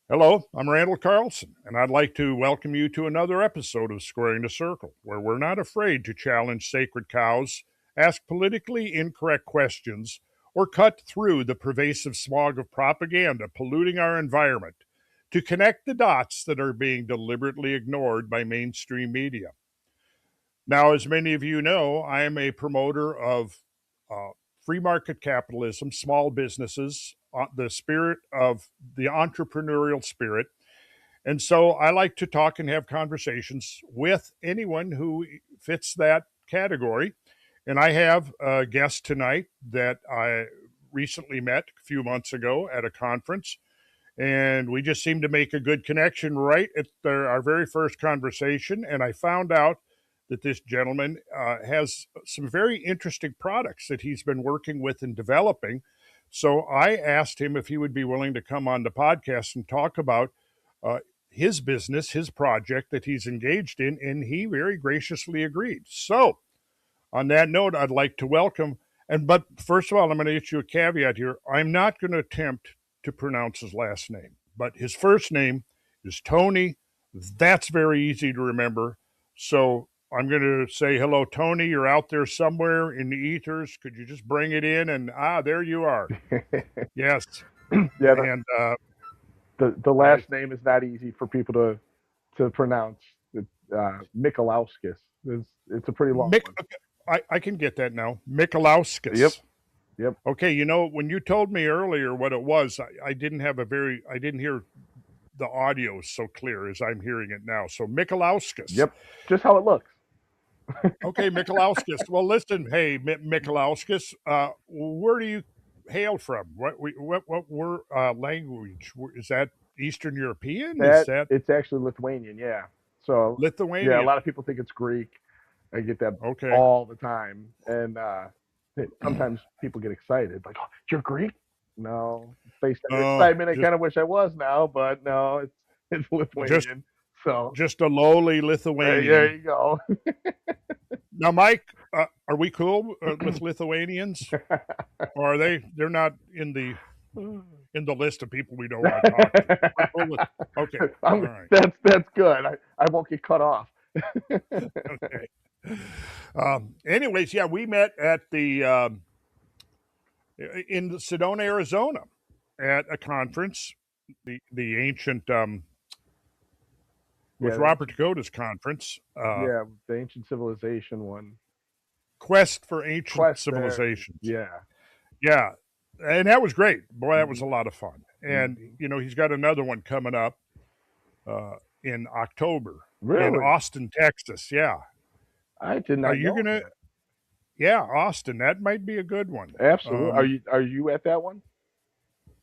Hello, I'm Randall Carlson, and I'd like to welcome you to another episode of Squaring the Circle, where we're not afraid to challenge sacred cows, ask politically incorrect questions, or cut through the pervasive smog of propaganda polluting our environment to connect the dots that are being deliberately ignored by mainstream media. Now, as many of you know, I am a promoter of uh, free market capitalism, small businesses, the spirit of the entrepreneurial spirit. And so I like to talk and have conversations with anyone who fits that category. And I have a guest tonight that I recently met a few months ago at a conference. And we just seemed to make a good connection right at our very first conversation. And I found out that this gentleman has some very interesting products that he's been working with and developing. So I asked him if he would be willing to come on the podcast and talk about uh, his business, his project that he's engaged in, and he very graciously agreed. So, on that note, I'd like to welcome, but first of all, I'm going to issue a caveat here. I'm not going to attempt to pronounce his last name, but his first name is Tony. That's very easy to remember. So, I'm going to say, hello, Tony. You're out there somewhere in the ethers. Could you just bring it in? And there you are. Yes. Yeah, And the last name is not easy for people to pronounce. Mikalauskis. It's a pretty long Mick, one. I can get that now. Yep, Mikalauskis. yep. Okay, when you told me earlier what it was, I didn't hear the audio so clear as I'm hearing it now. So Mikalauskis. Yep. Just how it looks. Okay, Mikalauskis. Well, listen, hey, Mikalauskis, where do you hail from? What language is that? Eastern European? Is That that it's actually Lithuanian. Yeah. So yeah, a Lithuanian? lot of people think it's Greek. I get that Okay. all the time, and sometimes people get excited, like, "Oh, you're Greek?" No, based on your excitement, I Just kind of wish I was now, but no, it's just Lithuanian. So just a lowly there Lithuanian. you go. Now, Mike, are we cool with Lithuanians, or are they're not in the list of people we don't want to talk to? We're cool with. Okay, all right, That's good. I won't get cut off. okay. Anyways, yeah, we met at the in Sedona, Arizona, at a conference, the ancient Yeah, with Robert Dakota's conference, yeah, the ancient civilization one. Quest for Ancient Quest there. Civilizations. Yeah. Yeah, and that was great. Boy, that was Hmm. a lot of fun. And Hmm. he's got another one coming up uh, in October in Really? Austin, Texas. Yeah, I did are not you know gonna? that. Yeah, Austin. That might be a good one. Absolutely. Are you at that one?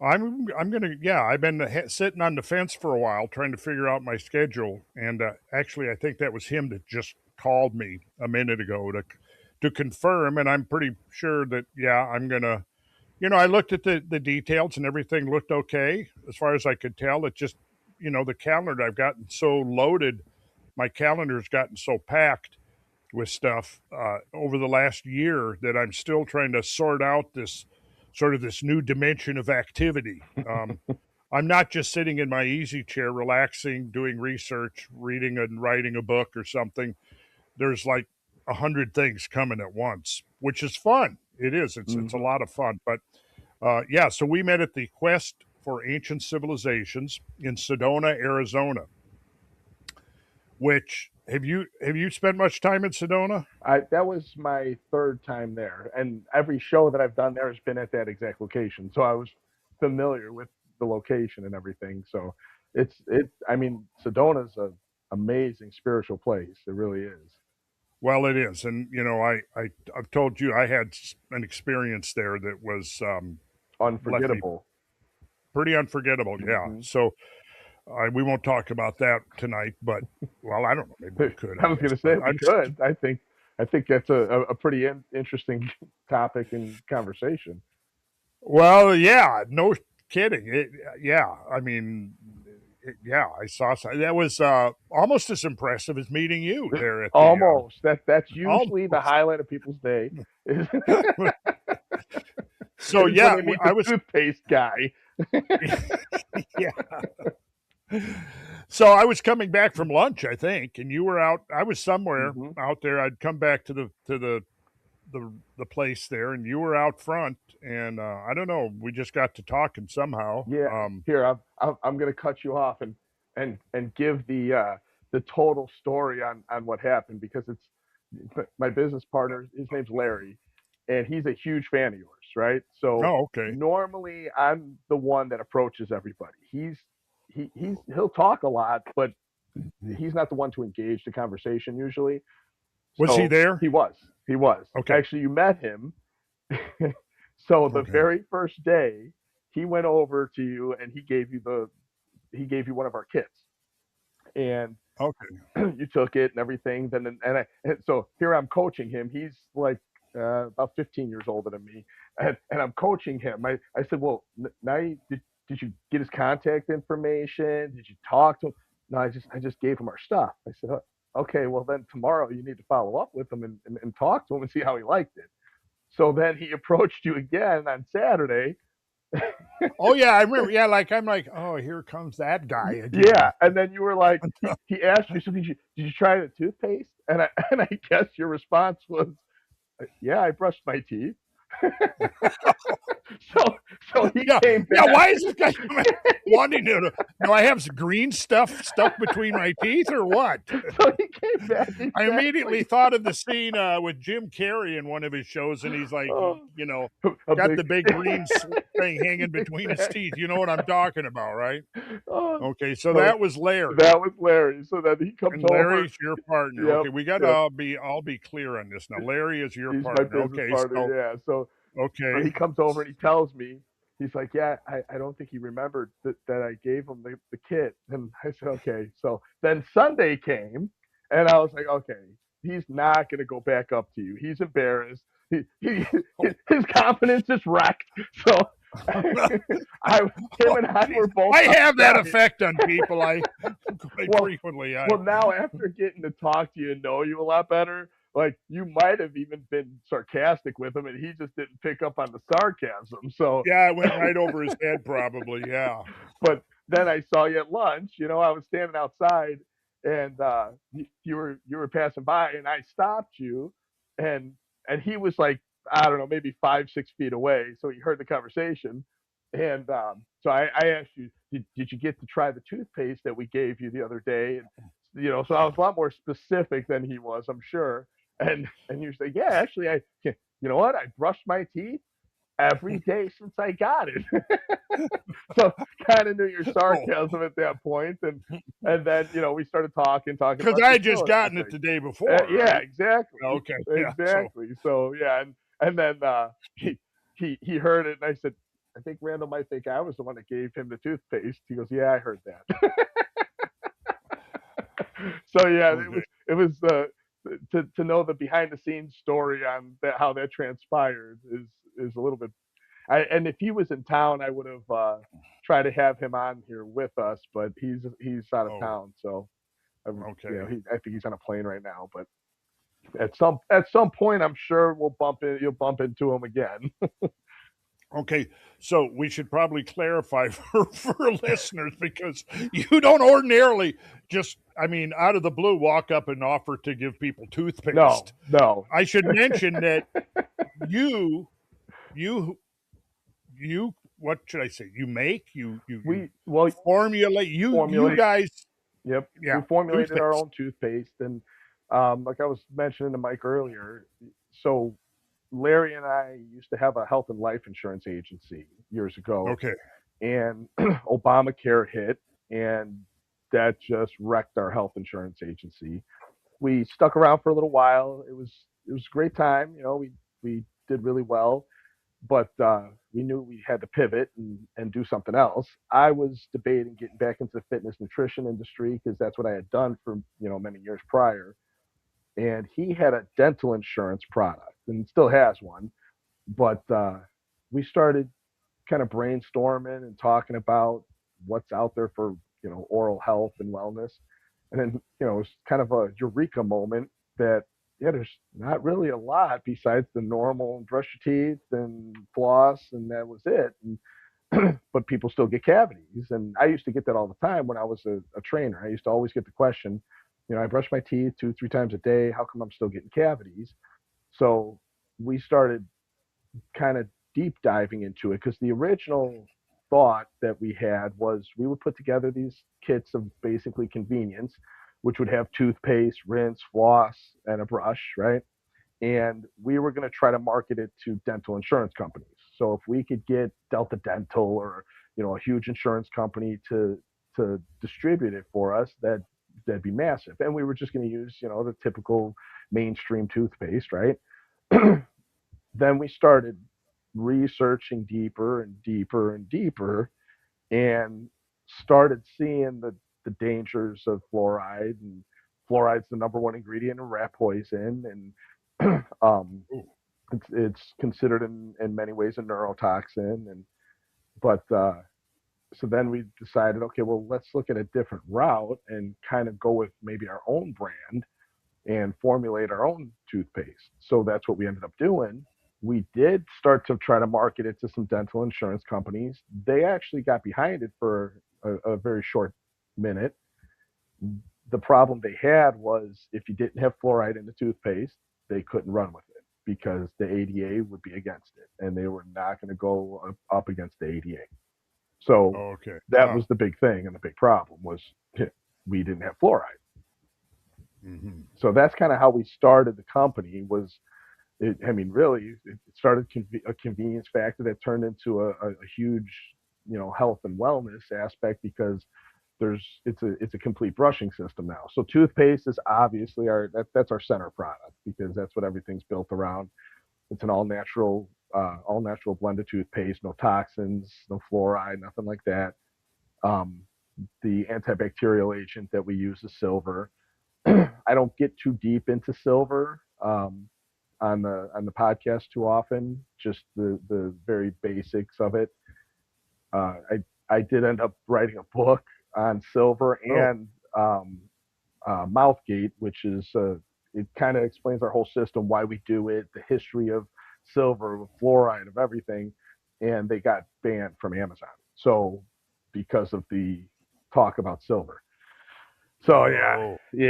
I'm gonna. Yeah, I've been sitting on the fence for a while trying to figure out my schedule, and actually, I think that was him that just called me a minute ago to confirm, and I'm pretty sure that yeah, I'm gonna. I looked at the details and everything looked okay as far as I could tell. It just, the calendar I've gotten so loaded, my calendar's gotten so packed with stuff over the last year that I'm still trying to sort out this new dimension of activity. I'm not just sitting in my easy chair, relaxing, doing research, reading and writing a book or something. There's like 100 things coming at once, which is fun. It is. It's a Hmm. lot of fun. But yeah, so we met at the Quest for Ancient Civilizations in Sedona, Arizona. Which have you spent much time in Sedona? I That was my third time there, and every show that I've done there has been at that exact location. So I was familiar with the location and everything. So I mean, Sedona's a amazing spiritual place. It really is. Well, it is, and I've told you I had an experience there that was left me Unforgettable. pretty unforgettable. Yeah, Hmm. so we won't talk about that tonight, but well, I don't know, maybe we could, I I was guess, going to but say we could. I think that's a pretty interesting topic and conversation. well, yeah, no kidding. Yeah, I mean, yeah, I saw that was almost as impressive as meeting you there at the Almost. That's usually the almost. highlight of people's day is, So is when yeah, they meet I the was toothpaste guy. yeah. So I was coming back from lunch, I think, and you were out. I was somewhere Hmm. out there. I'd come back to the place there, and you were out front. And I don't know. We just got to talking somehow. Yeah, here I'm going to cut you off and give the total story on what happened, because it's my business partner. His name's Larry, and he's a huge fan of yours, right? So Oh, okay. normally I'm the one that approaches everybody. He'll talk a lot, but he's not the one to engage the conversation usually. Was he So there? he was Okay. actually, you met him. So the Okay. very first day he went over to you and he gave you one of our kits, and Okay. you took it and everything. And so here I'm coaching him. He's like about 15 years older than me, and I'm coaching him. I said, well, now did you get his contact information? Did you talk to him? No, I just gave him our stuff. I said, "Oh, okay, well then tomorrow you need to follow up with him and talk to him and see how he liked it." So then he approached you again on Saturday. Oh yeah, I remember. Yeah, like I'm like, oh, here comes that guy Yeah, again. and then you were like, he asked you, so did you try the toothpaste? And I guess your response was, yeah, I brushed my teeth. so so he Yeah, came yeah. back. Why is this guy wanting to? Do I have some green stuff stuck between my teeth or what? So he came back I immediately exactly. thought of the scene with Jim Carrey in one of his shows, and he's like, Oh, a got big the big green thing hanging between his exactly. teeth. You know what I'm talking about, right? Oh, Okay, so so that was Larry, that was Larry. So then he comes and over. Larry's your partner. Yep, Okay, we got to yep. all be clear on this now. Larry is your He's my partner. business Okay, partner. so Yeah. So he okay, comes over and he tells me, he's like, yeah, I don't think he remembered that I gave him the kit. And I said, okay. So then Sunday came, and I was like, okay, he's not going to go back up to you. He's embarrassed. His confidence is wrecked. So him oh, and I geez. were both I have that upset. effect on people. I quite Well, frequently. I well, now after getting to talk to you and know you a lot better, like you might have even been sarcastic with him, and he just didn't pick up on the sarcasm. So, yeah, it went right over his head, probably. Yeah. but then I saw you at lunch. I was standing outside, and you were passing by, and I stopped you, and he was like, I don't know, maybe 5 6 feet away, so he heard the conversation, and so I asked you, did you get to try the toothpaste that we gave you the other day? And so I was a lot more specific than he was, I'm sure, and you say, yeah, actually, you know what, I brushed my teeth every day since I got it. So kind of knew your Oh, sarcasm at that point, and then we started talking because about I your had just show and gotten it everything. the day before, Yeah, right? exactly, Okay. Yeah. So exactly. So yeah, and then he heard it, and I said, I think Randall might think I was the one that gave him the toothpaste. He goes, yeah, I heard that. So yeah, okay. it was to know the behind the scenes story on that, how that transpired, is a little bit. And if he was in town, I would have tried to have him on here with us, but he's out of Oh, town, so okay. I think he's on a plane right now. But at some point, I'm sure you'll bump into him again. Okay, so we should probably clarify for listeners because you don't ordinarily just, I mean, out of the blue, walk up and offer to give people No, toothpaste. no, I should mention that you, you, what should I say? You make, you we well formulate, you formulate. guys, Yep, we yeah, formulated our toothpaste. own toothpaste, and like I was mentioning to Mike earlier, so Larry and I used to have a health and life insurance agency years ago, Okay, and Obamacare hit, and that just wrecked our health insurance agency. We stuck around for a little while. It was a great time. We did really well, but we knew we had to pivot and do something else. I was debating getting back into the fitness nutrition industry because that's what I had done for many years prior. And he had a dental insurance product and still has one, but we started kind of brainstorming and talking about what's out there for oral health and wellness. And then it was kind of a eureka moment that, yeah, there's not really a lot besides the normal brush your teeth and floss, and that was it. And but people still get cavities. And I used to get that all the time when I was a trainer. I used to always get the question, I brush my teeth 2, 3 times a day. How come I'm still getting cavities? So we started kind of deep diving into it because the original thought that we had was we would put together these kits of basically convenience, which would have toothpaste, rinse, floss, and a brush, right? And we were going to try to market it to dental insurance companies. So if we could get Delta Dental or a huge insurance company to distribute it for us, that'd be massive. And we were just going to use the typical mainstream toothpaste, right? Then we started researching deeper and deeper and deeper, and started seeing the dangers of fluoride. And fluoride's the number one ingredient in rat poison, and it's considered in many ways a neurotoxin. And but so then we decided, okay, well, let's look at a different route and kind of go with maybe our own brand and formulate our own toothpaste. So that's what we ended up doing. We did start to try to market it to some dental insurance companies. They actually got behind it for a very short minute. The problem they had was if you didn't have fluoride in the toothpaste, they couldn't run with it because the ADA would be against it, and they were not going to go up against the ADA. So Okay. that was the big thing, and the big problem was we didn't have fluoride. Mm-hmm. So that's kind of how we started the company. Really, it started a convenience factor that turned into a huge, health and wellness aspect because it's a complete brushing system now. So toothpaste is obviously that's our center product because that's what everything's built around. It's an all natural blended toothpaste, no toxins, no fluoride, nothing like that. The antibacterial agent that we use is silver. I don't get too deep into silver on the podcast too often, just the very basics of it. I did end up writing a book on silver and Mouthgate, which is it kind of explains our whole system, why we do it, the history of silver, of fluoride, of everything, and they got banned from Amazon. So because of the talk about silver. So they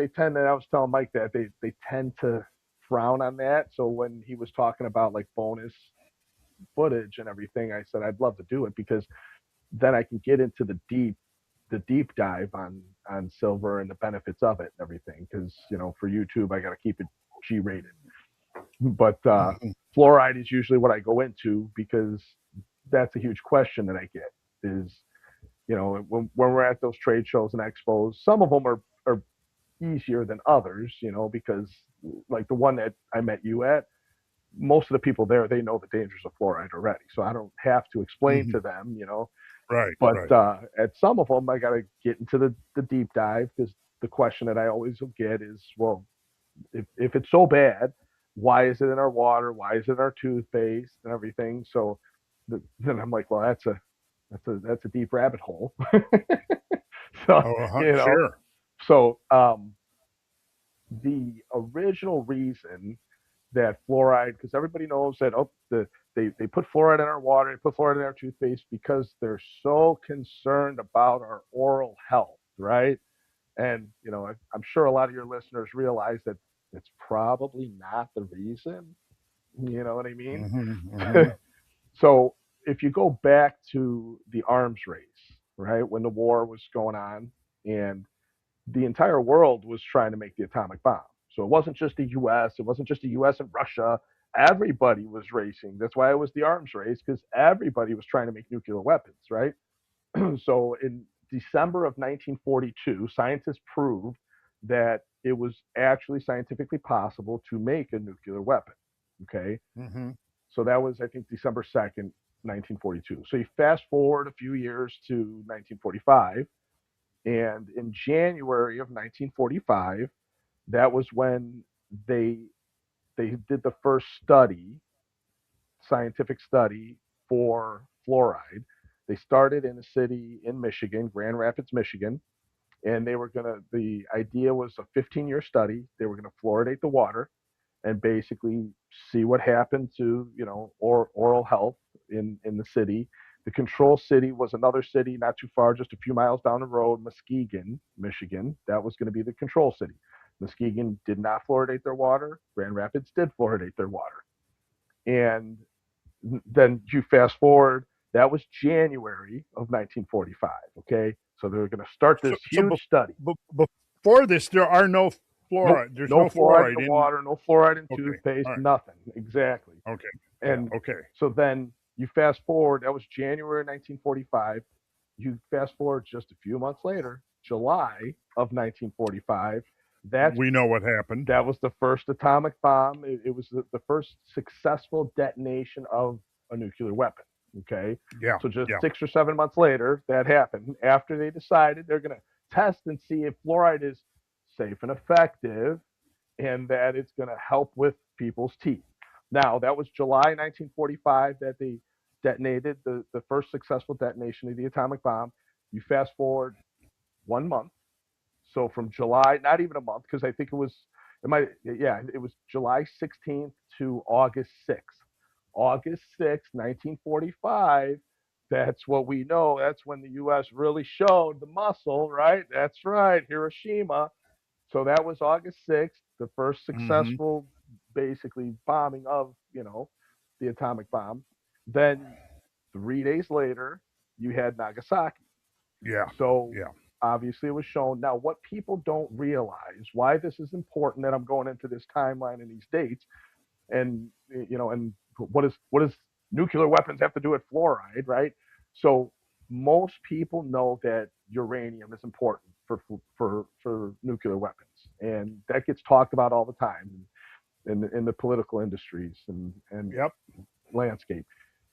tend to. I was telling Mike that they tend to frown on that. So when he was talking about like bonus footage and everything, I said I'd love to do it because then I can get into the deep dive on silver and the benefits of it and everything. Because for YouTube I got to keep it G rated. But fluoride is usually what I go into because that's a huge question that I get is when we're at those trade shows and expos, some of them are easier than others, because like the one that I met you at, most of the people there, they know the dangers of fluoride already. So I don't have to explain to them, Right. But right. At some of them, I got to get into the deep dive because the question that I always will get is, well, if it's so bad, why is it in our water? Why is it in our toothpaste and everything? So then I'm like, well, that's a deep rabbit hole. So you know, Sure. so the original reason that fluoride, because everybody knows that they put fluoride in our water, they put fluoride in our toothpaste because they're so concerned about our oral health, right? And I'm sure a lot of your listeners realize that it's probably not the reason. You know what I mean? Mm-hmm. Mm-hmm. So if you go back to the arms race, right, when the war was going on, and the entire world was trying to make the atomic bomb. So it wasn't just the U.S. It wasn't just the U.S. and Russia. Everybody was racing. That's why it was the arms race, because everybody was trying to make nuclear weapons, right? So in December of 1942, scientists proved that it was actually scientifically possible to make a nuclear weapon. Okay. Mm-hmm. So that was, I think, December 2nd, 1942. So you fast forward a few years to 1945. And in January of 1945, that was when they they did the first scientific study for fluoride. They started in a city in Michigan, Grand Rapids, Michigan, and the idea was a 15-year study. They were gonna fluoridate the water, and basically see what happened to oral health in the city. The control city was another city not too far, just a few miles down the road, Muskegon, Michigan. That was going to be the control city. Muskegon did not fluoridate their water. Grand Rapids did fluoridate their water. And then you fast forward, that was January of 1945. Okay, so they're going to start So, this huge study. before this, there are no Nope, fluoride. There's no no fluoride in fluoride the in. water, no fluoride in Okay, toothpaste, all right, nothing. Exactly. okay, yeah, And okay. so then you fast forward, that was January 1945. You fast forward just a few months later, July of 1945. That's We know what happened. that was the first atomic bomb. It was the first successful detonation of a nuclear weapon. Okay, Yeah, so just yeah. 6 or 7 months later, that happened after they decided they're going to test and see if fluoride is safe and effective, and that it's going to help with people's teeth. Now, that was July 1945 that they detonated the first successful detonation of the atomic bomb. You fast forward 1 month. So from July, not even a month, because I think it was July 16th to August 6th. August 6th, 1945. That's what we know. That's when the U.S. really showed the muscle, right? That's right, Hiroshima. So that was August 6th, the first Hmm. successful, basically, bombing of, the atomic bomb. Then 3 days later, you had Nagasaki. Yeah, So yeah. obviously it was shown. Now, what people don't realize, why this is important, that I'm going into this timeline and these dates, and and what does nuclear weapons have to do with fluoride, right? So most people know that uranium is important for nuclear weapons, and that gets talked about all the time in the political industries and Yep. landscape.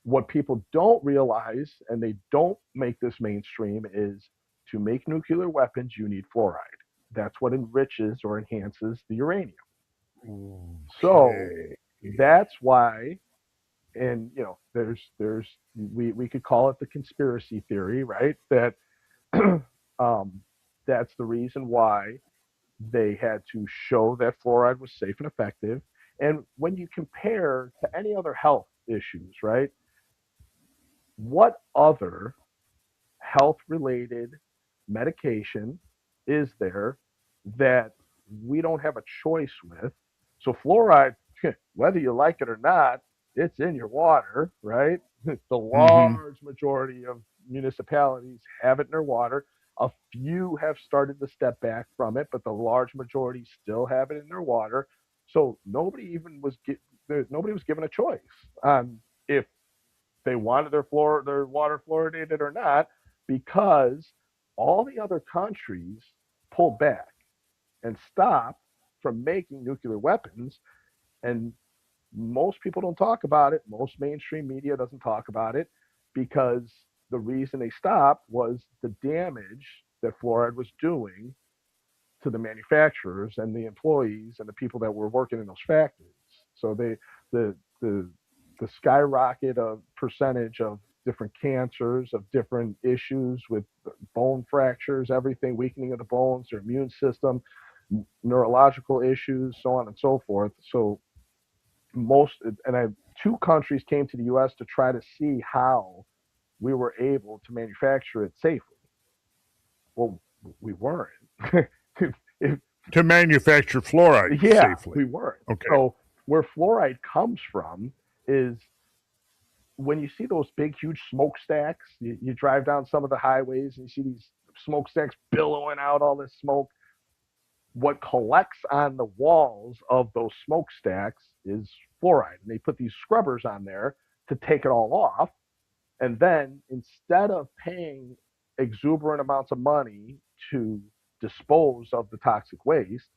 What people don't realize, and they don't make this mainstream, is to make nuclear weapons, you need fluoride. That's what enriches or enhances the uranium. So Okay. that's why, and there's we could call it the conspiracy theory, right? That um, that's the reason why they had to show that fluoride was safe and effective. And when you compare to any other health issues, right? What other health related medication is there that we don't have a choice with? So, fluoride, whether you like it or not, it's in your water, right? The Hmm. large majority of municipalities have it in their water. A few have started to step back from it, but the large majority still have it in their water. So nobody was given a choice on if they wanted their water fluoridated or not, because all the other countries pulled back and stopped from making nuclear weapons. And most people don't talk about it. Most mainstream media doesn't talk about it, because the reason they stopped was the damage that fluoride was doing to the manufacturers and the employees and the people that were working in those factories. So the the the skyrocket of percentage of different cancers, of different issues with bone fractures, everything, weakening of the bones, their immune system, neurological issues, so on and so forth. So most and I two countries came to the U.S. to try to see how we were able to manufacture it safely. Well, we weren't. if, To manufacture fluoride Yeah, safely. we weren't. Okay. So where fluoride comes from is when you see those big, huge smokestacks. You drive down some of the highways and you see these smokestacks billowing out all this smoke. What collects on the walls of those smokestacks is fluoride, and they put these scrubbers on there to take it all off. And then instead of paying exuberant amounts of money to dispose of the toxic waste,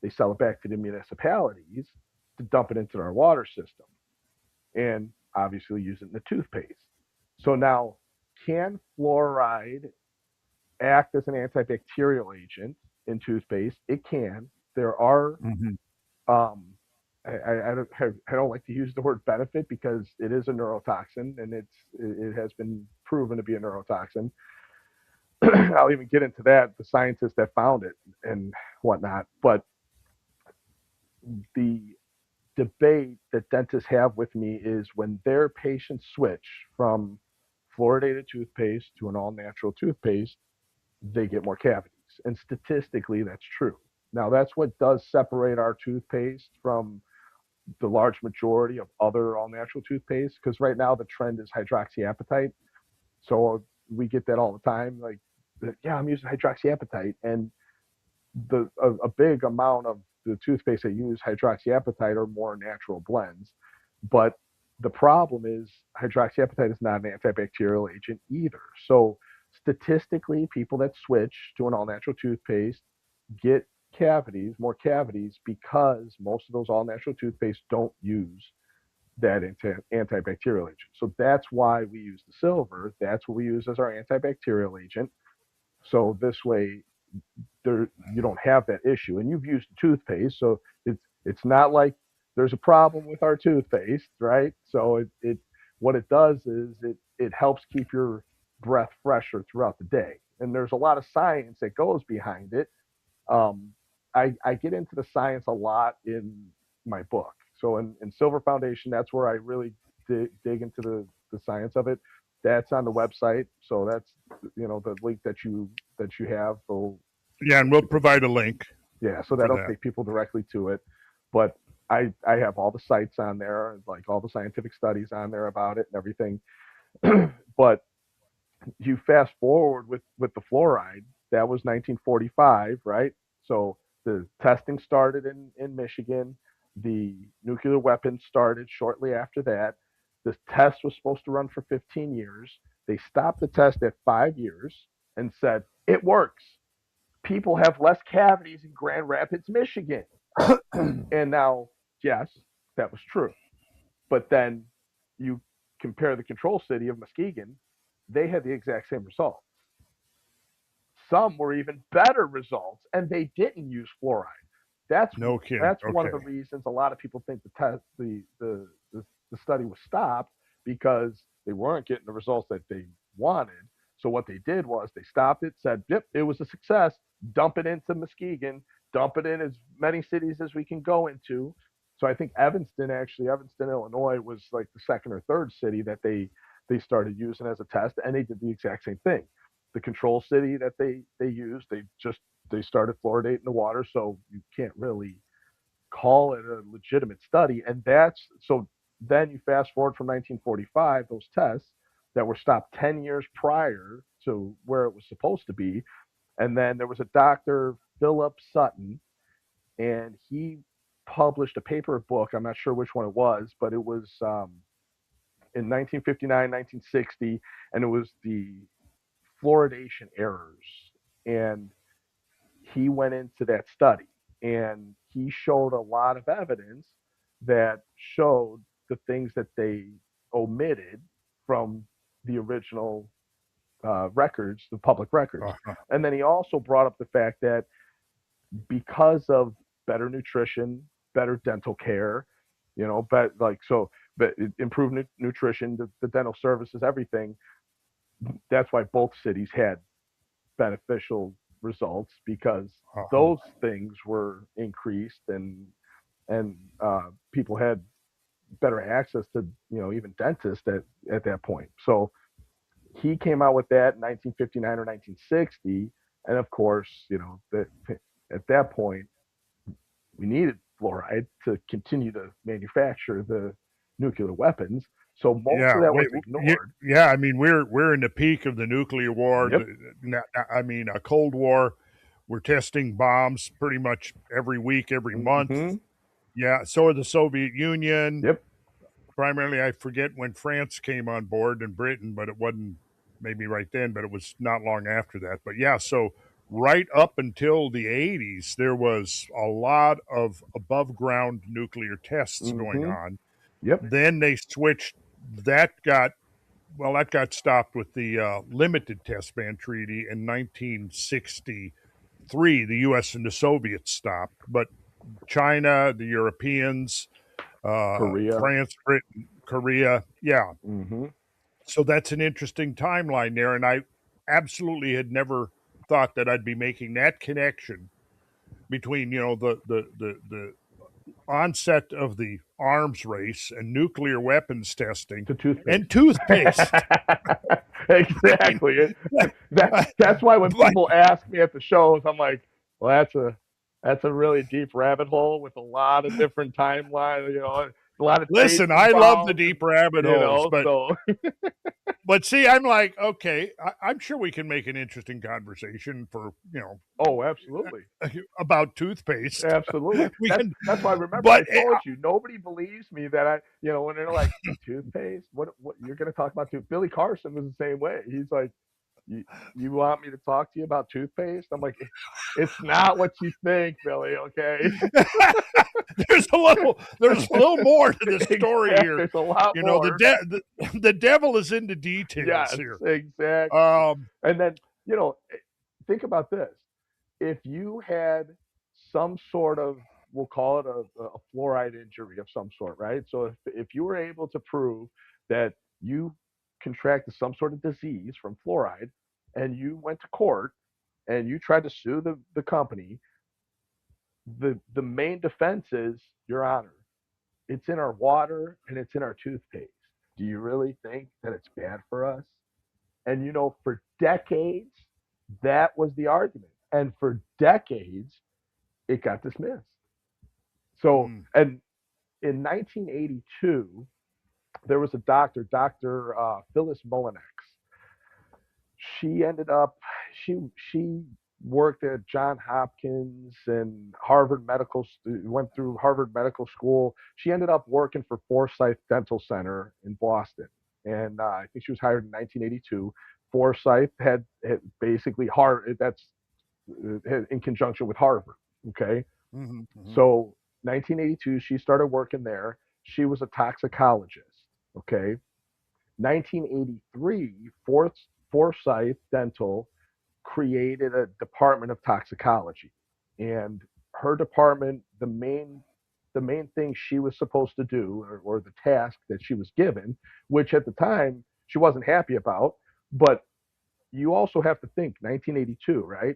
they sell it back to the municipalities to dump it into our water system, and obviously use it in the toothpaste. So now, can fluoride act as an antibacterial agent in toothpaste? It can. There are Hmm. um, I don't like to use the word benefit, because it is a neurotoxin, and it has been proven to be a neurotoxin. I'll even get into that, the scientists that found it and whatnot. But the debate that dentists have with me is when their patients switch from fluoridated toothpaste to an all natural toothpaste, they get more cavities. And statistically, that's true. Now, that's what does separate our toothpaste from the large majority of other all natural toothpaste. Because right now, the trend is hydroxyapatite. So we get that all the time. Like, yeah, I'm using hydroxyapatite. And a big amount of the toothpaste that use hydroxyapatite are more natural blends. But the problem is hydroxyapatite is not an antibacterial agent either. So statistically, people that switch to an all natural toothpaste get cavities, more cavities, because most of those all natural toothpaste don't use that antibacterial agent. So that's why we use the silver. That's what we use as our antibacterial agent. So this way, there you don't have that issue. And you've used toothpaste, so it's not like there's a problem with our toothpaste, right? So it what it does is it helps keep your breath fresher throughout the day. And there's a lot of science that goes behind it. um, I get into the science a lot in my book. So in Silver Foundation, that's where I really dig into the science of it. That's on the website. So that's the link that you have. So Yeah, and we'll provide a link yeah, so for that'll that. take people directly to it. But I have all the sites on there, like all the scientific studies on there about it and everything. But you fast forward with the fluoride, that was 1945, right? So the testing started in Michigan. The nuclear weapons started shortly after that. The test was supposed to run for 15 years. They stopped the test at 5 years and said it works. People have less cavities in Grand Rapids, Michigan. And now, yes, that was true. But then you compare the control city of Muskegon, they had the exact same results. Some were even better results, and they didn't use fluoride. That's No kidding. that's one of the Okay. reasons a lot of people think the test the study was stopped, because they weren't getting the results that they wanted. So what they did was they stopped it, said, "Yep, it was a success. Dump it into Muskegon. Dump it in as many cities as we can go into." So I think Evanston, Illinois, was like the second or third city that they started using as a test, and they did the exact same thing. The control city that they used, they started fluoridating the water, so you can't really call it a legitimate study. And that's so then you fast forward from 1945, those tests that were stopped 10 years prior to where it was supposed to be. And then there was a Dr. Philip Sutton, and he published a paper book. I'm not sure which one it was, but it was in 1959, 1960, and it was the fluoridation errors. And he went into that study, and he showed a lot of evidence that showed the things that they omitted from the original records, the public records. Uh-huh. And then he also brought up the fact that because of better nutrition, better dental care, but like so, but improved nutrition, the dental services, everything. That's why both cities had beneficial results, because Uh-huh. those things were increased, and people had better access to even dentists at that point. So he came out with that in 1959 or 1960, and of course, that at that point we needed fluoride to continue to manufacture the nuclear weapons. So most Yeah, of that was ignored. yeah. I mean, we're in the peak of the nuclear war. Yep. I mean, a Cold War. We're testing bombs pretty much every week, every month. Mm-hmm. Yeah. So are the Soviet Union. Yep. Primarily, I forget when France came on board and Britain, but it wasn't maybe right then, but it was not long after that. But yeah, so right up until the 80s, there was a lot of above ground nuclear tests going Mm-hmm. on. Yep. Then they switched, that got, well, that got stopped with the limited test ban treaty in 1963. The US and the Soviets stopped, but China, the Europeans, Korea. France, Britain, Korea. Yeah. Mm-hmm. So that's an interesting timeline there. And I absolutely had never thought that I'd be making that connection between, the onset of the arms race and nuclear weapons testing To toothpaste. and toothpaste. I mean, Exactly. That's why when but people ask me at the shows, I'm like, well, that's a really deep rabbit hole with a lot of different timelines, a lot of dates listen, I love the involved, deep rabbit holes, so but see, I'm like, okay, I'm sure we can make an interesting conversation for oh, absolutely. about toothpaste. Absolutely. we That's can, that's why remember I but told you nobody believes me that when they're like toothpaste, what you're gonna talk about tooth Billy Carson was the same way. He's like, you you want me to talk to you about toothpaste? I'm like, it's not what you think, Billy, okay? there's a little more to this story Exactly. here. There's a lot The, more. the devil is in the details Yes, here. exactly. Um, And then, think about this. If you had some sort of, we'll call it a fluoride injury of some sort, right? So if you were able to prove that you contracted some sort of disease from fluoride and you went to court and you tried to sue the company, the main defense is, Your Honor, it's in our water and it's in our toothpaste. Do you really think that it's bad for us? And for decades, that was the argument. And for decades, it got dismissed. So, mm, and in 1982, there was a doctor, Dr. Phyllis Mullinex. She ended up, she worked at John Hopkins and went through Harvard Medical School. She ended up working for Forsyth Dental Center in Boston. And I think she was hired in 1982. Forsyth had basically Harvard, that's in conjunction with Harvard. Okay. mhm, mhm. So 1982, she started working there. She was a toxicologist. Okay. 1983, Forsyth Dental created a department of toxicology, and her department, the main thing she was supposed to do, or the task that she was given, which at the time she wasn't happy about, but you also have to think 1982, right?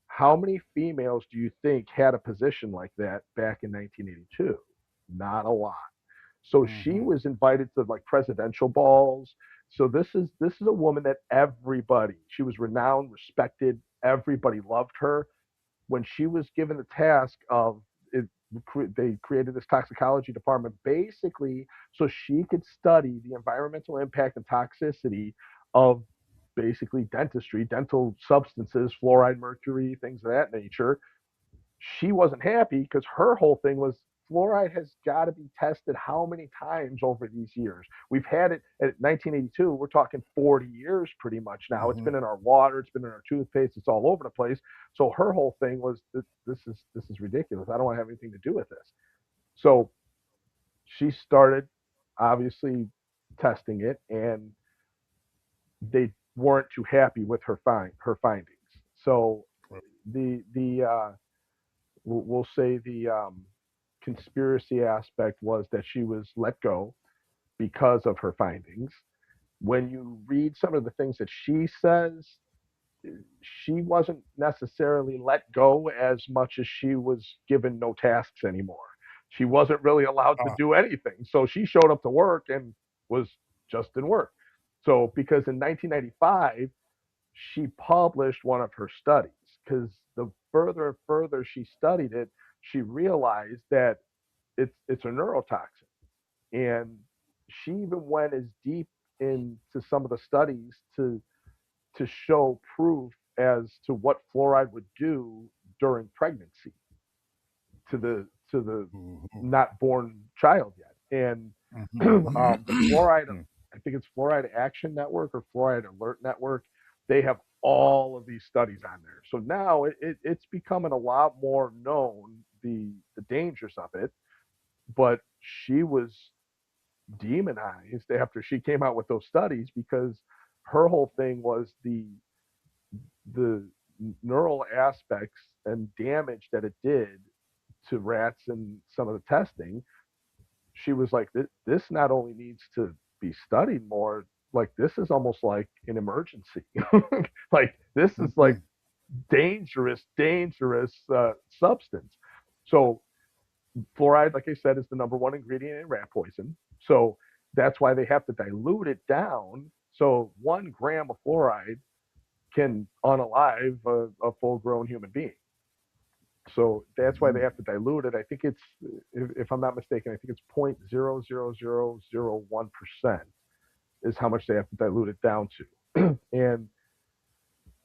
How many females do you think had a position like that back in 1982? Not a lot. So she Mhm. was invited to like presidential balls. So this is a woman that she was renowned, respected, everybody loved her. When she was given the task of it, they created this toxicology department basically so she could study the environmental impact and toxicity of basically dentistry, dental substances, fluoride, mercury, things of that nature. She wasn't happy because her whole thing was fluoride has got to be tested how many times over these years? We've had it at 1982. We're talking 40 years pretty much now. It's Mhm. been in our water. It's been in our toothpaste. It's all over the place. So her whole thing was this is ridiculous. I don't want to have anything to do with this. So she started obviously testing it, and they weren't too happy with her findings. So the we'll say the conspiracy aspect was that she was let go because of her findings. When you read some of the things that she says, she wasn't necessarily let go as much as she was given no tasks anymore. She wasn't really allowed to Ah, do anything. So she showed up to work and was just in work. So because in 1995, she published one of her studies because the further and further she studied it, she realized that it's a neurotoxin, and she even went as deep into some of the studies to show proof as to what fluoride would do during pregnancy to the mhm, not born child yet. And mhm, the fluoride, mhm. I think it's Fluoride Action Network or Fluoride Alert Network. They have all of these studies on there. So now it's becoming a lot more known the dangers of it. But she was demonized after she came out with those studies because her whole thing was the neural aspects and damage that it did to rats and some of the testing. She was like, this not only needs to be studied more, like this is almost like an emergency. Like this is like dangerous substance. So Fluoride, like I said, is the number one ingredient in rat poison. So that's why they have to dilute it down. So 1 gram of fluoride can unalive a full grown human being. So that's why they have to dilute it. I think it's, if I'm not mistaken, I think it's 0.00001% is how much they have to dilute it down to. And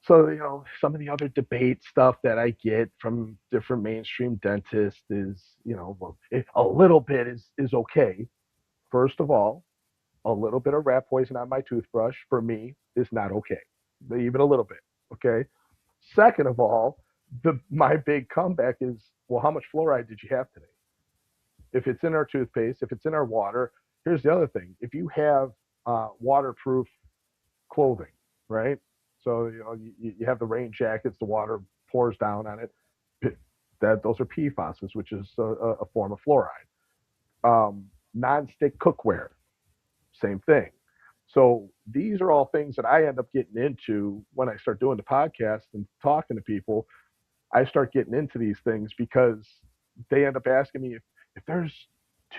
so, some of the other debate stuff that I get from different mainstream dentists is, well, a little bit is okay. First of all, a little bit of rat poison on my toothbrush for me is not okay, even a little bit. Okay. Second of all, my big comeback is, well, how much fluoride did you have today? If it's in our toothpaste, if it's in our water, here's the other thing: if you have waterproof clothing, right? So you have the rain jackets, the water pours down on it. Those are PFASs, which is a form of fluoride. Non-stick cookware, same thing. So these are all things that I end up getting into when I start doing the podcast and talking to people. I start getting into these things because they end up asking me if there's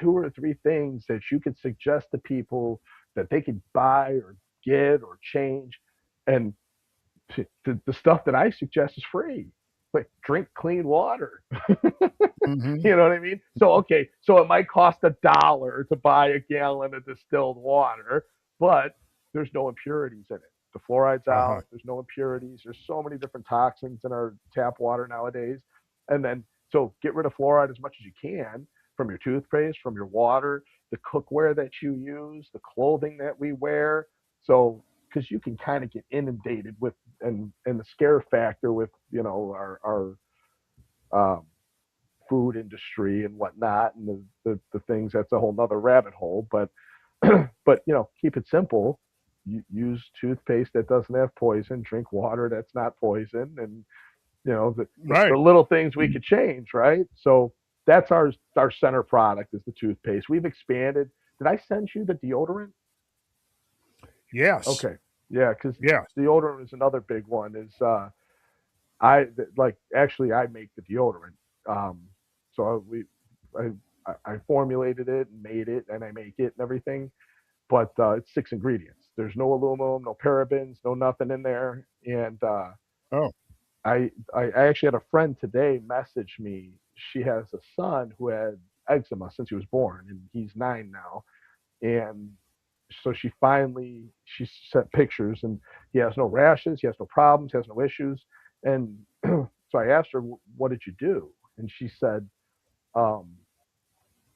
2 or 3 things that you could suggest to people that they could buy or get or change. And the stuff that I suggest is free. Like, drink clean water. Mm-hmm. You know what I mean? So, okay, so it might cost $1 to buy a gallon of distilled water, but there's no impurities in it. The fluoride's out. There's no impurities. There's so many different toxins in our tap water nowadays. And then, so get rid of fluoride as much as you can from your toothpaste, from your water, the cookware that you use, the clothing that we wear. So, because you can kind of get inundated with, and the scare factor with, our food industry and whatnot, and the things, that's a whole nother rabbit hole. But but keep it simple. Use toothpaste that doesn't have poison. Drink water that's not poison, and the little things we could change, right? So that's our center product is the toothpaste. We've expanded. Did I send you the deodorant? Yes. Okay, yeah, because Yes. deodorant is another big one. Is I like actually I make the deodorant. Um, so I, I formulated it and made it, and I make it and everything. But it's 6 ingredients. There's no aluminum, no parabens, no nothing in there. And Oh. I actually had a friend today message me. She has a son who had eczema since he was born, and he's 9 now. And so she sent pictures, and he has no rashes, he has no problems, he has no issues. And so I asked her, "What did you do?" And she said, um,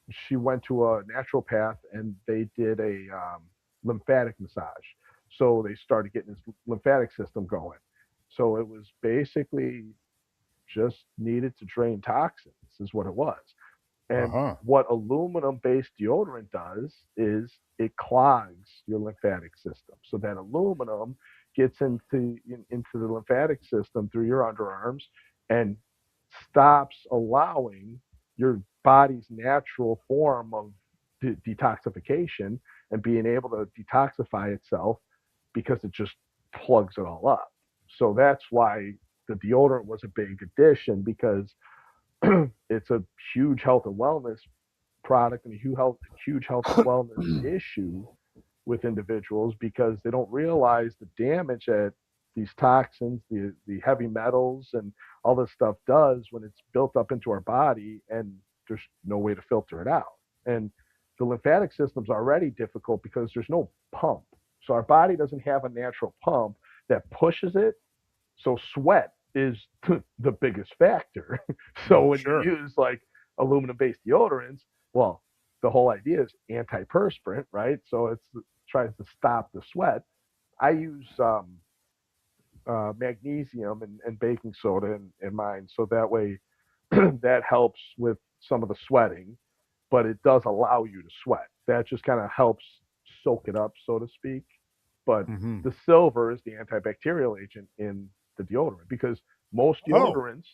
she went to a naturopath and they did a lymphatic massage. So they started getting his lymphatic system going. So it was basically just needed to drain toxins, is what it was. And what aluminum based deodorant does is it clogs your lymphatic system. So that aluminum gets into the lymphatic system through your underarms and stops allowing your body's natural form of detoxification and being able to detoxify itself, because it just plugs it all up. So that's why the deodorant was a big addition, because it's a huge health and wellness product and a huge health and wellness issue with individuals, because they don't realize the damage that these toxins, the heavy metals, and all this stuff does when it's built up into our body, and there's no way to filter it out. And the lymphatic system's already difficult because there's no pump. So our body doesn't have a natural pump that pushes it. So sweat is the biggest factor. So when you use like aluminum based deodorants, well, the whole idea is antiperspirant, right? So it tries to stop the sweat. I use magnesium and baking soda in mine, so that way that helps with some of the sweating, but it does allow you to sweat. That just kind of helps soak it up, so to speak. But the silver is the antibacterial agent in the deodorant, because most deodorants.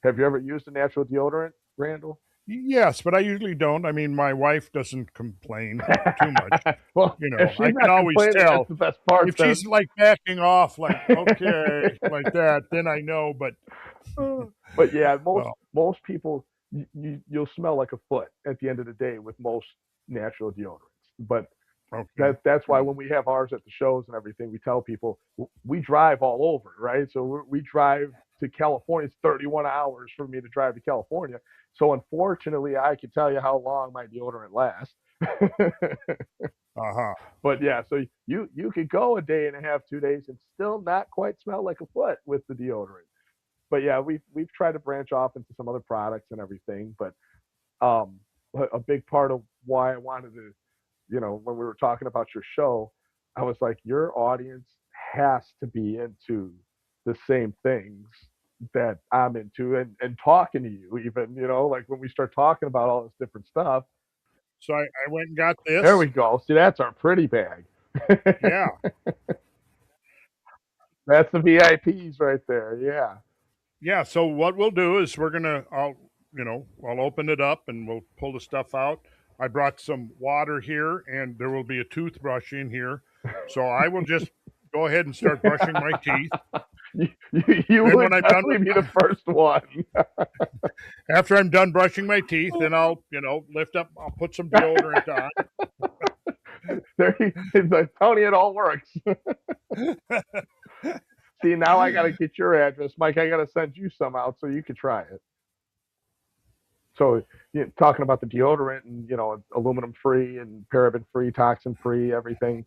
Have you ever used a natural deodorant, Randall? Yes, but I usually don't. I mean, my wife doesn't complain too much. Well, if I she's can not always complaining, tell that's the best part. if Then, she's like backing off, like okay, like that. Then I know. But but yeah, most well, most people. you'll smell like a foot at the end of the day with most natural deodorants. But Okay. that's why when we have ours at the shows and everything, we tell people we drive all over, right? So we drive to California. It's 31 hours for me to drive to California. So unfortunately, I can tell you how long my deodorant lasts. Uh-huh. But yeah, so you could go a day and a half, 2 days, and still not quite smell like a foot with the deodorant. But yeah, we've tried to branch off into some other products and everything. But um, a big part of why I wanted to, when we were talking about your show, I was like, your audience has to be into the same things that I'm into, and talking to you even, like when we start talking about all this different stuff. So I went and got There we this. go. See, that's our pretty bag. Yeah. That's the VIPs right there. Yeah. Yeah. So what we'll do is I'll open it up and we'll pull the stuff out. I brought some water here and there will be a toothbrush in here. So I will just go ahead and start brushing my teeth. You Then would when I'm done definitely be the first one. after I'm done brushing my teeth, then I'll put some deodorant on. It's like, Tony, it all works. See, now I got to get your address, Mike. I got to send you some out so you can try it. So, talking about the deodorant and aluminum free and paraben free, toxin free, everything.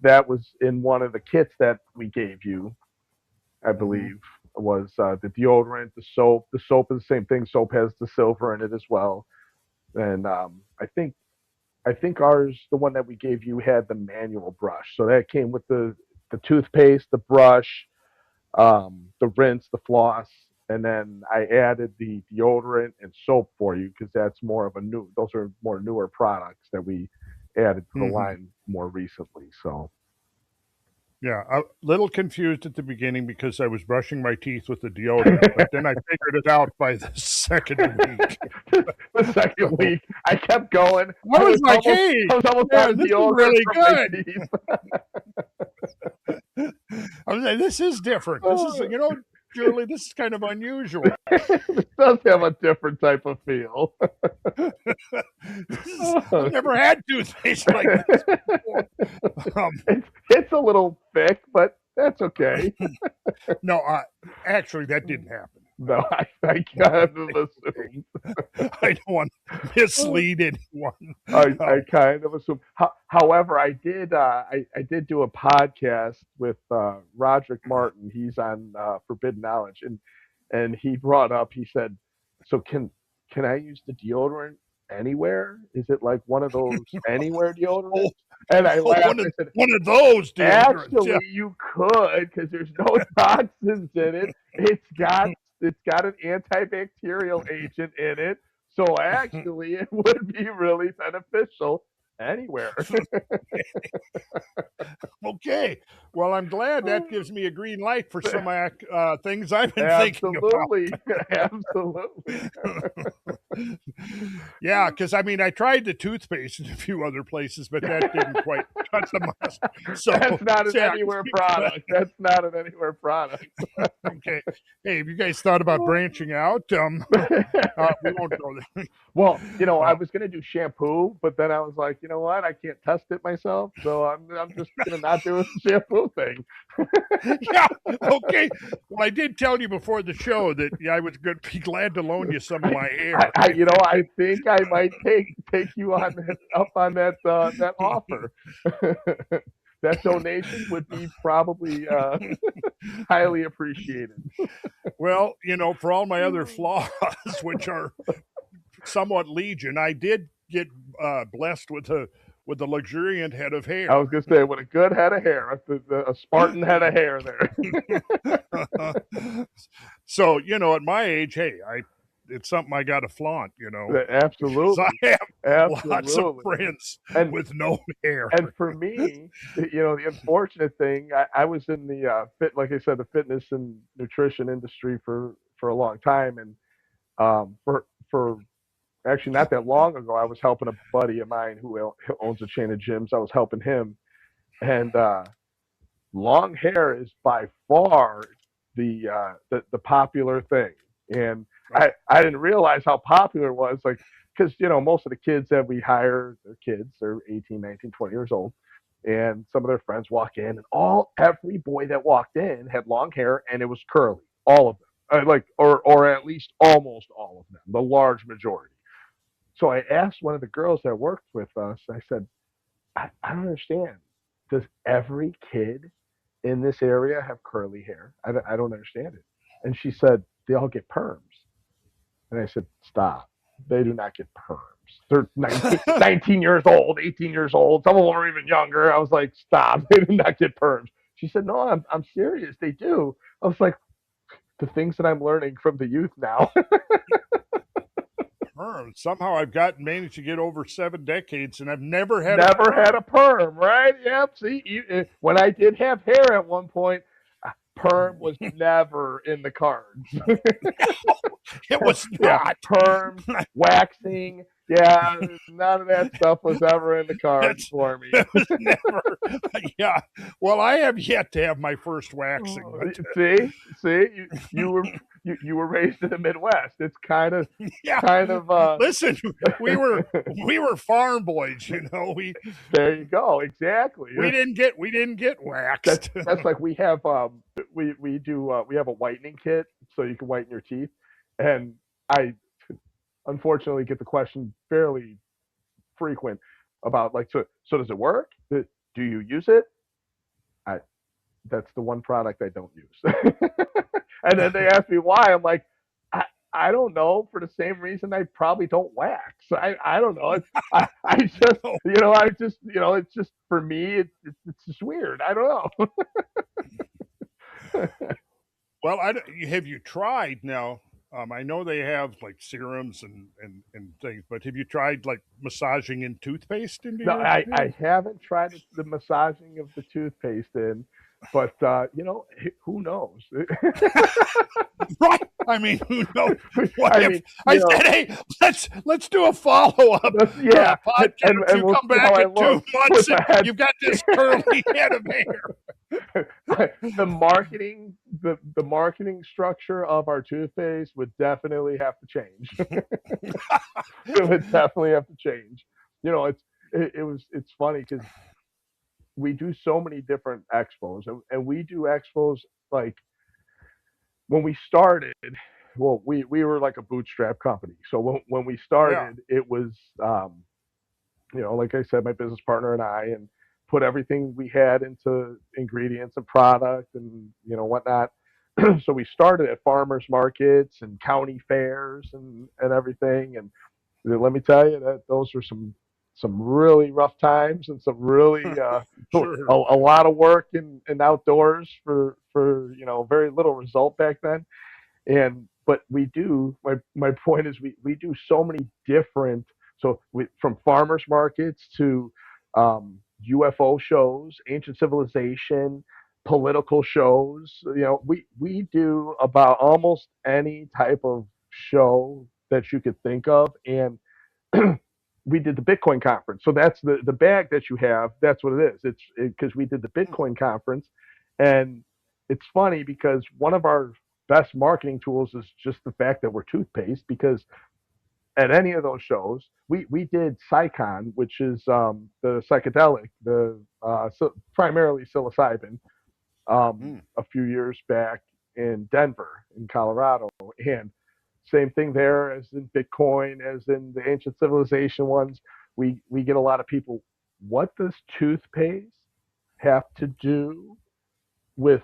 That was in one of the kits that we gave you, I Mm-hmm. believe, was the deodorant, the soap. The soap is the same thing. Soap has the silver in it as well, and I think ours, the one that we gave you, had the manual brush. So that came with the toothpaste, the brush, the rinse, the floss, and then I added the deodorant and soap for you because that's more of a new. Those are more newer products that we added to the Mm-hmm. line more recently. So Yeah, a little confused at the beginning because I was brushing my teeth with the deodorant, but then I figured it out by the second week. the second So week, I kept going. I I was was like, almost, "Hey, I was almost out man, of this is deodorant really from my good." teeth. I was like, "This is different. This is, Julie, this is kind of unusual. It does have a different type of feel. I've never had toothpaste like this before." Um, it's a little thick, but that's okay. no, actually, that didn't happen. No, I kind of assumed. I don't want to mislead anyone. I Um, kind of assumed. However, I did do a podcast with Roderick Martin. He's on Forbidden Knowledge, and he brought up. He said, "So can I use the deodorant anywhere? Is it like one of those anywhere deodorants?" oh, And I oh, laughed. I said, one of those deodorants. Yeah. actually, you could because there's no toxins in it. It's got an antibacterial agent in it, so actually, it would be really beneficial anywhere. Okay. Well, I'm glad that gives me a green light for some things I've been thinking about. Absolutely, absolutely. Yeah, because I mean, I tried the toothpaste in a few other places, but that didn't quite cut the mustard. So, That's not an yeah, anywhere product. That's not an anywhere product. okay. Hey, have you guys thought about branching out? We won't go there. Well, I Uh, was gonna do shampoo, but then I was like, you know what? I can't test it myself, so I'm just gonna not do a shampoo thing. yeah. Okay. Well, I did tell you before the show that I was going to be glad to loan you some of my hair. I think I might take you on that up on that offer. That donation would be probably highly appreciated. Well, for all my other flaws, which are somewhat legion, I did get blessed with a luxuriant head of I hair. was gonna say, with a good head of hair, a Spartan head of hair there. So, at my age, hey, it's something I got to flaunt, because I Absolutely, have lots of absolutely. friends And with no hair. and for me, the unfortunate thing, I was in the like I said, the fitness and nutrition industry for a long time, and for actually not that long ago, I was helping a buddy of mine who owns a chain of gyms. I was helping him, and long hair is by far the popular thing. And I didn't realize how popular it was. Like, because most of the kids that we hire, they're kids, they're 18, 19, 20 years old, and some of their friends walk in, and every boy that walked in had long hair and it was curly, all of them, or at least almost all of them, the large majority. So I asked one of the girls that worked with us. I said, I don't understand. Does every kid in this area have curly hair? I don't understand it. And she said, they all get perms. And I said, stop. They do not get perms. They're 19 years old, 18 years old. Some of them are even younger. I was like, stop. They do not get perms. She said, no, I'm serious. They do. I was like, the things that I'm learning from the youth now. Somehow I've managed to get over 7 decades, and I've never had Never had a perm, right? Yep. See, when I did have hair at one point, perm was never in the cards. It was Yeah, not. perms, waxing. Yeah, none of that stuff was ever in the cards for me. It was never. Yeah. Well, I have yet to have my first waxing. But, See, you were raised in the Midwest. It's kind of yeah. Listen, we were farm boys. There you go. Exactly. We didn't get waxed. That's like we have we have a whitening kit so you can whiten your teeth, and I unfortunately get the question fairly frequent about like, so does it work? Do you use it? I That's the one product I don't use. And then they ask me why. I'm like, I don't know. For the same reason I probably don't wax. I don't know. I just it's just for me. It's just weird. I don't know. Well, have you tried now? I know they have like serums and things, but have you tried like massaging in toothpaste into No, your I haven't tried the massaging of the toothpaste in, but who knows? Right. I mean, who knows? What I if mean, I said, hey, let's do a follow-up yeah, podcast. and You we'll come see how back I in look 2 months with the and head. you've got this curly head of hair. The marketing structure of our toothpaste would definitely have to change. It would definitely have to change. It's funny because we do so many different expos, and we do expos like when we started. Well, we were like a bootstrap company. So when we started, it was like I said, my business partner and I, and put everything we had into ingredients and product and whatnot. So we started at farmers markets and county fairs and everything. And let me tell you that those were some really rough times and some really Sure. a lot of work in outdoors for very little result back then. But we do, my point is we do so many different, from farmers markets to UFO shows, ancient civilization, political shows. We do about almost any type of show that you could think of. And we did the Bitcoin conference. So that's the bag that you have. That's what it is. It's because we did the Bitcoin conference. And it's funny because one of our best marketing tools is just the fact that we're toothpaste, because at any of those shows, we did Psychon, which is the psychedelic, primarily psilocybin, a few years back in Denver, in Colorado. And same thing there as in Bitcoin, as in the ancient civilization ones. We get a lot of people, what does toothpaste have to do with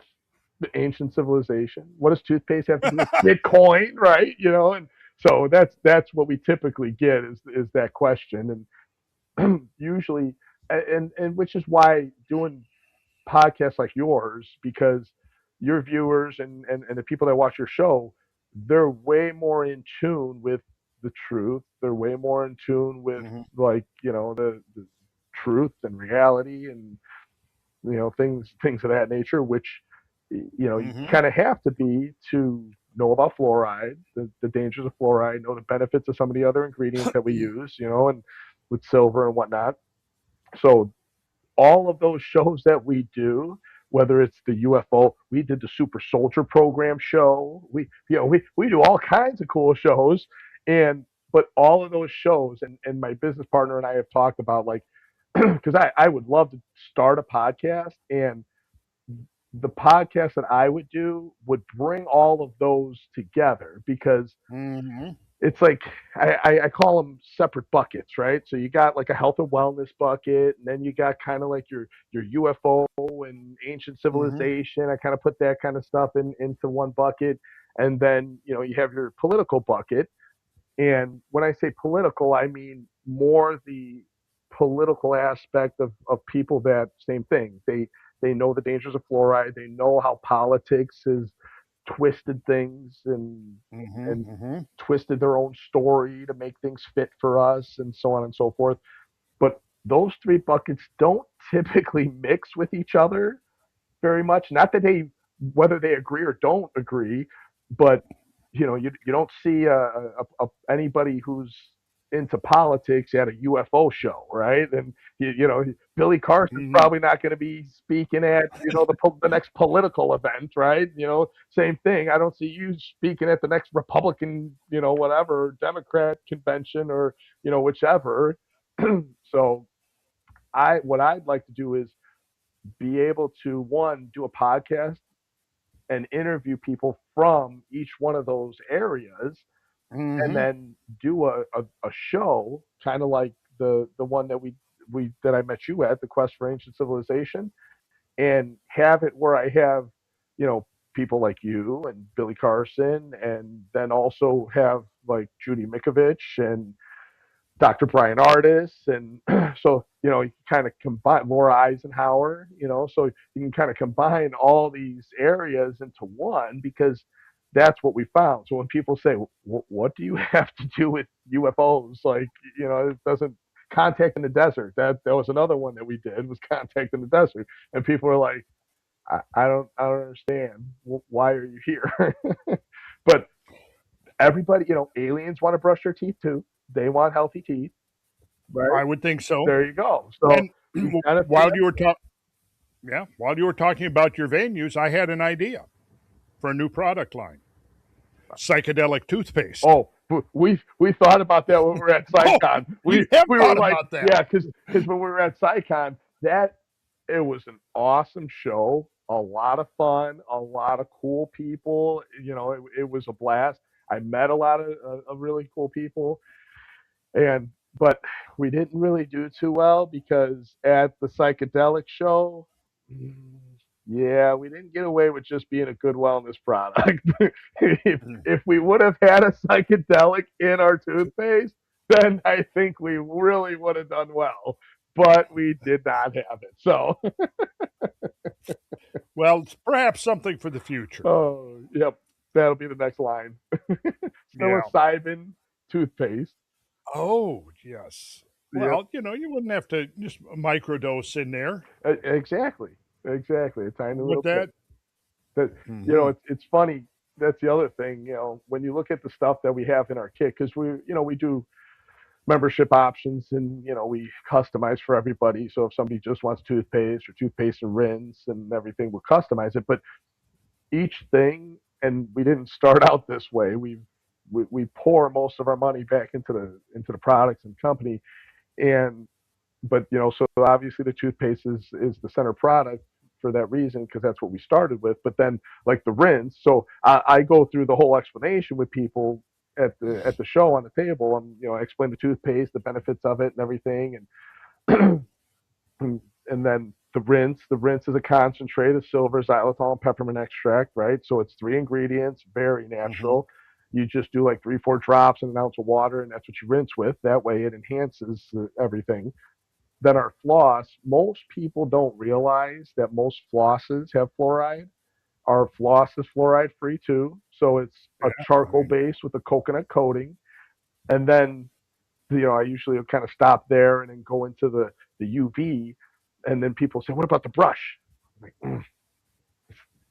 the ancient civilization? What does toothpaste have to do with Bitcoin, right? And so that's what we typically get is that question. And usually, and which is why doing podcasts like yours, because your viewers and the people that watch your show, they're way more in tune with the truth. They're way more in tune with the truth and reality and things of that nature, which you kind of have to be to know about fluoride, the dangers of fluoride, know the benefits of some of the other ingredients that we use, and with silver and whatnot. So all of those shows that we do, whether it's the UFO. We did the Super Soldier Program show. We do all kinds of cool shows, and but all of those shows, and my business partner and I have talked about, like, because I would love to start a podcast, and the podcast that I would do would bring all of those together, because Mm-hmm. it's like I call them separate buckets, right? So you got like a health and wellness bucket, and then you got kind of like your UFO and ancient Mm-hmm. civilization. I kind of put that kind of stuff into one bucket, and then you have your political bucket. And when I say political, I mean more the political aspect of people that same thing. They know the dangers of fluoride. They know how politics has twisted things Mm-hmm. and Mm-hmm. twisted their own story to make things fit for us, and so on and so forth. But those three buckets don't typically mix with each other very much. Not that whether they agree or don't agree, but you don't see anybody who's into politics at a UFO show, right? And Billy Carson's Mm-hmm. probably not going to be speaking at the next political event, right? Same thing. I don't see you speaking at the next Republican, whatever Democrat convention, or whichever. So what I'd like to do is be able to, one, do a podcast and interview people from each one of those areas, and Mm-hmm. then do a show kind of like the one that I met you at, the Quest for Ancient Civilization, and have it where I have you know people like you and Billy Carson, and then also have like Judy Mikovich and Dr. Brian Artis, and so you kind of combine Laura Eisenhower, so you can kind of combine all these areas into one, because that's what we found. So when people say, "What do you have to do with UFOs?" Like, it doesn't. Contact in the Desert. That was another one that we did, was Contact in the Desert, and people were like, I don't understand. Why are you here?" But everybody, aliens want to brush their teeth too. They want healthy teeth, right? I would think so. There you go. So And you kind of fit while you were everything. talking, yeah, while you were talking about your venues, I had an idea for a new product line: psychedelic toothpaste. Oh, we thought about that when we were at Oh, SciCon. you We have we were thought like, about that. yeah, because when we were at SciCon, that it was an awesome show, a lot of fun, a lot of cool people. It was a blast. I met a lot of really cool people, and but we didn't really do too well, because at the psychedelic show, mm, yeah, we didn't get away with just being a good wellness product. If we would have had a psychedelic in our toothpaste, then I think we really would have done well. But we did not have it. So, Well, it's perhaps something for the future. oh, yep, that'll be the next line. Yeah. Psilocybin toothpaste. Oh, yes. Yep, Well, you wouldn't have to just microdose in there. exactly, exactly. A tiny Would little bit. that? That Mm-hmm. it's funny. That's the other thing. When you look at the stuff that we have in our kit, because we do membership options, and we customize for everybody. So if somebody just wants toothpaste or toothpaste and rinse and everything, we'll customize it. But each thing, and we didn't start out this way. We pour most of our money back into the products and company, and but so obviously the toothpaste is the center product for that reason, because that's what we started with. But then, like the rinse, so I go through the whole explanation with people at the show on the table, and I explain the toothpaste, the benefits of it, and everything, and and then the rinse is a concentrate of silver xylitol and peppermint extract, right? So it's three ingredients, very Mm-hmm. natural. You just do like 3-4 drops in an ounce of water, and that's what you rinse with. That way it enhances everything. Then our floss, most people don't realize that most flosses have fluoride. Our floss is fluoride free too. So it's a charcoal Yeah. base with a coconut coating. And then, I usually kind of stop there and then go into the UV. And then people say, "What about the brush?" I'm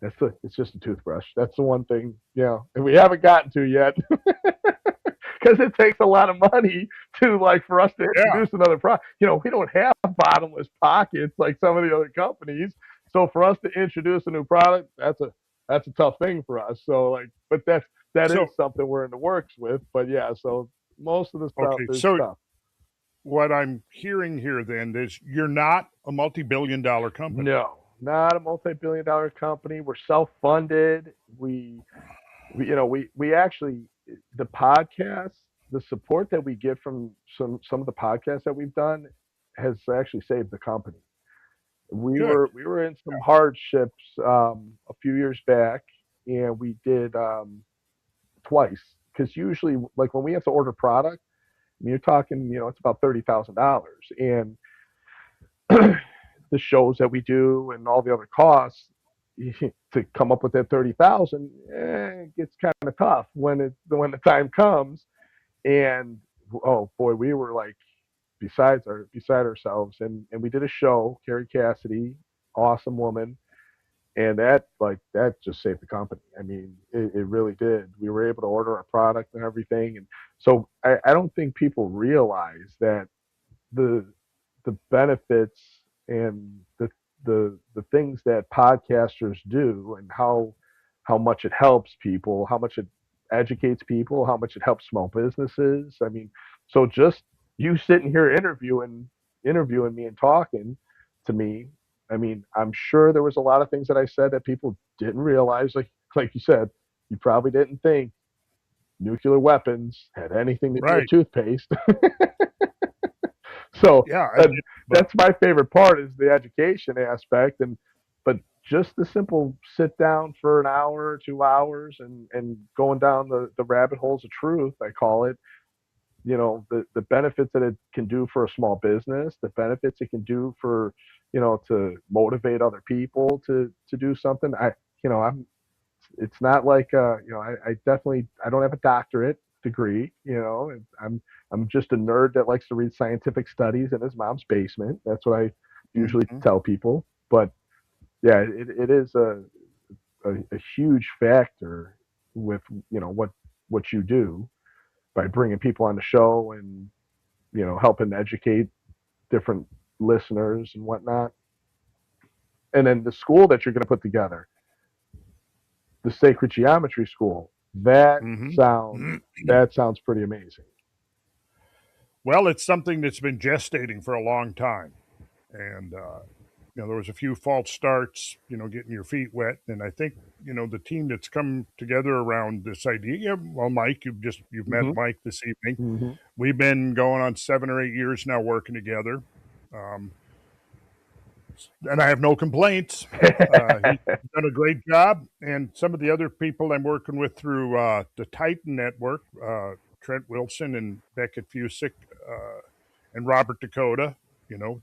like, it's just a toothbrush. That's the one thing, and we haven't gotten to yet, because it takes a lot of money to, like, for us to Yeah. introduce another product. We don't have bottomless pockets like some of the other companies. So for us to introduce a new product, that's a tough thing for us. So like, but that So is something we're in the works with. But yeah, so most of the stuff okay, is so tough. what I'm hearing here then is you're not a multi-billion-dollar company. No, not a multi-billion-dollar company. We're self-funded. We actually the podcast, the support that we get from some of the podcasts that we've done has actually saved the company. Good. We were in some hardships a few years back, and we did twice because usually, like when we have to order product, I mean, you're talking, it's about $30,000, and the shows that we do and all the other costs to come up with that 30,000, it gets kind of tough when the time comes. And oh boy, we were like beside ourselves, and we did a show, Carrie Cassidy, awesome woman, and that just saved the company. I mean, it really did. We were able to order our product and everything, and so I don't think people realize that the the benefits and the things that podcasters do, and how much it helps people, how much it educates people, how much it helps small businesses. I mean, so just you sitting here interviewing me and talking to me, I mean, I'm sure there was a lot of things that I said that people didn't realize, like you said, you probably didn't think nuclear weapons had anything to do with Right. toothpaste. So Yeah, I that, did, but that's my favorite part is the education aspect, and but just the simple sit down for an hour or 2 hours and going down the rabbit holes of truth, I call it. The benefits that it can do for a small business, the benefits it can do for, to motivate other people to do something. I'm it's not like I definitely I don't have a doctorate degree. I'm just a nerd that likes to read scientific studies in his mom's basement. That's what I usually mhm. tell people. But yeah, it is a huge factor with what you do by bringing people on the show and helping educate different listeners and whatnot. And then the school that you're going to put together, the Sacred Geometry School, Mhm. that sounds pretty amazing. Well, it's something that's been gestating for a long time, and there was a few false starts, getting your feet wet, and I think the team that's come together around this idea. Yeah, well, Mike, you've met Hmm. Mike this evening. Hmm. We've been going on 7 or 8 years now working together, um, and I have no complaints. He's done a great job, and some of the other people I'm working with through the Titan Network, Trent Wilson and Beckett Fusick, and Robert Dakota,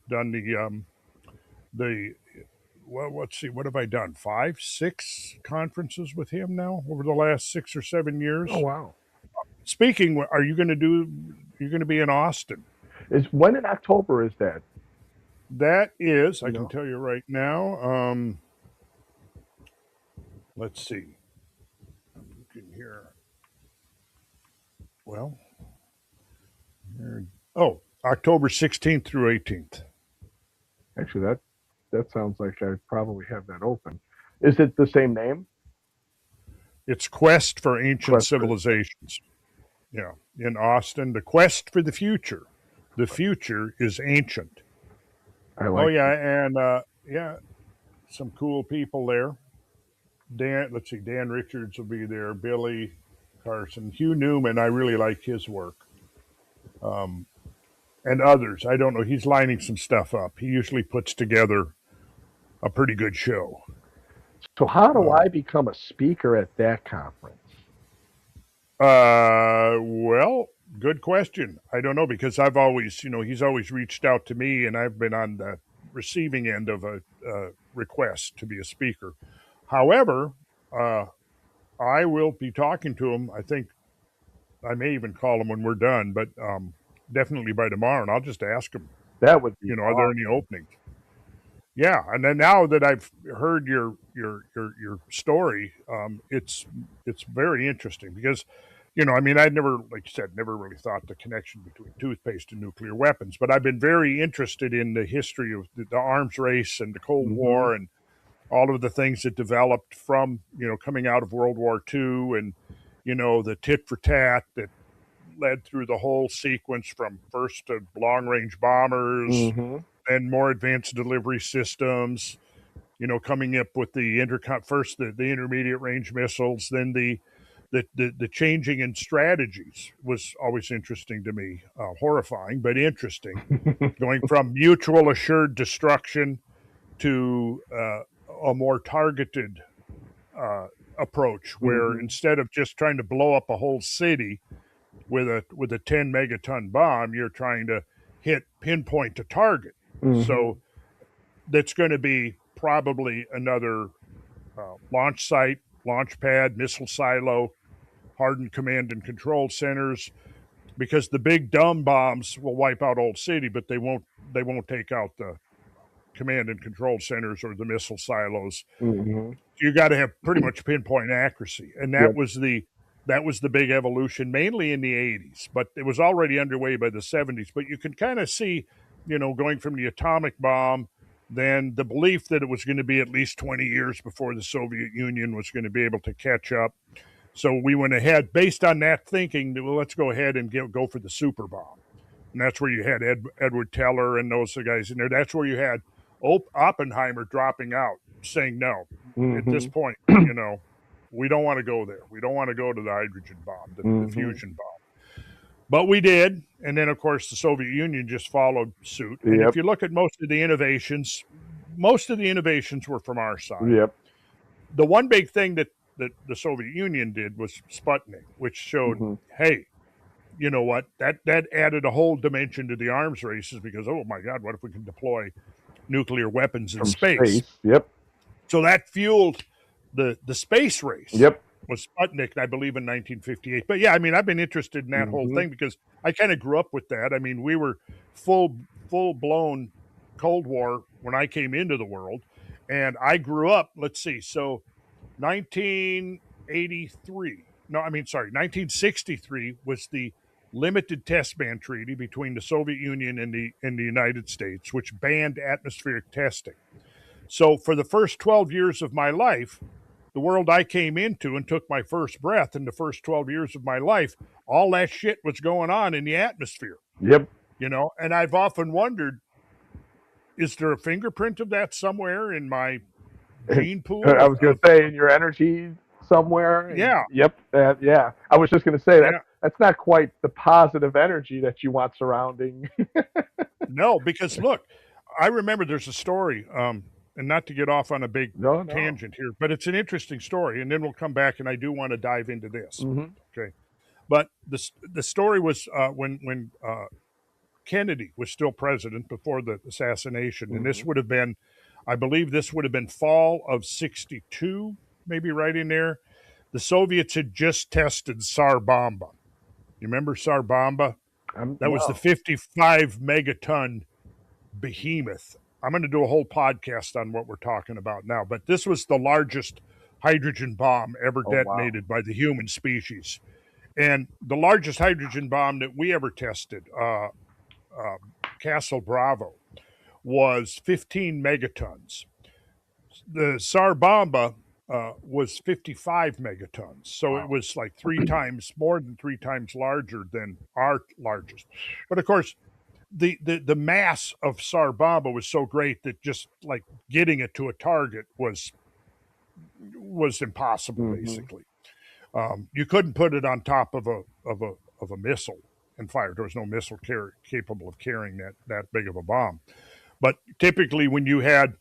done the well, let's see, what have I done? 5, 6 conferences with him now over the last 6 or 7 years. Oh wow! Speaking, are you going to do? You're going to be in Austin. Is when in October is that? That is, I You can know? tell you right now. Let's see. I'm looking here. Well, oh, October 16th through 18th. Actually, that sounds like I probably have that open. Is it the same name? It's Quest for Ancient Quest for Civilizations. Yeah, in Austin, the quest for the future. The future is ancient. I Oh like yeah, that. and yeah, some cool people there. Let's see, Dan Richards will be there. Billy Carlson, Hugh Newman. I really like his work, and others. I don't know. He's lining some stuff up. He usually puts together a pretty good show. So how do Um, I become a speaker at that conference? well, good question. I don't know because I've always, he's always reached out to me, and I've been on the receiving end of a request to be a speaker. However, uh, I will be talking to him. I think I may even call him when we're done, but definitely by tomorrow, and I'll just ask him. That would be Are there any awesome. openings? Yeah, and then now that I've heard your story, it's very interesting because, I mean, I'd never, like you said, never really thought the connection between toothpaste and nuclear weapons, but I've been very interested in the history of the arms race and the Cold Hmm. War, and all of the things that developed from, coming out of World War II, and, the tit for tat that led through the whole sequence from first to long range bombers, Mm-hmm. then more advanced delivery systems, coming up with the first the intermediate range missiles, then the changing in strategies was always interesting to me, horrifying but interesting, going from mutual assured destruction to a more targeted approach, where Mm-hmm. instead of just trying to blow up a whole city with a 10 megaton bomb, you're trying to pinpoint a target. Mm-hmm. So that's going to be probably another launch site, launch pad, missile silo, hardened command and control centers, because the big dumb bombs will wipe out Old City, but they won't take out the command and control centers or the missile silos. Mm-hmm. You got to have pretty much pinpoint accuracy, and that Yep. was the big evolution, mainly in the 80s, but it was already underway by the 70s. But you can kind of see, going from the atomic bomb, then the belief that it was going to be at least 20 years before the Soviet Union was going to be able to catch up. So we went ahead, based on that thinking, well, let's go ahead and go for the super bomb. And that's where you had Edward Teller and those guys in there. That's where you had Oppenheimer dropping out, saying no. At this Mm-hmm. point, we don't want to go there. We don't want to go to the hydrogen bomb, the Mm-hmm. fusion bomb. But we did. And then, of course, the Soviet Union just followed suit. And if Yep. you look at most of the innovations were from our side. Yep. The one big thing that the Soviet Union did was Sputnik, which showed, Mm-hmm. hey, you know what? That added a whole dimension to the arms races, because, oh my God, what if we can deploy nuclear weapons in From space? space. Yep. So that fueled the space race. Yep. Was Sputnik, I believe, in 1958. But yeah, I mean, I've been interested in that whole Mm-hmm. thing because I kind of grew up with that. I mean, we were full blown Cold War when I came into the world, and I grew up. Let's see, so 1983. No, I mean, sorry, 1963 was the limited test ban treaty between the Soviet Union and the United States, which banned atmospheric testing. So for the first 12 years of my life, the world I came into and took my first breath in the first 12 years of my life, all that shit was going on in the atmosphere, Yep. and I've often wondered, is there a fingerprint of that somewhere in my gene pool I was going to say in your energy somewhere. And, yeah, yep. Yeah. I was just going to say yeah. that's not quite the positive energy that you want surrounding. No, because look, I remember there's a story, and not to get off on a big No. No. tangent here, but it's an interesting story, and then we'll come back, and I do want to dive into this. Mm-hmm. Okay, but the story was when Kennedy was still president before the assassination, and this Mm-hmm. would have been, I believe, this would have been fall of '62, maybe right in there. The Soviets had just tested Tsar Bomba. You remember Tsar Bomba? That was the No. 55 megaton behemoth. I'm going to do a whole podcast on what we're talking about now, but this was the largest hydrogen bomb ever Oh wow. detonated by the human species. And the largest hydrogen bomb that we ever tested, Castle Bravo, was 15 megatons. The Tsar Bomba was 55 megatons. So it Wow. was like more than three times larger than our largest. But of course, the mass of Tsar Bomba was so great that just like getting it to a target was impossible. Mm-hmm. Basically, you couldn't put it on top of a missile and fire. There was no missile capable of carrying that big of a bomb. But typically, when you had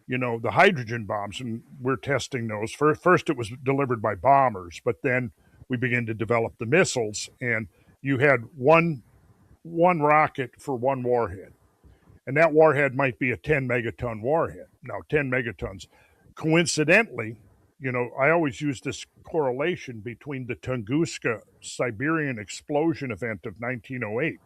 the hydrogen bombs, and we're testing those. First, it was delivered by bombers, but then we began to develop the missiles, and you had one rocket for one warhead. And that warhead might be a 10 megaton warhead. Now, 10 megatons. Coincidentally, I always use this correlation between the Tunguska Siberian explosion event of 1908,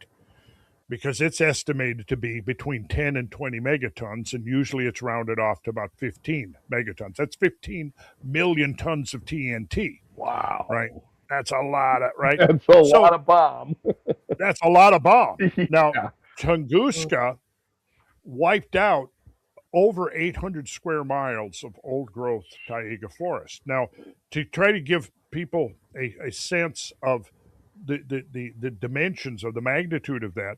because it's estimated to be between 10 and 20 megatons, and usually it's rounded off to about 15 megatons. That's 15 million tons of TNT, right? Wow. That's a lot of, right? That's a So lot of bomb. that's a lot of bomb. Now, Yeah. Tunguska wiped out over 800 square miles of old growth taiga forest. Now, to try to give people a sense of the dimensions of the magnitude of that,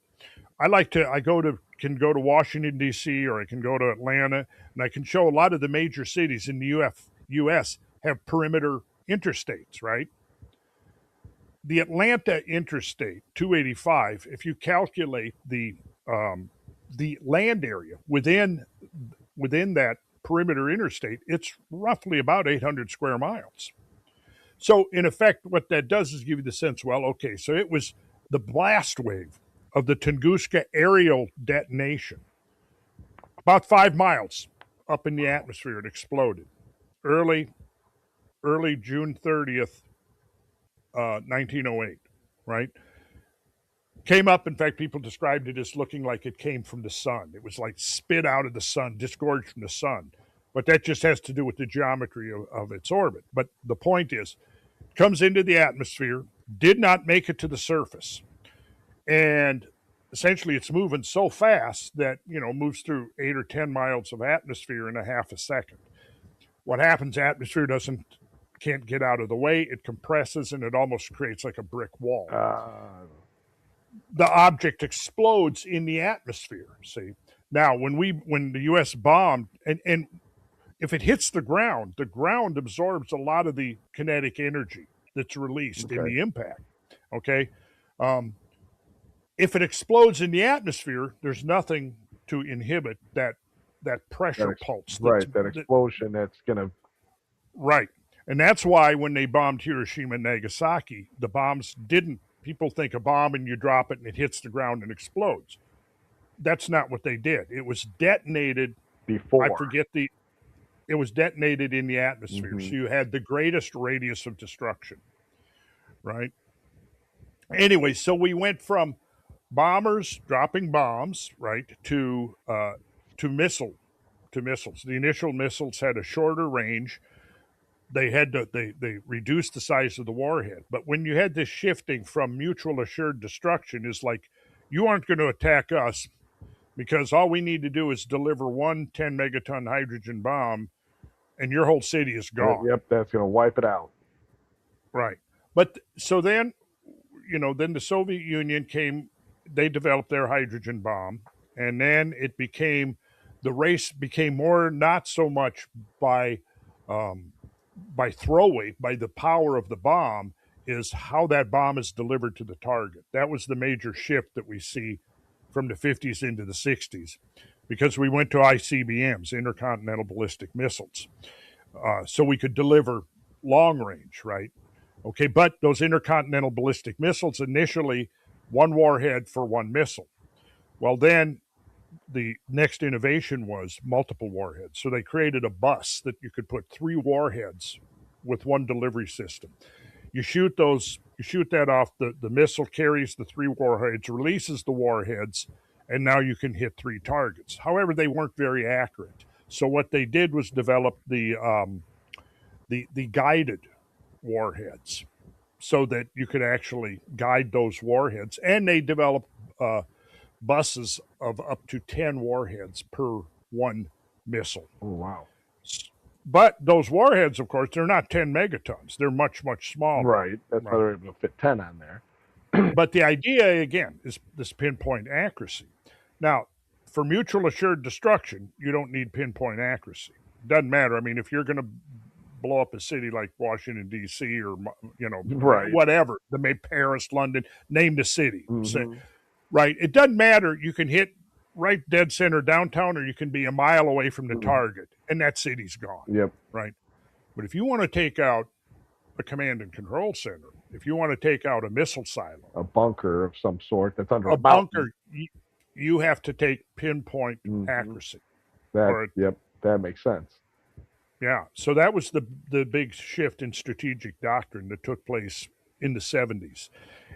can go to Washington D.C. or I can go to Atlanta, and I can show a lot of the major cities in the U.S. have perimeter interstates, right? The Atlanta Interstate 285, if you calculate the land area within that perimeter interstate, it's roughly about 800 square miles. So, in effect, what that does is give you the sense, well, okay, so it was the blast wave of the Tunguska aerial detonation. About 5 miles up in the atmosphere, it exploded. Early, early June 30th, 1908, right? Came up, in fact, people described it as looking like it came from the sun. It was like spit out of the sun, disgorged from the sun. But that just has to do with the geometry of its orbit. But the point is, it comes into the atmosphere, did not make it to the surface. And essentially it's moving so fast that, moves through 8 or 10 miles of atmosphere in a half a second. What happens, atmosphere can't get out of the way, it compresses, and it almost creates like a brick wall. The object explodes in the atmosphere. See, now when the U.S. bombed, and if it hits the ground absorbs a lot of the kinetic energy that's released in the impact. Okay, if it explodes in the atmosphere, there's nothing to inhibit that pressure pulse. Right, that explosion that's gonna. Right, and that's why when they bombed Hiroshima and Nagasaki, the bombs didn't. People think a bomb and you drop it and it hits the ground and explodes. That's not what they did. It was detonated before. It was detonated in the atmosphere. Mm-hmm. So you had the greatest radius of destruction, right? Anyway, so we went from bombers dropping bombs, right, to missiles. The initial missiles had a shorter range. They reduced the size of the warhead. But when you had this shifting from mutual assured destruction, is like, you aren't going to attack us because all we need to do is deliver one 10 megaton hydrogen bomb and your whole city is gone. Yep, that's going to wipe it out. Right. But so then, then the Soviet Union came, they developed their hydrogen bomb, and then the race became more not so much by throw weight, by the power of the bomb, is how that bomb is delivered to the target. That was the major shift that we see from the 50s into the 60s, because we went to ICBMs, intercontinental ballistic missiles. So we could deliver long range, right? Okay, but those intercontinental ballistic missiles, initially one warhead for one missile. Well, then the next innovation was multiple warheads. So they created a bus that you could put 3 warheads with one delivery system. You shoot that off, the missile carries the 3 warheads, releases the warheads, and now you can hit 3 targets. However, they weren't very accurate. So what they did was develop the guided warheads so that you could actually guide those warheads. And they developed buses of up to 10 warheads per one missile. Oh, wow. But those warheads, of course, they're not 10 megatons. They're much, much smaller. Right. That's why they're able to fit 10 on there. But the idea, again, is this pinpoint accuracy. Now, for mutual assured destruction, you don't need pinpoint accuracy. It doesn't matter. I mean, if you're going to blow up a city like Washington, D.C., or, right, whatever, Paris, London, name the city. Mm-hmm. So, right? It doesn't matter. You can hit right dead center downtown, or you can be a mile away from the target, and that city's gone. Yep. Right? But if you want to take out a command and control center, if you want to take out a missile silo, a bunker of some sort that's under a bunker, you have to take pinpoint accuracy. That makes sense. Yeah, so that was the big shift in strategic doctrine that took place in the 70s.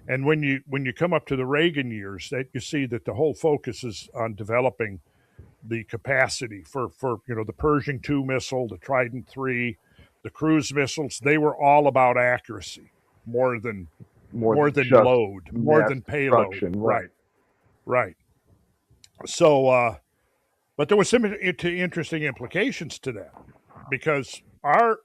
And when you come up to the Reagan years, that you see that the whole focus is on developing the capacity for the Pershing II missile, the Trident III, the cruise missiles. They were all about accuracy more than load, more than payload. Right. So But there was some interesting implications to that, because our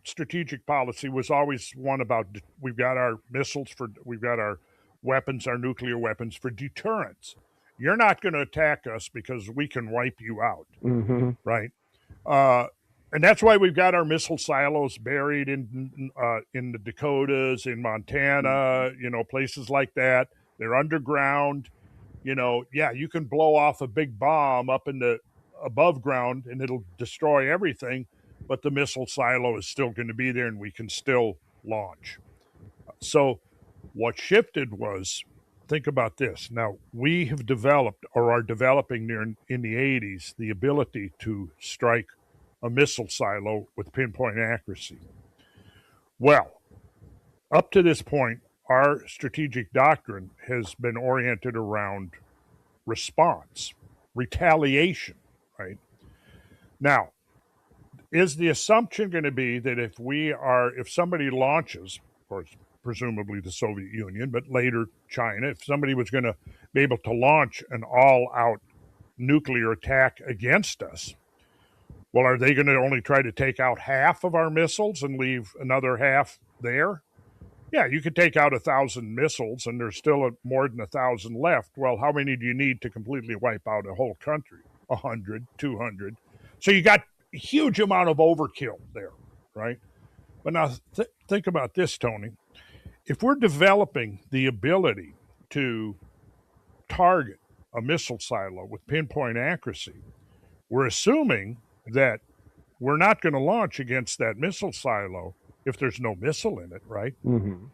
strategic policy was always one about we've got our missiles for we've got our weapons, our nuclear weapons for deterrence. You're not going to attack us because we can wipe you out, Mm-hmm. right? Uh, and that's why we've got our missile silos buried in the Dakotas, in Montana, places like that. They're underground. Yeah, you can blow off a big bomb up in the above ground and it'll destroy everything, but the missile silo is still going to be there and we can still launch. So what shifted was, think about this. Now, we have developed or are developing in the 80s the ability to strike a missile silo with pinpoint accuracy. Well, up to this point, our strategic doctrine has been oriented around response, retaliation, right? Now, is the assumption going to be that if somebody launches, of course, presumably the Soviet Union, but later China, if somebody was going to be able to launch an all out nuclear attack against us, well, are they going to only try to take out half of our missiles and leave another half there? Yeah, you could take out 1,000 missiles and there's still more than 1,000 left. Well, how many do you need to completely wipe out a whole country? 100, 200. So you got a huge amount of overkill there, right? But now think about this, Tony. If we're developing the ability to target a missile silo with pinpoint accuracy, we're assuming that we're not going to launch against that missile silo if there's no missile in it, right? Mm-hmm.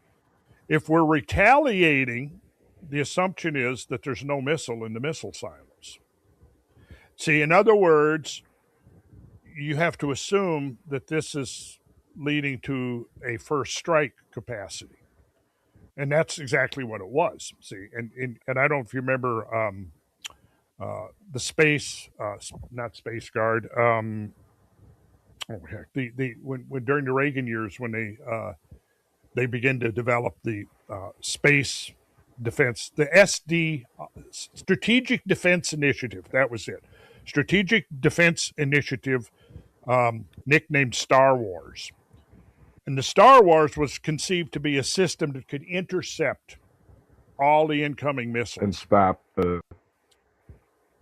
If we're retaliating, the assumption is that there's no missile in the missile silos. See, in other words, you have to assume that this is leading to a first strike capacity. And that's exactly what it was. See, and I don't know if you remember the space, not Space Guard. Oh heck, when during the Reagan years when they began to develop the space defense, the SD, Strategic Defense Initiative. That was it. Strategic Defense Initiative, nicknamed Star Wars. And the Star Wars was conceived to be a system that could intercept all the incoming missiles. And stop the.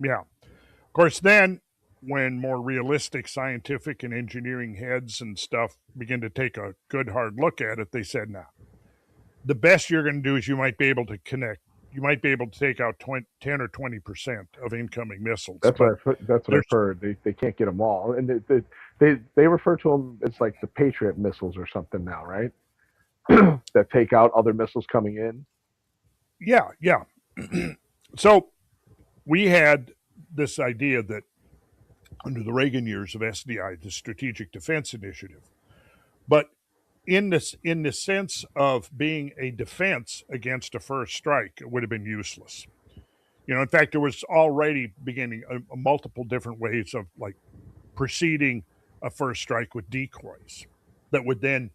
Yeah. Of course, then when more realistic scientific and engineering heads and stuff begin to take a good hard look at it, they said, nah, the best you're going to do is you might be able to take out 10 or 20% of incoming missiles. That's what I've heard. They can't get them all, and they refer to them as like the Patriot missiles or something now, right? That take out other missiles coming in. Yeah. So we had this idea that under the Reagan years of SDI, the Strategic Defense Initiative, but in the sense of being a defense against a first strike, it would have been useless. In fact, there was already beginning a multiple different ways of like preceding a first strike with decoys that would then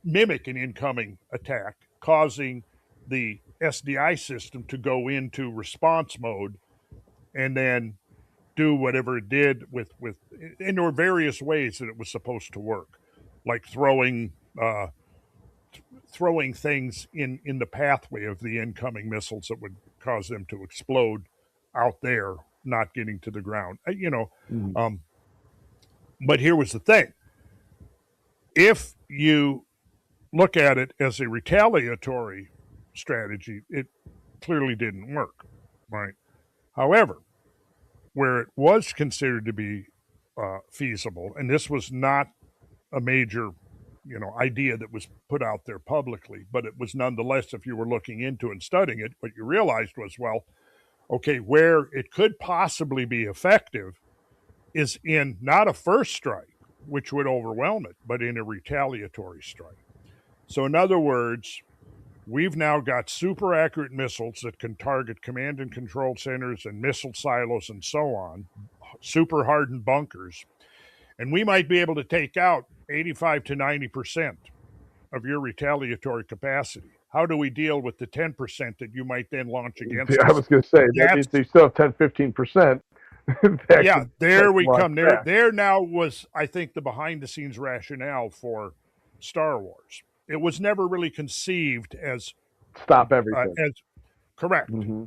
mimic an incoming attack, causing the SDI system to go into response mode and then do whatever it did and there were various ways that it was supposed to work, like throwing things in the pathway of the incoming missiles that would cause them to explode out there, not getting to the ground. But here was the thing: if you look at it as a retaliatory strategy, it clearly didn't work, right? However, where it was considered to be feasible, and this was not a major idea that was put out there publicly, but it was nonetheless, if you were looking into and studying it, what you realized was, well, okay, where it could possibly be effective is in not a first strike, which would overwhelm it, but in a retaliatory strike. So in other words, we've now got super accurate missiles that can target command and control centers and missile silos and so on, super hardened bunkers, and we might be able to take out 85 to 90% of your retaliatory capacity. how do we deal with the 10% that you might then launch against I us? was going to say that That's means they still have 10-15% that yeah, could there we launch come. back. There now was, I think, the behind the scenes rationale for Star Wars. It was never really conceived Stop everything. as correct. Hmm.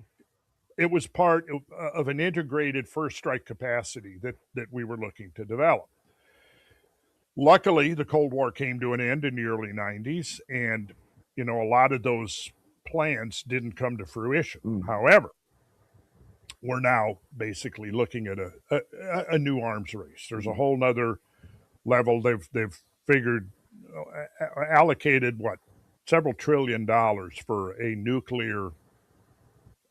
It was part of an integrated first strike capacity that we were looking to develop. Luckily, the Cold War came to an end in the early 90s, and a lot of those plans didn't come to fruition. Mm. However, we're now basically looking at a new arms race. There's a whole nother level. They've figured allocated what several $1 trillion for a nuclear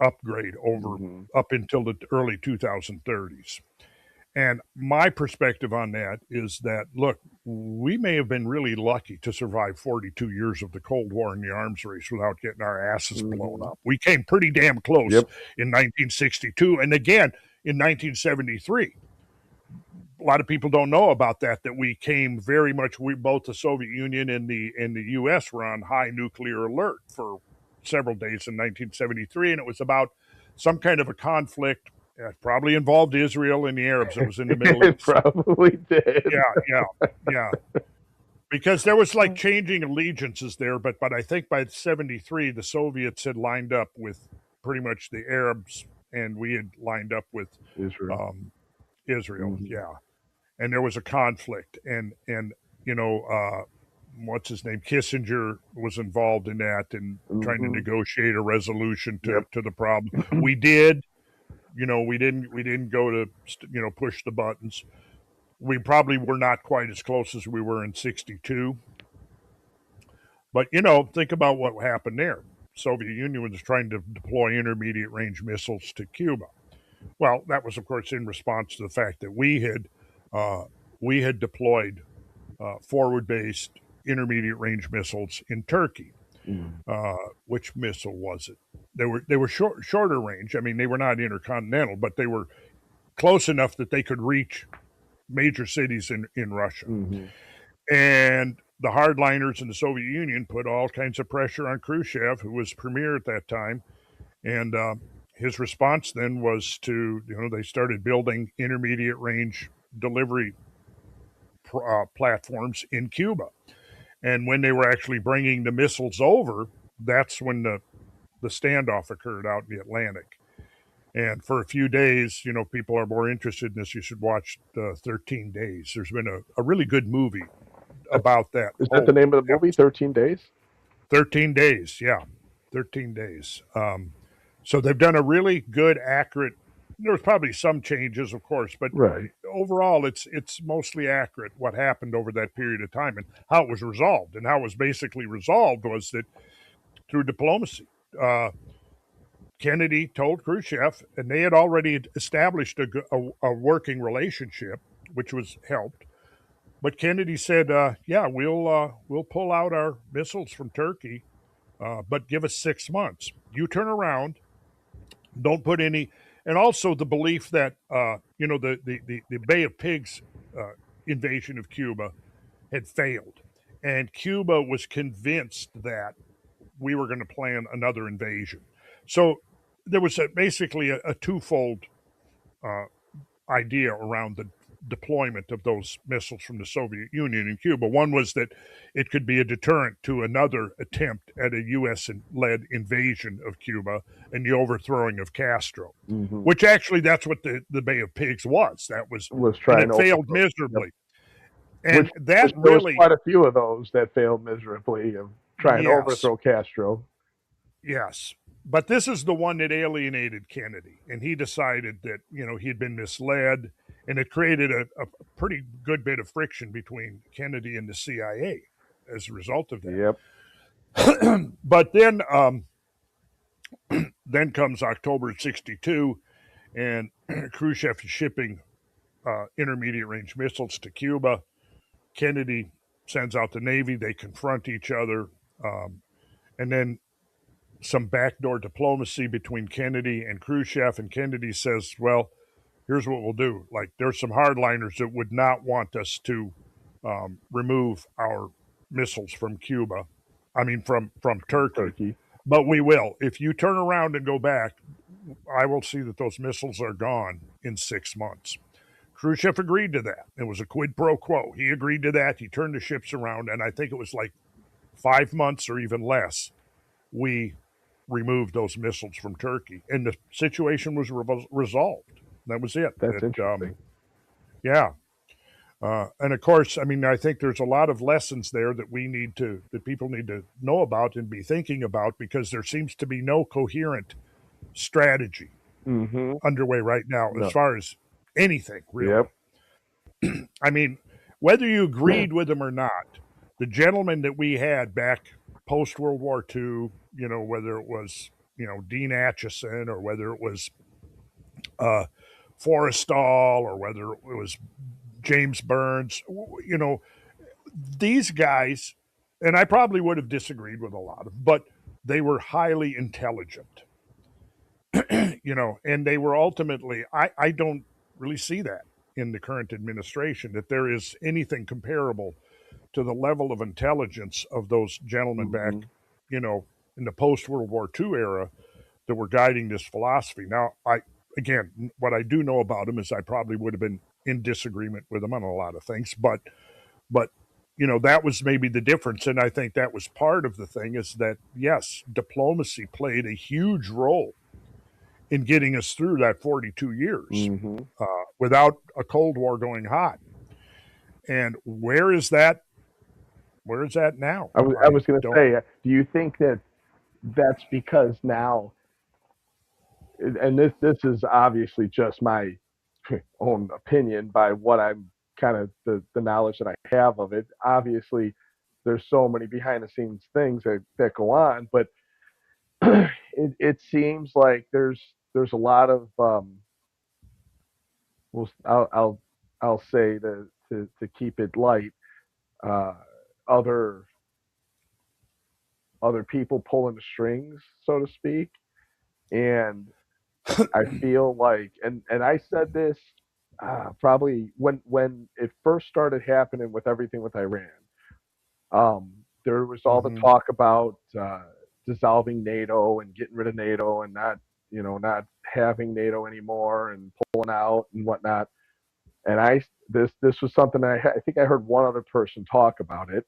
upgrade over Hmm. up until the early 2030s. And my perspective on that is that, look, we may have been really lucky to survive 42 years of the Cold War and the arms race without getting our asses blown Hmm. up. We came pretty damn close Yep. in 1962 and again in 1973. A lot of people don't know about that we came very much, both the Soviet Union and the US were on high nuclear alert for several days in 1973, and it was about some kind of a conflict. Probably involved Israel and the Arabs. It was in the Middle It East. probably did. Yeah, yeah, yeah. Because there was like changing allegiances there, but I think by '73 the Soviets had lined up with pretty much the Arabs, and we had lined up with Israel. um, Israel. Hmm. Yeah, and there was a conflict, and you know, what's his name? Kissinger was involved in that and trying to Hmm. negotiate a resolution Yep. to the problem. We did. We didn't go to push the buttons. We probably were not quite as close as we were in '62, but think about what happened there. Soviet Union was trying to deploy intermediate range missiles to Cuba. Well, that was of course in response to the fact that uh, we had deployed forward based intermediate range missiles in Turkey. Mm. Which missile was it? They were shorter range. I mean, they were not intercontinental, but they were close enough that they could reach major cities in Russia. Hmm. And the hardliners in the Soviet Union put all kinds of pressure on Khrushchev, who was premier at that time. And his response then was they started building intermediate range delivery platforms in Cuba. And when they were actually bringing the missiles over, that's when the standoff occurred out in the Atlantic. And for a few days, people are more interested in this. You should watch 13 Days. There's been a really good movie about that Is that the whole name of the movie? episode. 13 Days? 13 Days, yeah. 13 Days. So they've done a really good, accurate. There's probably some changes, of course, but Right. overall, it's mostly accurate what happened over that period of time and how it was resolved. And how it was basically resolved was that through diplomacy. Kennedy told Khrushchev, and they had already established a working relationship, which was helped. But Kennedy said, "Yeah, we'll pull out our missiles from Turkey, but give us 6 months. You turn around, don't put any." And also the belief that the Bay of Pigs invasion of Cuba had failed, and Cuba was convinced that we were going to plan another invasion. So there was basically a twofold uh, idea around the deployment of those missiles from the Soviet Union in Cuba. One was that it could be a deterrent to another attempt at a U.S. led invasion of Cuba and the overthrowing of Castro, Hmm. which actually that's what the Bay of Pigs was. Was And trying it to failed overthrow. Yep. miserably. And Which, that which there was really, quite a few of those that failed miserably of trying to yes, overthrow Castro. yes. But this is the one that alienated Kennedy. And he decided that, he'd been misled. And it created a pretty good bit of friction between Kennedy and the CIA as a result of Yep. that. But then comes October '62, and Khrushchev is shipping intermediate range missiles to Cuba. Kennedy sends out the Navy. They confront each other. And then some backdoor diplomacy between Kennedy and Khrushchev. And Kennedy says, well, here's what we'll do. Like, there's some hardliners that would not want us to remove our missiles from Cuba. I mean, from Turkey. Turkey. But we will. If you turn around and go back, I will see that those missiles are gone in 6 months. Khrushchev agreed to that. It was a quid pro quo. He agreed to that. He turned the ships around, and I think it was like 5 months or even less. We removed those missiles from Turkey, and the situation was resolved. That was it. That's interesting. Yeah. And of course, I mean, I think there's a lot of lessons there that people need to know about and be thinking about, because there seems to be no coherent strategy Mm-hmm. underway right now as No. far as anything, really. Yep. I mean, whether you agreed with them or not, the gentlemen that we had back post World War II, whether it was, Dean Acheson, or whether it was uh, Forrestal, or whether it was James Burns, these guys, and I probably would have disagreed with a lot of them, but they were highly intelligent, and they were ultimately, I don't really see that in the current administration, that there is anything comparable to the level of intelligence of those gentlemen back, Mm-hmm. In the post World War II era that were guiding this philosophy. Now, again, what I do know about them is I probably would have been in disagreement with them on a lot of things, but that was maybe the difference, and I think that was part of the thing, is that yes, diplomacy played a huge role in getting us through that 42 years Mm-hmm. without a Cold War going hot. And where is that now? I I was going to don't. say, do you think that that's because now, and this is obviously just my own opinion by what I'm kind of the knowledge that I have of it. Obviously, there's so many behind the scenes things that go on, but it seems like there's a lot of well, I'll say to keep it light, uh, other other people pulling the strings, so to speak, and I feel like, and I said this probably when it first started happening with everything with Iran. There was all the Mm-hmm. talk about dissolving NATO and getting rid of NATO and not having NATO anymore and pulling out and whatnot. And this was something I think I heard one other person talk about it,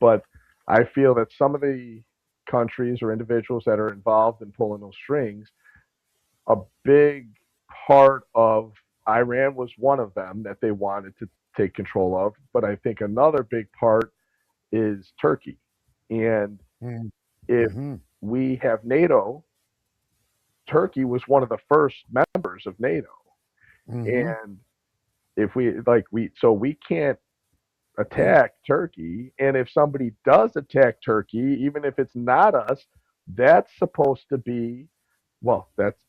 but I feel that some of the countries or individuals that are involved in pulling those strings, a big part of Iran was one of them that they wanted to take control of, but I think another big part is Turkey. And if Mm-hmm. we have NATO, Turkey was one of the first members of NATO. Mm-hmm. And if we can't attack Turkey, and if somebody does attack Turkey, even if it's not us, that's supposed to be, well, that's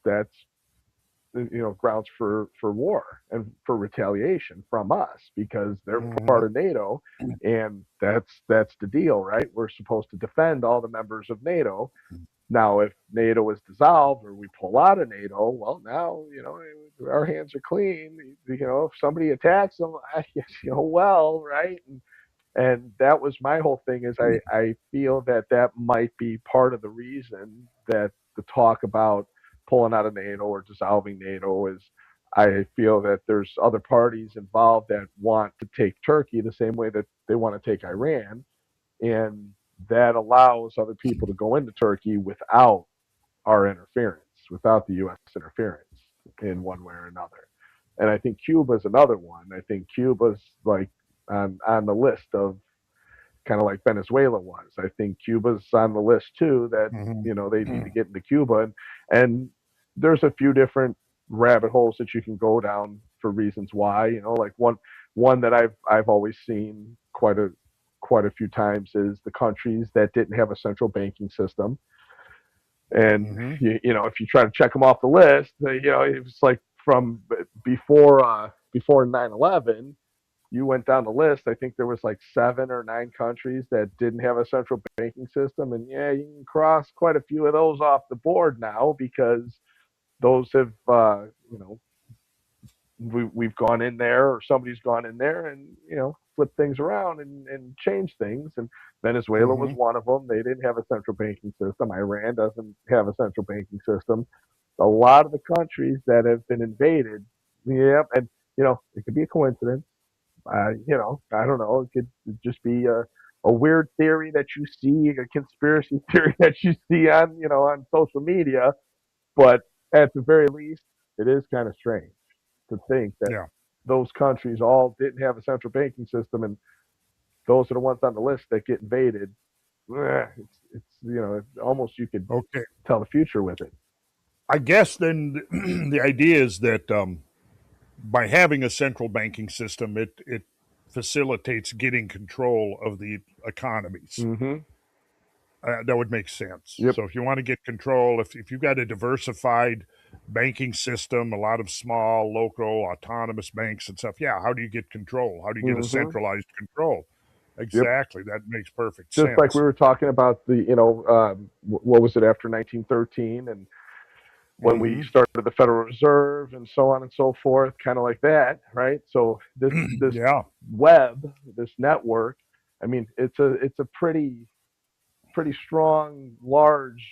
grounds for war and for retaliation from us because they're Mm-hmm. part of NATO, and that's the deal, right? We're supposed to defend all the members of NATO. Now, if NATO is dissolved or we pull out of NATO, well, now our hands are clean. If somebody attacks them, well, right? And that was my whole thing. Is I feel that might be part of the reason that the talk about pulling out of NATO or dissolving NATO is. I feel that there's other parties involved that want to take Turkey the same way that they want to take Iran, and that allows other people to go into Turkey without our interference, without the U.S. interference in one way or another. And I think Cuba's another one. I think Cuba's like on the list of kind of like Venezuela was. I think Cuba's on the list too. That Mm-hmm. they need to get into Cuba, and there's a few different rabbit holes that you can go down for reasons why. Like one that I've always seen quite a few times is the countries that didn't have a central banking system. And Mm-hmm. if you try to check them off the list, it was like from before 9/11, you went down the list. I think there was like 7 or 9 countries that didn't have a central banking system, and yeah, you can cross quite a few of those off the board now because those have we've gone in there or somebody's gone in there and flip things around and change things. And Venezuela was Mm-hmm. one of them. They didn't have a central banking system. Iran doesn't have a central banking system. A lot of the countries that have been invaded, yep, and it could be a coincidence. I don't know. It could just be a weird theory that you see, a conspiracy theory that you see on social media. But at the very least, it is kind of strange to think that Yeah. those countries all didn't have a central banking system, and those are the ones on the list that get invaded. It's almost you could Okay. tell the future with it. I guess then the idea is that by having a central banking system, it facilitates getting control of the economies. Mm-hmm. That would make sense. Yep. So if you want to get control, if you've got a diversified banking system, a lot of small, local, autonomous banks and stuff, yeah, how do you get control? How do you get a Mm-hmm. centralized control? Yep. Exactly. That makes perfect Just like we sense. were talking about what was it after 1913, and when we Hmm. started the Federal Reserve and so on and so forth, kind of like that, right? So this Yeah, web, this network, I mean, it's a pretty strong, large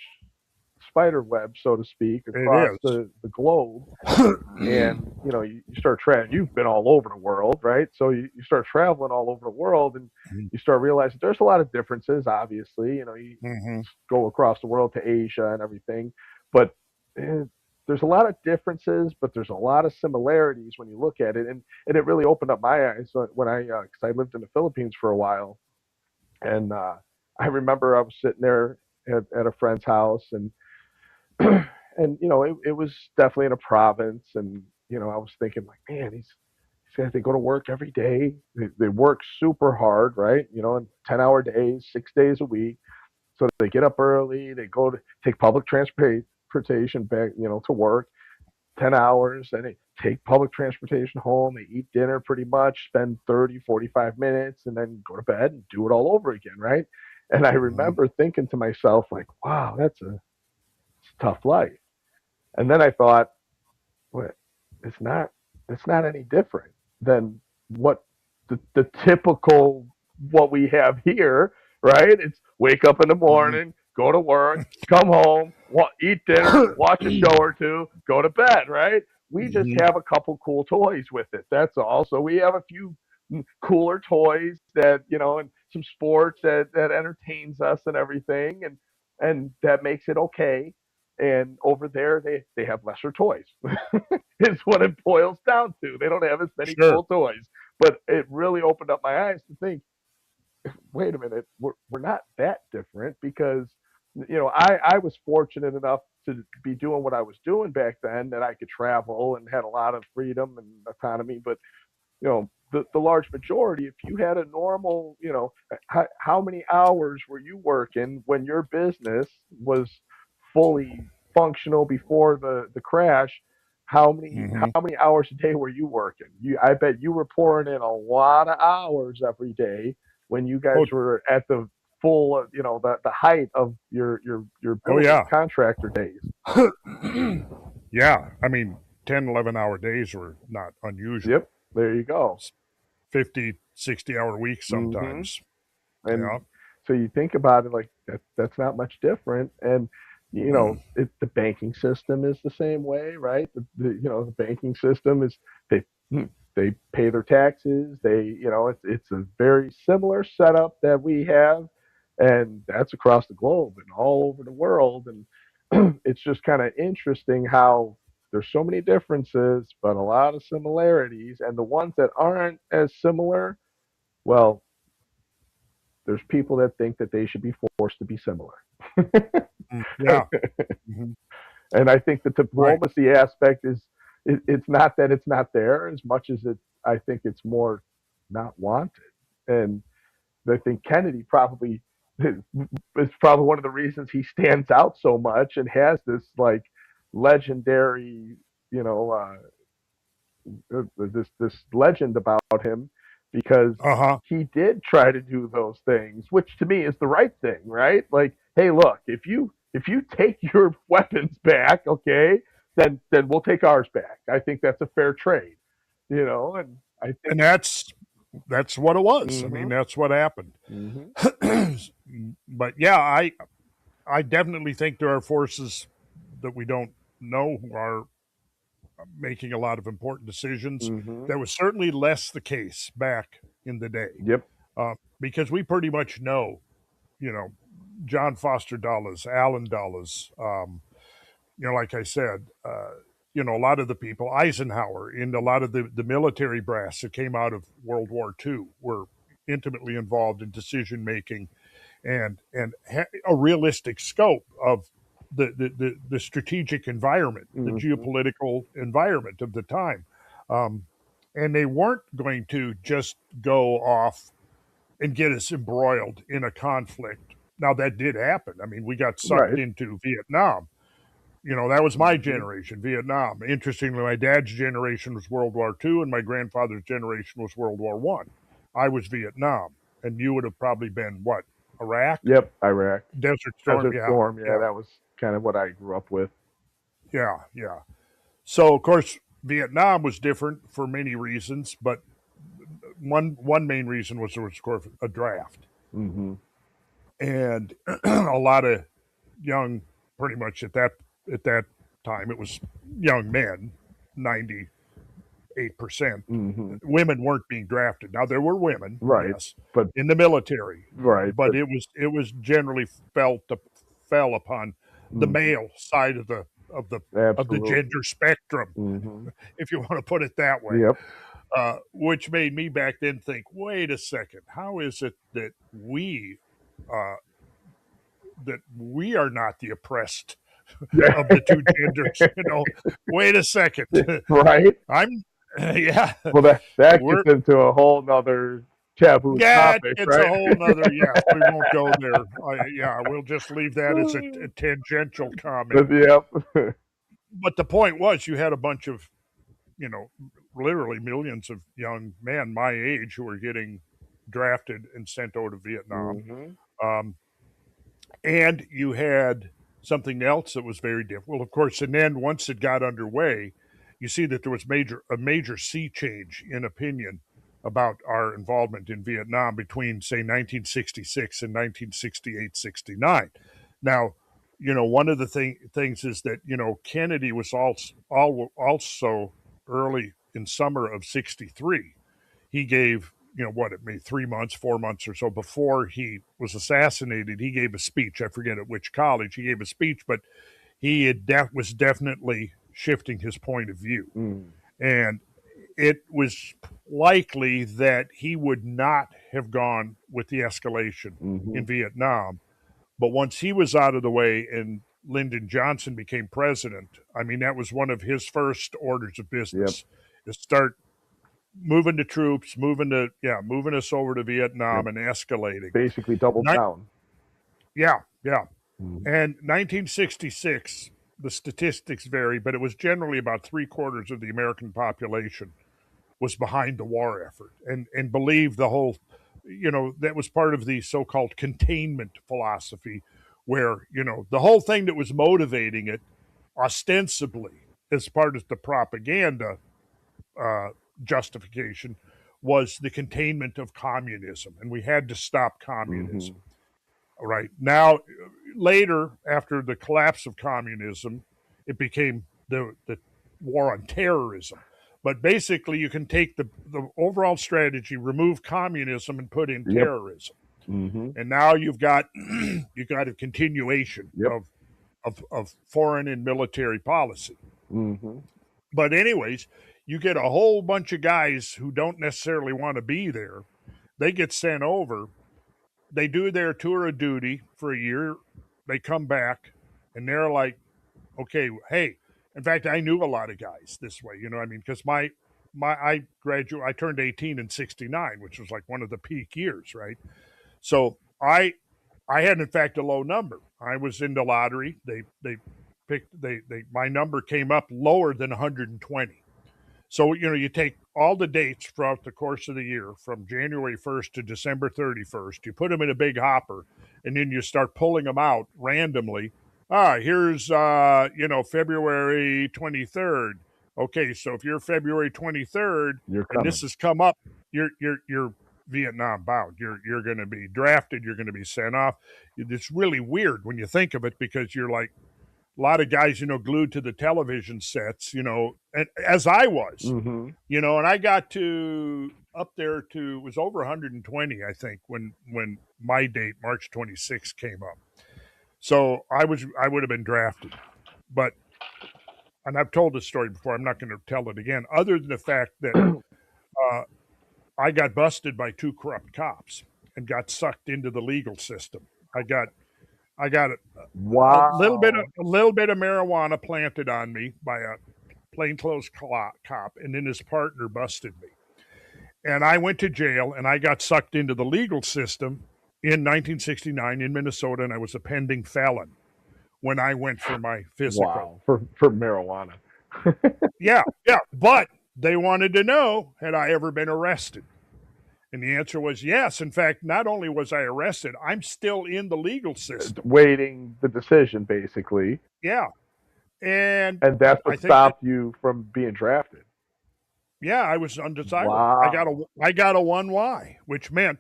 spider web, so to speak, it across is. the globe. And you start traveling. You've been all over the world, right? So you start traveling all over the world, and you start realizing there's a lot of differences. Obviously, you Mm-hmm. go across the world to Asia and everything, but eh, there's a lot of differences, but there's a lot of similarities when you look at it, and it really opened up my eyes when because I lived in the Philippines for a while, and I remember I was sitting there at a friend's house, and and it was definitely in a province, and I was thinking like, man, these guys, they go to work every day, they work super hard, right? In 10-hour days, 6 days a week. So they get up early, they go to take public transportation back, to work, 10 hours, and they take public transportation home, they eat dinner pretty much, spend 30, 45 minutes, and then go to bed and do it all over again, right? And I Mm-hmm. remember thinking to myself, like, wow, it's a tough life. And then I thought, what? It's not. It's not any different than what the typical what we have here, right? It's wake up in the morning, go to work, come home, eat dinner, watch a show or two, go to bed, right? We just Mm-hmm. have a couple cool toys with it. That's all. So we have a few cooler toys that and some sports that entertains us and everything, and that makes it okay. And over there, they have lesser toys. Is what it boils down to. They don't have as many Sure. cool toys. But it really opened up my eyes to think, wait a minute, we're not that different, because I was fortunate enough to be doing what I was doing back then, that I could travel and had a lot of freedom and autonomy. But the large majority, if you had a normal, how many hours were you working when your business was fully functional before the crash? Mm-hmm. How many hours a day were you working? I bet you were pouring in a lot of hours every day when you guys Oh, were at the full, the height of your oh building yeah. contractor days. Yeah. I mean, 10, 11-hour days were not unusual. Yep, there you go. 50, 60-hour weeks Hmm. sometimes. And Yeah. so you think about it, like that's not much different. And the banking system is the same way, right? The banking system is, they they pay their taxes. It's a very similar setup that we have, and that's across the globe and all over the world. And it's just kind of interesting how there's so many differences but a lot of similarities, and the ones that aren't as similar, well, there's people that think that they should be forced to be similar. Yeah. Hmm. And I think the Right. diplomacy aspect is, it's not that it's not there as much as I think it's more not wanted. And I think Kennedy probably is probably one of the reasons he stands out so much and has this like legendary, you know, this legend about him, because Uh huh. he did try to do those things, which to me is the right thing, right? Like, hey, look, if you take your weapons back, okay, then we'll take ours back. I think that's a fair trade, and I think. And that's That's what it was. I mean, Mm-hmm. that's what happened. Mm-hmm. But yeah, I definitely think there are forces that we don't know who are making a lot of important decisions. Mm-hmm. That was certainly less the case back in the day, Yep. because we pretty much know, you know, John Foster Dulles, Allen Dulles, like I said, a lot of the people, Eisenhower, and a lot of the military brass that came out of World War II were intimately involved in decision making and a realistic scope of the strategic environment, the Mm-hmm. geopolitical environment of the time. Um, and they weren't going to just go off and get us embroiled in a conflict. Now, that did happen. I mean, we got sucked Right. into Vietnam. That was my Mm-hmm. generation, Vietnam. Interestingly, my dad's generation was World War II, and my grandfather's generation was World War One. I was Vietnam, and you would have probably been what? Iraq, Yep. Iraq. Desert Storm. Desert Yeah, Storm. Yeah, yeah, that was kind of what I grew up with. yeah, yeah. So of course, Vietnam was different for many reasons, but one main reason was there was of course a draft, Mm-hmm. and a lot of young, pretty much at that time, it was young men, 98%. Mm-hmm. Women weren't being drafted. Now there were women, Right. yes, But in the military, right. but But it was generally fell upon the mm-hmm. male side of the Absolutely. gender spectrum, Mm-hmm. if you want to put it that way. Yep. Which made me back then think, wait a second, how is it uh, that we are not the oppressed Yeah. of the two genders? Wait a second, Right. I'm yeah, Well, that gets we're into a whole nother taboo yeah, topic, it's a right? whole nother yes. We won't go there. Yeah, we'll just leave that as a tangential comment. But yep. But the point was, you had a bunch of you know, literally millions of young men my age who were getting drafted and sent over to Vietnam. Mm-hmm. Um, and you had something else that was very different. Well, of course, and then once it got underway, you see that there was a major sea change in opinion about our involvement in Vietnam between, say, 1966 and 1968-69. Now, one of the things is that Kennedy was also early in summer of '63. He gave, what, it may 3 months, 4 months or so before he was assassinated, he gave a speech. I forget at which college he gave a speech, but was definitely shifting his point of view. Mm. And it was likely that he would not have gone with the escalation Mm-hmm. in Vietnam. But once he was out of the way and Lyndon Johnson became president, I mean, that was one of his first orders of Yep. business, is start moving the troops, moving us over to Yep. Vietnam and escalating. Basically doubled Ni- down. yeah, yeah. Mm-hmm. And 1966, the statistics vary, but it was generally about three-quarters of the American population was behind the war effort and believed the whole, that was part of the so-called containment philosophy, where, the whole thing that was motivating it, ostensibly, as part of the propaganda uh, justification, was the containment of communism, and we had to stop Mm-hmm. communism. All right. Now, later, after the collapse of communism, it became the war on terrorism. But basically, you can take the overall strategy, remove communism, and put in Yep. terrorism, Mm-hmm. and now you've got you got a continuation Yep. of foreign and military policy. Mm-hmm. But anyways, you get a whole bunch of guys who don't necessarily want to be there. They get sent over. They do their tour of duty for a year. They come back, and they're like, okay, hey. In fact, I knew a lot of guys this way. I mean, because I turned 18 in '69, which was like one of the peak years, right? So I had in fact a low number. I was in the lottery. They picked my number came up lower than 120. So, you take all the dates throughout the course of the year from January 1st to December 31st, you put them in a big hopper, and then you start pulling them out randomly. Here's, February 23rd. Okay, so if you're February 23rd You're and this coming. has come up, you're Vietnam bound. You're going to be drafted. You're going to be sent off. It's really weird when you think of it because you're like a lot of guys, glued to the television sets, and as I was, Mm-hmm. and I got to up there to it was over 120, I think, when my date, March 26th, came up. So I would have been drafted, but and I've told this story before. I'm not going to tell it again, other than the fact that uh, I got busted by two corrupt cops and got sucked into the legal system. I got Wow. a little bit of marijuana planted on me by a plainclothes cop, and then his partner busted me. And I went to jail, and I got sucked into the legal system in 1969 in Minnesota, and I was a pending felon when I went for my physical. Wow. For marijuana. Yeah, yeah, but they wanted to know had I ever been arrested. And the answer was yes. In fact, not only was I arrested, I'm still in the legal system. Waiting the decision, basically. Yeah. And And that's I what think that stopped you from being drafted. yeah, I was undesirable. Wow. I got a 1Y, which meant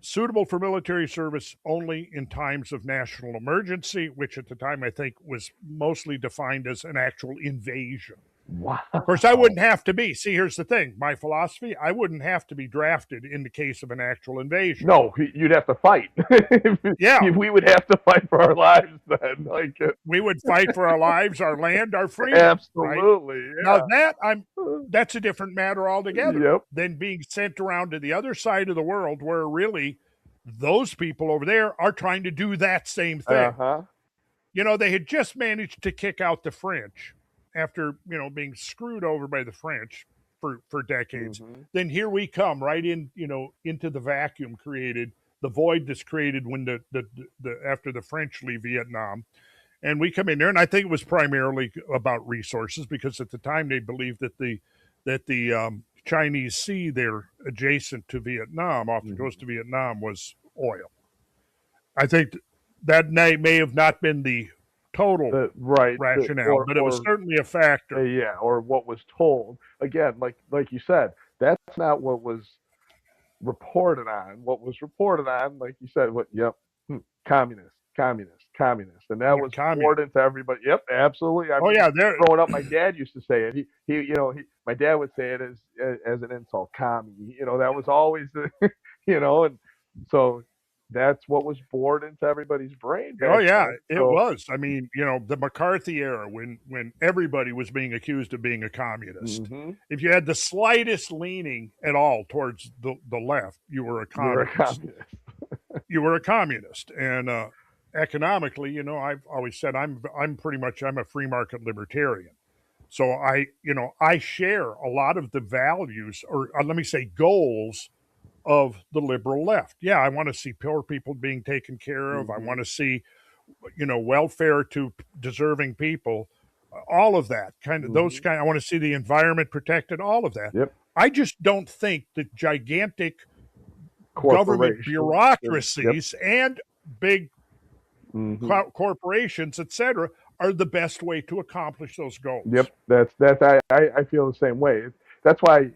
suitable for military service only in times of national emergency, which at the time I think was mostly defined as an actual invasion. Of course, I Wow. wouldn't have to be. See, here's the thing. My philosophy, I wouldn't have to be drafted in the case of an actual invasion. No, you'd have to fight. Yeah, We would have to fight for our lives then. Like, we would fight for our lives, our land, our freedom, right? absolutely. Now Yeah. that's a different matter altogether Yep. than being sent around to the other side of the world where really those people over there are trying to do that same Uh thing. huh. They had just managed to kick out the French after, being screwed over by the French for decades. Hmm. Then here we come right in, into the vacuum created, the void that's created when the after the French leave Vietnam. And we come in there, and I think it was primarily about resources because at the time they believed that the Chinese Sea there adjacent to Vietnam, off the coast Hmm. of Vietnam, was oil. I think that may have not been the total Right. rationale, but it was Or certainly a factor. yeah, or what was told. Again, like you said, that's not what was reported on. What was reported on, like you said, what? Yep, communist, communist, communist, and that Yeah, was communist. poured into everybody. Yep, absolutely. I Oh mean, yeah, there. growing up, my dad used to say it. My dad would say it as an insult, commie. That was always the, and so that's what was poured into everybody's brain Oh back yeah, then. it So, was. I mean, the McCarthy era when everybody was being accused of being a communist. hmm, If you had the slightest leaning at all towards the left, you were a you're a communist. communist. You were a communist, and economically, I've always said I'm a free market libertarian. So I share a lot of the values, or let me say goals of the liberal left. Yeah, I want to see poor people being taken care of. I Hmm. want to see, welfare to deserving people. All of that kind of those Hmm. kind. I want to see the environment protected. All of that. Yep. I just don't think that gigantic government Corporations. Yep. bureaucracies and big Hmm. corporations, etc., are the best way to accomplish those goals. Yep. I feel the same way. That's why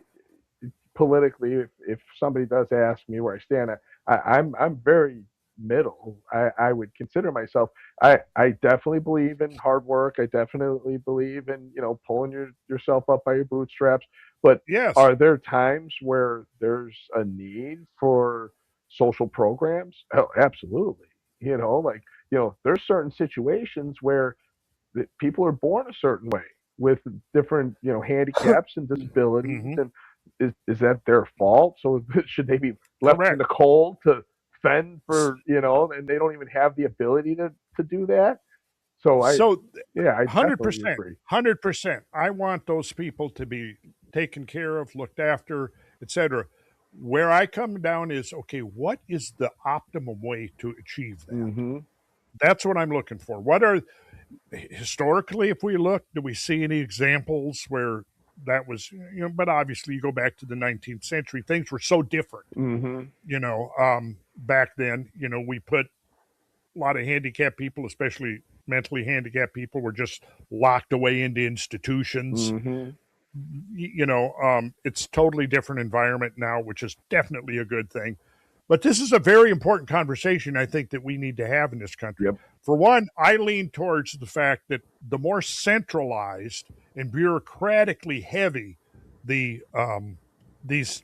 politically, if somebody does ask me where I stand, I'm very middle. I would consider myself. I definitely believe in hard work. I definitely believe in pulling yourself up by your bootstraps. But Yes, are there times where there's a need for social programs? Oh, absolutely. Like there's certain situations where people are born a certain way with different handicaps and disabilities, hmm and is that their fault? So should they be left in correct. the cold to fend for and they don't even have the ability to do that? So So yeah, I 100%, definitely agree. 100%. I want those people to be taken care of, looked after, etc. Where I come down is okay, what is the optimum way to achieve that? Hmm. That's what I'm looking for. What are historically, if we look, do we see any examples where that was, but obviously you go back to the 19th century, things were so different, Hmm. back then, we put a lot of handicapped people, especially mentally handicapped people, were just locked away into institutions. Hmm. it's totally different environment now, which is definitely a good thing. But this is a very important conversation I think that we need to have in this country. Yep. For one, I lean towards the fact that the more centralized and bureaucratically heavy these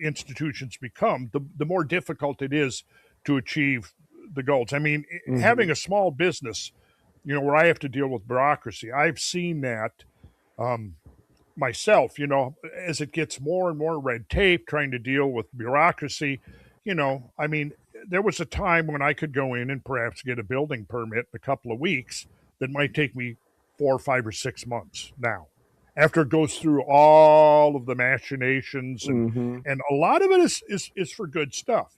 institutions become, the more difficult it is to achieve the goals. I mean, Hmm. having a small business, where I have to deal with bureaucracy, I've seen that um, myself, as it gets more and more red tape trying to deal with bureaucracy, I mean, there was a time when I could go in and perhaps get a building permit in a couple of weeks that might take me 4 or 5 or 6 months now. After it goes through all of the machinations Hmm. and a lot of it is for good stuff.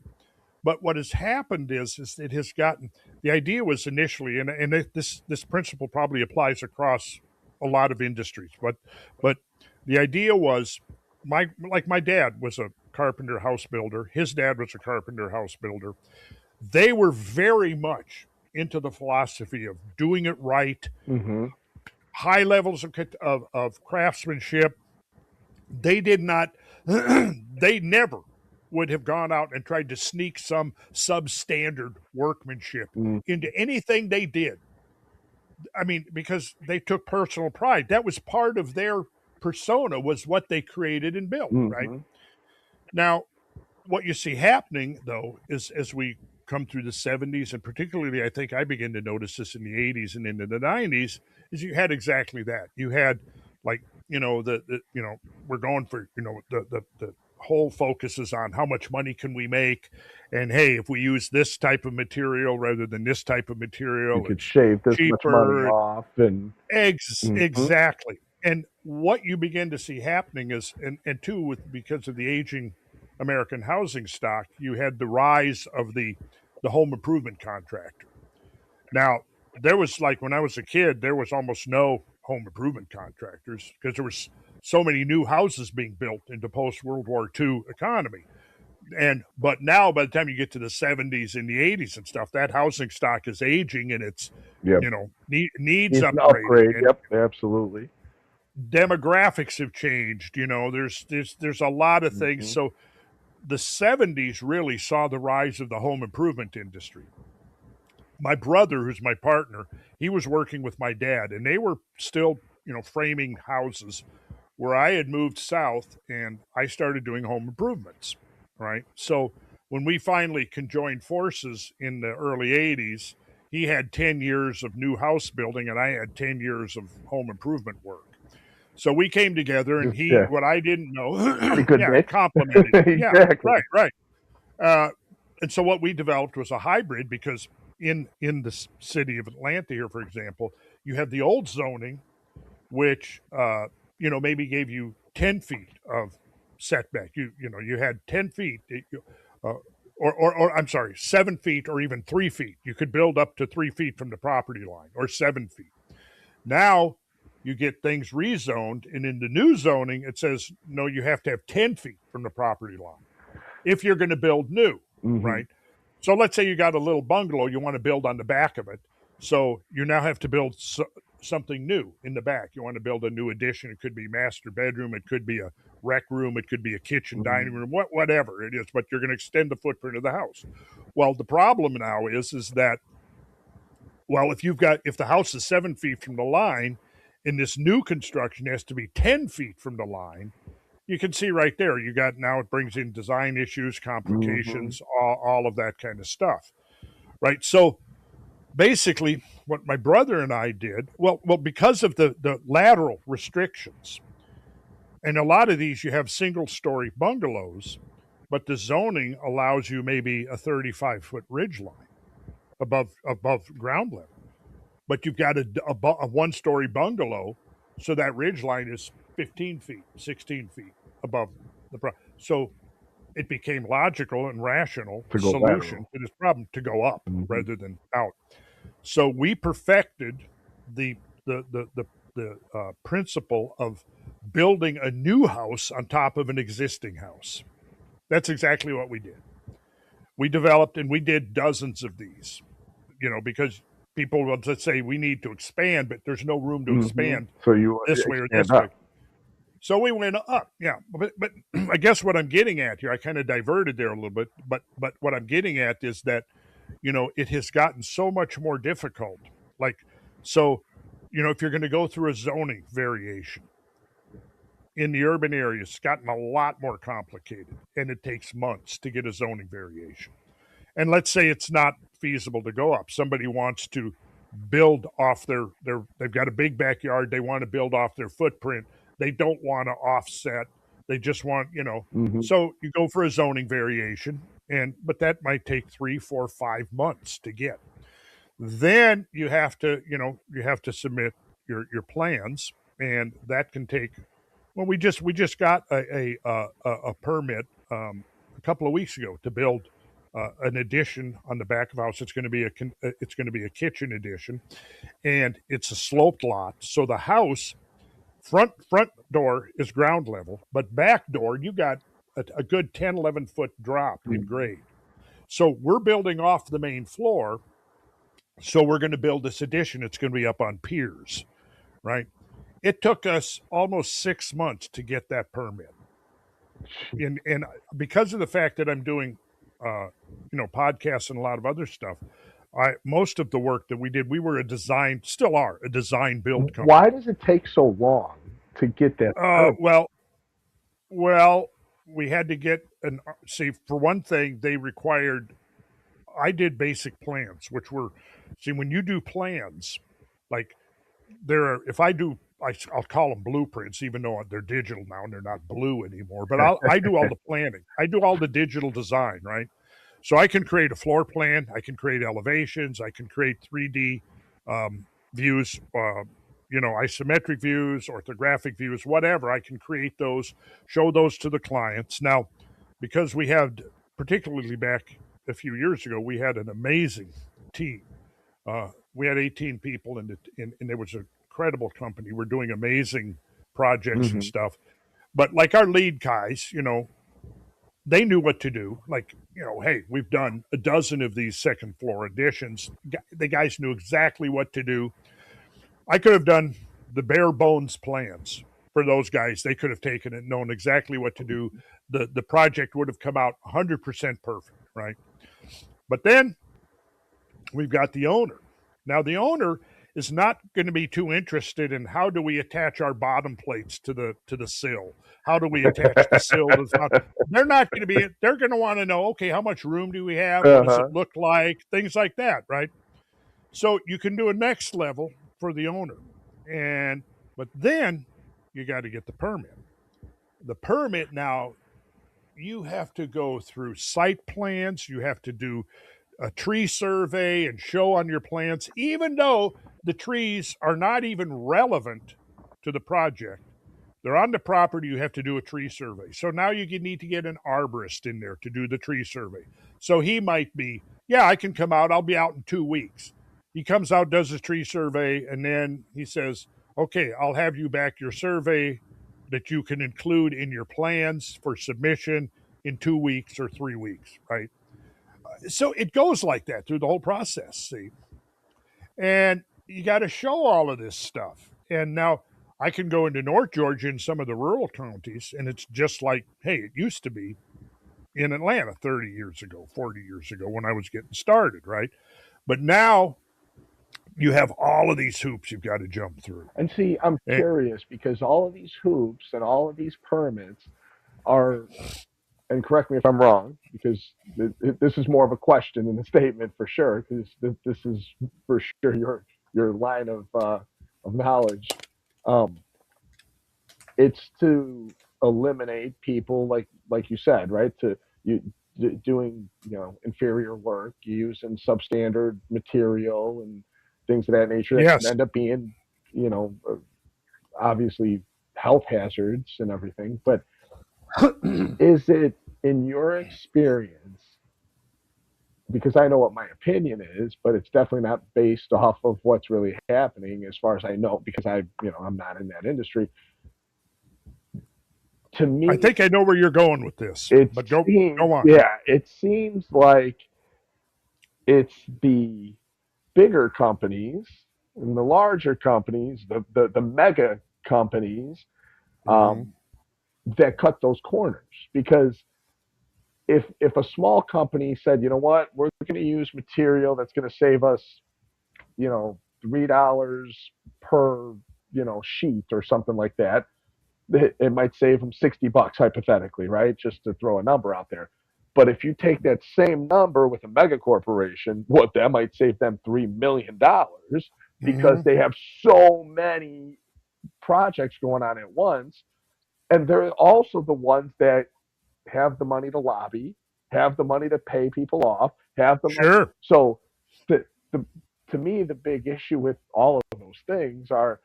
But what has happened is it has gotten the idea was initially, and this principle probably applies across a lot of industries, but the idea was my dad was a carpenter house builder. His dad was a carpenter house builder. They were very much into the philosophy of doing it right, Hmm. high levels of craftsmanship. They did not, they never would have gone out and tried to sneak some substandard workmanship Hmm. into anything they did. I mean, because they took personal pride. That was part of their persona, was what they created and built, right? Hmm. Now, what you see happening though is as we come through the 70s, and particularly I think I began to notice this in the 80s and into the 90s, is you had exactly that. You had like, we're going for, the whole focus is on how much money can we make, and hey, if we use this type of material rather than this type of You material, could it's shave this much money cheaper. off, and hmm. Exactly. And what you begin to see happening is, and two, with because of the aging American housing stock, you had the rise of the home improvement contractor. Now, there was like when I was a kid, there was almost no home improvement contractors because there was so many new houses being built into post World War II economy. And but now by the time you get to the 70s and the 80s and stuff, that housing stock is aging and it's Yep. needs Needs an upgrading, upgrade. and Yep, absolutely. demographics have changed. There's a lot of things. Hmm. So the 70s really saw the rise of the home improvement industry. My brother, who's my partner, he was working with my dad, and they were still, framing houses where I had moved south and I started doing home improvements. Right. So when we finally conjoined forces in the early 80s, he had 10 years of new house building and I had 10 years of home improvement work. So we came together, and Just yeah, what I didn't know, pretty good yeah, mix. complimented. Yeah, Exactly. right, right. Uh, and so what we developed was a hybrid because in the city of Atlanta here, for example, you have the old zoning, which maybe gave you 10 feet of setback. You had 10 feet, uh, or I'm sorry, 7 feet or even 3 feet. You could build up to 3 feet from the property line, or 7 feet. Now you get things rezoned, and in the new zoning, it says no, you have to have 10 feet from the property line if you're going to build new, Hmm. right? So let's say you got a little bungalow, you want to build on the back of it. So you now have to build something new in the back. You want to build a new addition. It could be master bedroom. It could be a rec room. It could be a kitchen, dining Hmm. room, whatever it is. But you're going to extend the footprint of the house. Well, the problem now is that, well, if the house is 7 feet from the line, and this new construction has to be 10 feet from the line, you can see right there. You got now it brings in design issues, Hmm. complications, all of that kind of stuff, right? So basically, what my brother and I did, well, because of the lateral restrictions, and a lot of these you have single story bungalows, but the zoning allows you maybe a 35-foot ridge line above ground level, but you've got a one-story bungalow, so that ridge line is 15 feet, 16 feet above so it became logical and rational To go solution lateral. to this problem to go up Hmm. rather than out. So we perfected the the principle of building a new house on top of an existing house. That's exactly what we did. We developed and we did dozens of these, because people will just say we need to expand, but there's no room to Hmm. expand So you this way or this expand way. up. So we went up, yeah. But I guess what I'm getting at here, I kind of diverted there a little bit, but what I'm getting at is that it has gotten so much more difficult. Like, so, if you're going to go through a zoning variation in the urban areas, it's gotten a lot more complicated, and it takes months to get a zoning variation. And let's say it's not feasible to go up. Somebody wants to build off they've got a big backyard, they want to build off their footprint. They don't want to offset. They just want, Hmm. so you go for a zoning variation, but that might take 3, 4, 5 months to get. Then you have to submit your plans, and that can take. Well, we just got a permit a couple of weeks ago to build an addition on the back of the house. It's going to be a kitchen addition, and it's a sloped lot. So the house front door is ground level, but back door you got a good 10, 11 foot drop in grade. So we're building off the main floor. So we're going to build this addition. It's going to be up on piers, right? It took us almost 6 months to get that permit. And because of the fact that I'm doing podcasts and a lot of other stuff, I most of the work that we did, we were still are a design build Why company. does it take so long to get that uh permit? well well we had to get an see, for one thing, they required. I did basic plans, which were, see, when you do plans, like, if I do, I'll call them blueprints, even though they're digital now and they're not blue anymore. But I do all the planning. I do all the digital design, right? So I can create a floor plan. I can create elevations. I can create 3D views, isometric views, orthographic views, whatever. I can create those, show those to the clients. Now, because we had, particularly back a few years ago, we had an amazing team. We had 18 people, and it was an incredible company. We're doing amazing projects and Hmm. stuff. But like our lead guys, they knew what to do. Like, hey, we've done a dozen of these second floor additions. The guys knew exactly what to do. I could have done the bare bones plans for those guys. They could have taken it, known exactly what to do. The project would have come out 100% perfect, right? But then we've got the owner. Now, the owner is not going to be too interested in how do we attach our bottom plates to the sill. How do we attach the sill to the front? They're not going to be. They're going to want to know, okay, how much room do we have? What does it Uh-huh. look like? Things like that, right? So you can do a next level for the owner, but then you got to get the permit. The permit now, you have to go through site plans. You have to do a tree survey and show on your plans, even though the trees are not even relevant to the project. They're on the property. You have to do a tree survey. So now you need to get an arborist in there to do the tree survey. So he might be, yeah, I can come out. I'll be out in 2 weeks. He comes out, does his tree survey, and then he says, okay, I'll have you back your survey that you can include in your plans for submission in 2 weeks or 3 weeks, right? So it goes like that through the whole process, see? And you got to show all of this stuff. And now I can go into North Georgia and some of the rural counties, and it's just like, hey, it used to be in Atlanta 30 years ago, 40 years ago when I was getting started, right? But now you have all of these hoops you've got to jump through. And see, I'm And, curious because all of these hoops and all of these permits are, and correct me if I'm wrong, because this is more of a question than a statement for sure, because this is for sure your line of knowledge. Um, it's to eliminate people like you said, right? To you doing inferior work, using substandard material and things of that nature that can yes, end up being you know obviously health hazards and everything. But is it, in your experience, because I know what my opinion is, but it's definitely not based off of what's really happening as far as I know, because I'm not in that industry. To I me, think I know where you're going with this, it but go seems, go on. yeah, it seems like it's the bigger companies and the larger companies, the mega companies Mm-hmm. that cut those corners. Because if a small company said, you know what, we're going to use material that's going to save us, $3 per, sheet or something like that, it might save them $60 hypothetically, right? Just to throw a number out there. But if you take that same number with a mega corporation, what that might save them $3 million, because Mm-hmm. they have so many projects going on at once, and they're also the ones that have the money to lobby, have the money to pay people off, have the money. Sure. So, the, the to me, the big issue with all of those things are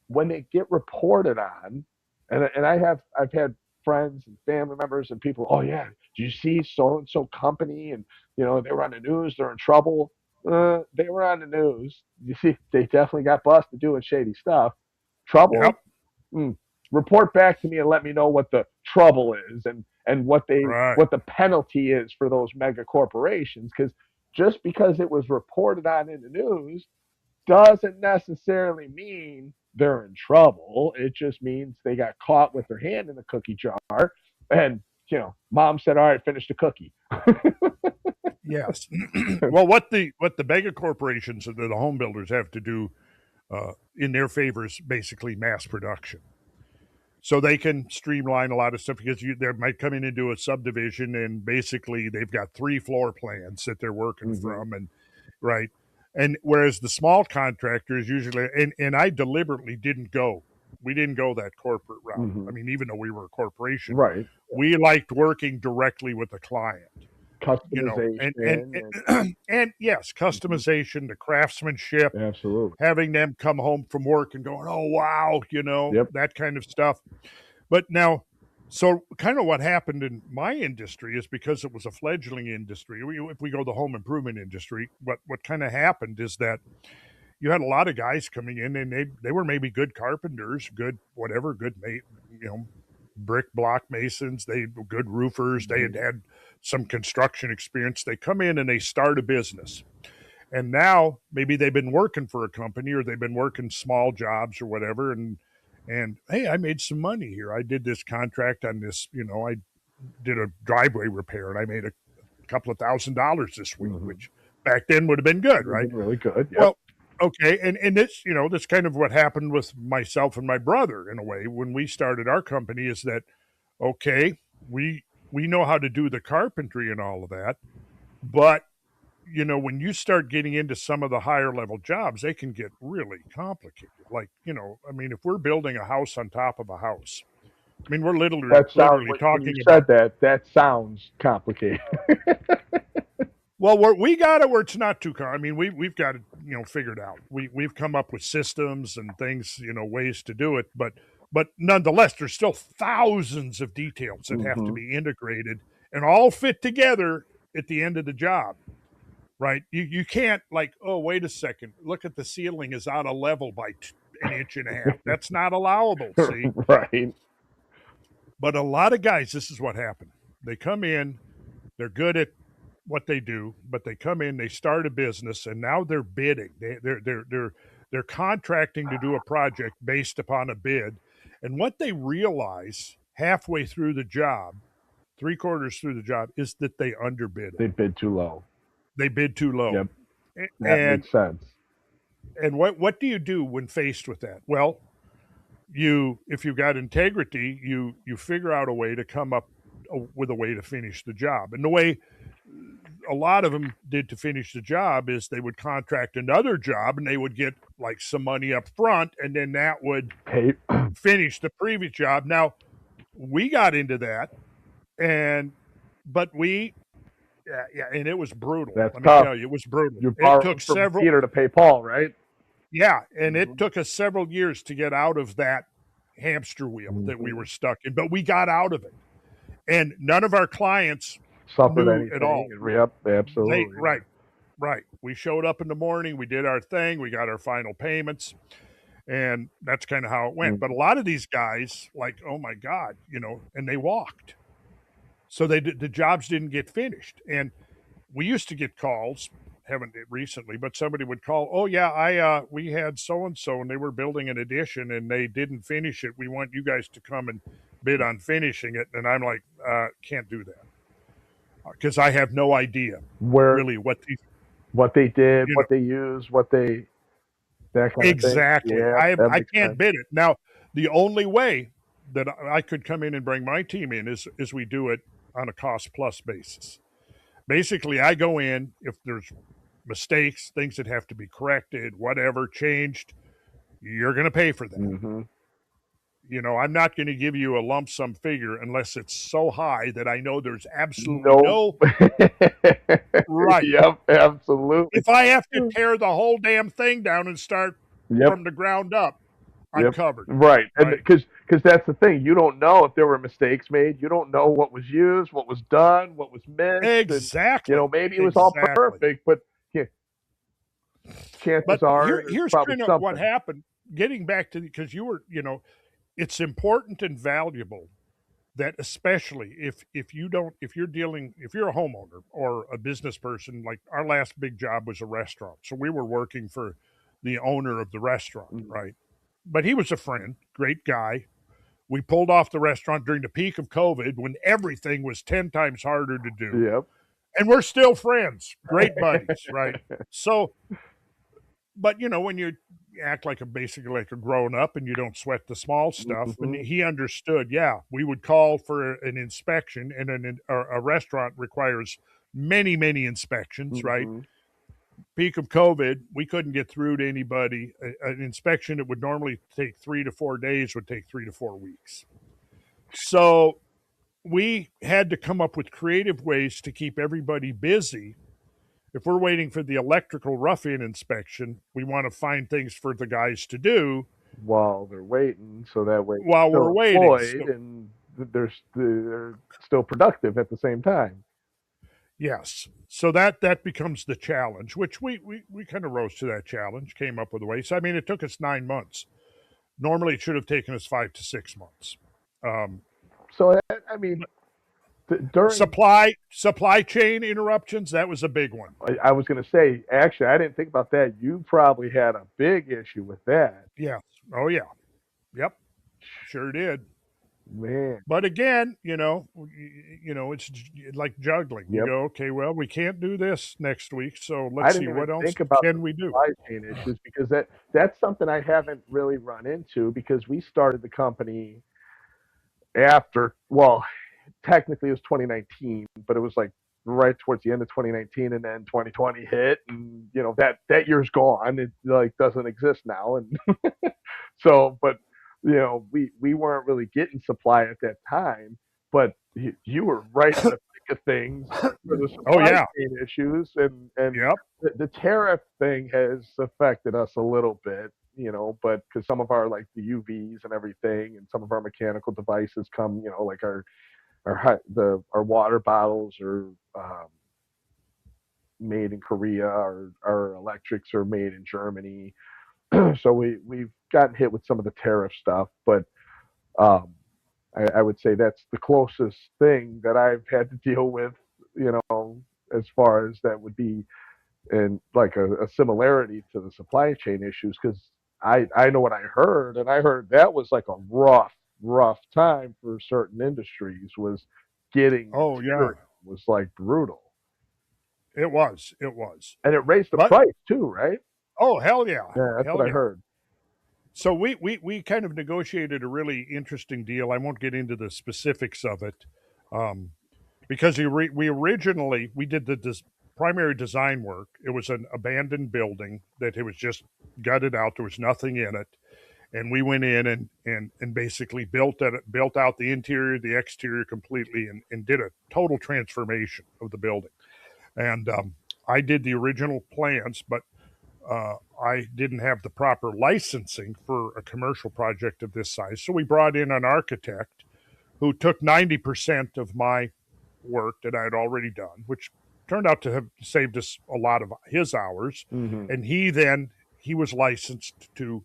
when they get reported on, and I've had friends and family members and people. Oh yeah, do you see so and so company? And they were on the news. They're in trouble. They were on the news. You see, they definitely got busted doing shady stuff. Yep. Trouble. Mm. Report back to me and let me know what the trouble is, and Right. what the penalty is for those mega corporations. Because just because it was reported on in the news doesn't necessarily mean they're in trouble. It just means they got caught with their hand in the cookie jar, and mom said, "All right, finish the cookie." Yes. Well, what the mega corporations and the home builders have to do in their favor is basically mass production. So they can streamline a lot of stuff because they might come in and do a subdivision and basically they've got 3 floor plans that they're working Mm-hmm. from, and right. And whereas the small contractors usually, and I deliberately didn't go, we didn't go that corporate route. Mm-hmm. I mean, even though we were a corporation, Right. we liked working directly with the client, Customization and and yes, mm-hmm. customization, the craftsmanship, Absolutely. having them come home from work and going, oh wow, Yep. that kind of stuff. But now, so kind of what happened in my industry is because it was a fledgling industry. If we go the home improvement industry, what kind of happened is that you had a lot of guys coming in and they were maybe good carpenters, good whatever, good brick block masons, they were good roofers, they Mm-hmm. had some construction experience. They come in and they start a business. And now maybe they've been working for a company or they've been working small jobs or whatever, and hey, I made some money here. I did this contract on this, I did a driveway repair and I made a couple of $1,000s this week, Mm-hmm. which back then would have been good, Would have right? been really good. Yep. Well, okay, and this, this kind of what happened with myself and my brother in a way when we started our company is that okay, we know how to do the carpentry and all of that, but when you start getting into some of the higher level jobs, they can get really complicated. Like, I mean, if we're building a house on top of a house, I mean, we're literally That sound literally when you talking said about. that, that sounds complicated. Well, we got it where it's not too. I mean, we've got it, figured out. We've come up with systems and things, ways to do it. But nonetheless, there's still thousands of details that have to Mm-hmm. be integrated and all fit together at the end of the job. Right? You can't like, oh, wait a second, look at the ceiling is out of level by an inch and a half. That's not allowable. See, Right. but a lot of guys, this is what happened. They come in, they're good at what they do, but they come in, they start a business, and now they're bidding. They're contracting to do a project based upon a bid, and what they realize halfway through the job, 3/4 through the job, is that they underbid it. They bid too low. They bid too low, Yep. That and makes sense. what do you do when faced with that? Well, if you've got integrity, you figure out a way to come up with a way to finish the job. And the way a lot of them did to finish the job is they would contract another job and they would get like some money up front and then that would Pay. finish the previous job. Now, we got into that and but yeah, and it was brutal. That's Let me tough. tell you, it was brutal. You're It took borrowing from several Peter to pay Paul, right? Yeah, and it Mm-hmm. took us several years to get out of that hamster wheel that we Mm-hmm. were stuck in, but we got out of it. And none of our clients Suffered knew at anything? all. Yep. They Absolutely. right. We showed up in the morning, we did our thing, we got our final payments, and that's kind of how it went. But a Mm-hmm. lot of these guys, like, oh my God, and they walked. So the jobs didn't get finished. And we used to get calls, haven't recently, but somebody would call, "Oh yeah, I we had so and so, and they were building an addition, and they didn't finish it. We want you guys to come and bid on finishing it." And I'm like, "Can't do that because I have no idea Where really what these, what they did, you know, what they used, what they that kind of thing. exactly. Yeah, that I makes can't sense. bid it now. The only way that I could come in and bring my team in is we do it on a cost plus basis. Basically, I go in if there's mistakes, things that have to be corrected, whatever changed, you're going to pay for that. Hmm. I'm not going to give you a lump sum figure unless it's so high that I know there's absolutely No. no right. Yep, absolutely. If I have to tear the whole damn thing down and start Yep, from the ground up, I'm yep. covered, Right, and right? because that's the thing. You don't know if there were mistakes made. You don't know what was used, what was done, what was missed, and Exactly. maybe it was all Exactly. perfect, but yeah, chances But are there's here's probably kind of what something. happened. Getting back to because you were, it's important and valuable that especially if you're dealing if you're a homeowner or a business person, like our last big job was a restaurant, so we were working for the owner of the restaurant, Mhm. right? But he was a friend, great guy. We pulled off the restaurant during the peak of COVID when everything was 10 times harder to do, Yep. and we're still friends, great buddies, right? So but when you act like basically like a grown up and you don't sweat the small stuff, and Hmm. he understood. Yeah, we would call for an inspection, and a restaurant requires many inspections, right? Hmm. Peak of COVID, we couldn't get through to anybody. An inspection that would normally take 3 to 4 days would take 3 to 4 weeks. So we had to come up with creative ways to keep everybody busy. If we're waiting for the electrical rough-in inspection, we want to find things for the guys to do While they're waiting, so that way they're while we're still waiting. employed So, and they're still productive at the same time. yes. So that becomes the challenge, which we kind of rose to that challenge, came up with a way. So I mean, it took us 9 months. Normally, it should have taken us 5 to 6 months. Um, So I mean, during supply chain interruptions, that was a big one. I was going to say, actually, I didn't think about that. You probably had a big issue with that, Yeah. Oh yeah. Yep. Sure did. man. But again, it's like juggling. You Yep. go, okay, well, we can't do this next week, so I let's see didn't even what else think about the can we do. supply chain issues because that's something I haven't really run into because we started the company after, well, technically it was 2019, but it was like right towards the end of 2019, and then 2020 hit, and that year's gone. It like doesn't exist now, and so, but we weren't really getting supply at that time, but you were right in the thick of things for the Oh supply yeah. chain issues, and Yep. the tariff thing has affected us a little bit, but because some of our like the UVs and everything, and some of our mechanical devices come, like our water bottles are made in Korea, our electrics are made in Germany, so we've gotten hit with some of the tariff stuff, but um, I would say that's the closest thing that I've had to deal with, as far as that would be in like a similarity to the supply chain issues, because I know what I heard, and I heard that was like a rough time for certain industries was getting Oh yeah. material was like brutal, It was. It was. and it raised the But price too, right? oh hell yeah. Yeah, that's what Hell I yeah. heard. So we kind of negotiated a really interesting deal. I won't get into the specifics of it, um, because we originally we did the primary design work. It was an abandoned building that it was just gutted out. There was nothing in it, and we went in and basically built out the interior, the exterior completely, and did a total transformation of the building. And I did the original plans, but I didn't have the proper licensing for a commercial project of this size. So we brought in an architect who took 90% of my work that I had already done, which turned out to have saved us a lot of his hours. Hmm. And he was licensed to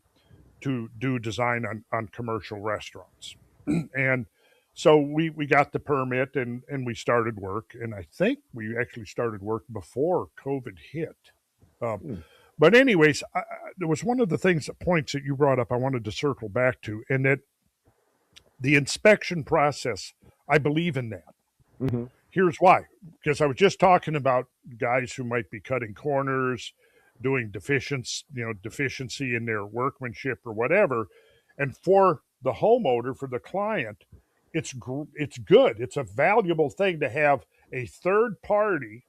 do design on commercial restaurants. And So we got the permit and we started work. And I think we actually started work before COVID hit. Um, Mm. but anyways, there was one of the points that you brought up I wanted to circle back to, and that the inspection process, I believe in that. Mm-hmm. Here's why. Because I was just talking about guys who might be cutting corners, doing deficiency in their workmanship or whatever. And for the homeowner, for the client, it's good. It's a valuable thing to have a third party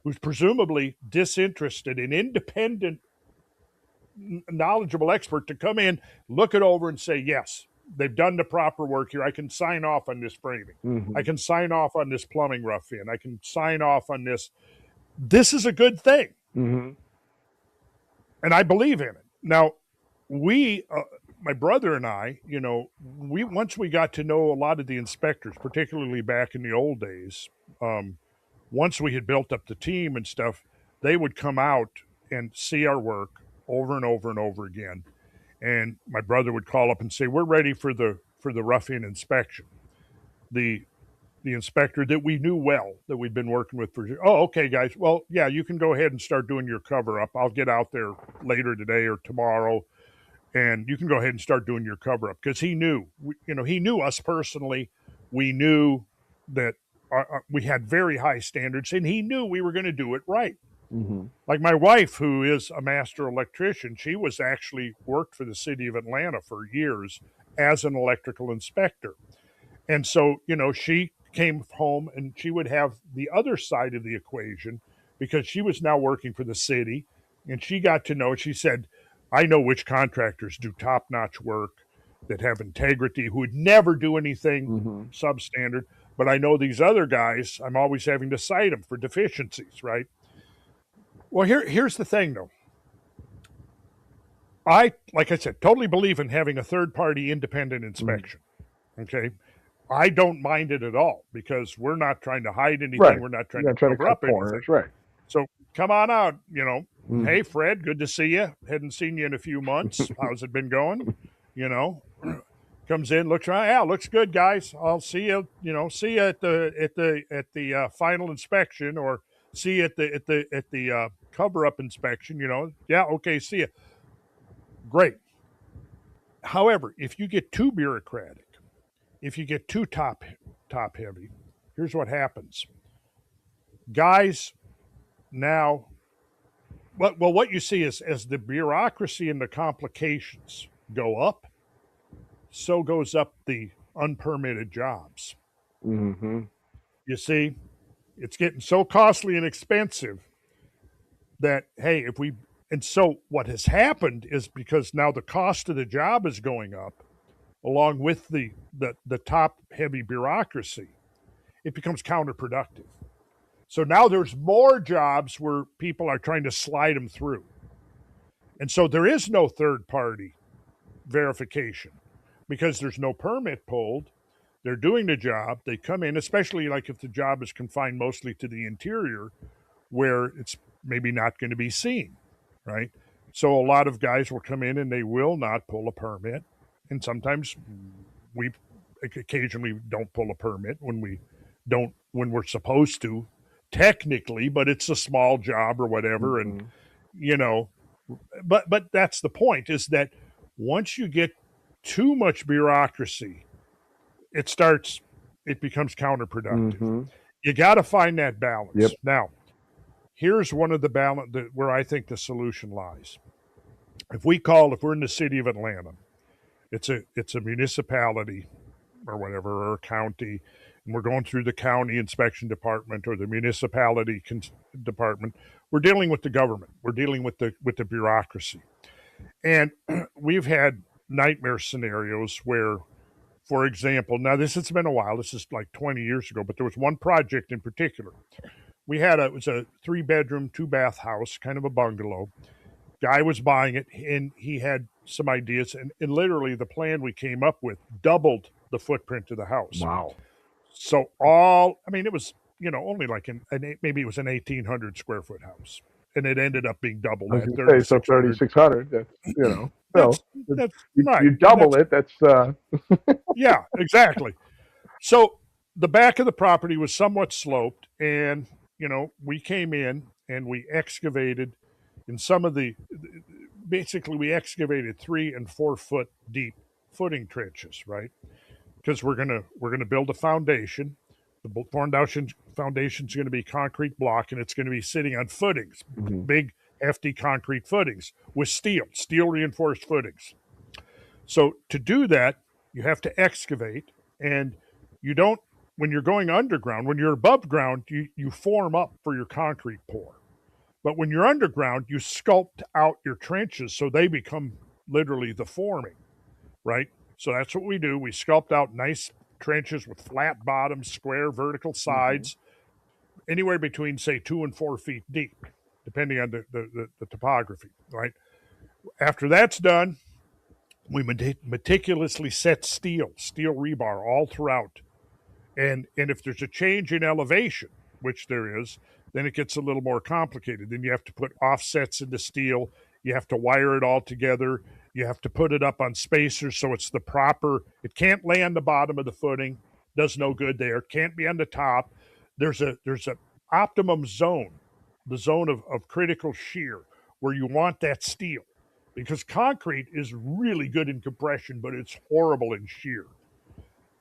who's presumably disinterested and independent, knowledgeable expert to come in, look it over, and say, yes, they've done the proper work here. I can sign off on this framing. Mm-hmm. I can sign off on this plumbing rough in. I can sign off on this. This is a good thing. Mm-hmm. And I believe in it. Now, my brother and I, once we got to know a lot of the inspectors, particularly back in the old days, once we had built up the team and stuff, they would come out and see our work over and over and over again. And my brother would call up and say, "We're ready for the rough-in inspection." The inspector that we knew well, that we'd been working with for, "Oh, okay, guys. Well, yeah, you can go ahead and start doing your cover up. I'll get out there later today or tomorrow, and you can go ahead and start doing your cover up." Because he knew, he knew us personally. We knew that we had very high standards, and he knew we were going to do it right. Mm-hmm. Like my wife, who is a master electrician, she was actually worked for the city of Atlanta for years as an electrical inspector. And so, she came home and she would have the other side of the equation because she was now working for the city, and she got to know, she said, I know which contractors do top notch work, that have integrity, who would never do anything Mm-hmm. substandard. But I know these other guys, I'm always having to cite them for deficiencies, right? Well, here's the thing, though. Like I said, totally believe in having a third party independent inspection. Mm-hmm. Okay. I don't mind it at all because we're not trying to hide anything. Right. We're not trying You're to trying to cover cut up corners, anything. right? So come on out. Mm-hmm. Hey, Fred, good to see you. Hadn't seen you in a few months. How's it been going? Comes in, looks around. Yeah, looks good, guys. I'll see you. See you at the final inspection, or see you at the cover up inspection. Yeah, okay, see you. Great. However, if you get too bureaucratic, if you get too top heavy, here's what happens. Guys now, what you see is, as the bureaucracy and the complications go up, so goes up the unpermitted jobs. Mm-hmm. You see, it's getting so costly and expensive that, hey, and so what has happened is, because now the cost of the job is going up along with the top heavy bureaucracy, it becomes counterproductive. So now there's more jobs where people are trying to slide them through. And so there is no third party verification because there's no permit pulled. They're doing the job. They come in, especially like if the job is confined mostly to the interior, where it's maybe not going to be seen, right? So a lot of guys will come in and they will not pull a permit. And sometimes we occasionally don't pull a permit when we're supposed to, technically, but it's a small job or whatever. Mm-hmm. And but that's the point, is that once you get too much bureaucracy, it becomes counterproductive. Mm-hmm. You got to find that balance. Yep. Now, here's one of the balance where I think the solution lies. If we're in the city of Atlanta, it's a municipality or whatever, or a county, and we're going through the county inspection department or the municipality department. We're dealing with the government. We're dealing with the bureaucracy, and we've had nightmare scenarios where, for example, now this has been a while. This is like 20 years ago, but there was one project in particular. It was a 3-bedroom, 2-bath house, kind of a bungalow. Guy was buying it, and he had some ideas, and literally the plan we came up with doubled the footprint of the house. Wow. So it was, only like maybe it was an 1,800 square foot house, and it ended up being double that. 3,600. That's that's you, right. You double it. That's yeah, exactly. So the back of the property was somewhat sloped, and we came in and we excavated in some of the basically we excavated 3 and 4 foot deep footing trenches, right? Because we're gonna build a foundation. The foundation's going to be concrete block, and it's going to be sitting on footings, Mm-hmm. big, hefty concrete footings with steel reinforced footings. So to do that, you have to excavate, and you don't. When you're going underground, when you're above ground, you form up for your concrete pour. But when you're underground, you sculpt out your trenches so they become literally the forming, right? So that's what we do. We sculpt out nice trenches with flat bottoms, square vertical sides, anywhere between say 2 and 4 feet deep, depending on the topography, right? After that's done, we meticulously set steel rebar all throughout. And if there's a change in elevation, which there is, then it gets a little more complicated. Then you have to put offsets into steel. You have to wire it all together. You have to put it up on spacers so it's the proper. It can't lay on the bottom of the footing. Does no good there. It can't be on the top. There's a optimum zone, the zone of critical shear, where you want that steel, because concrete is really good in compression, but it's horrible in shear.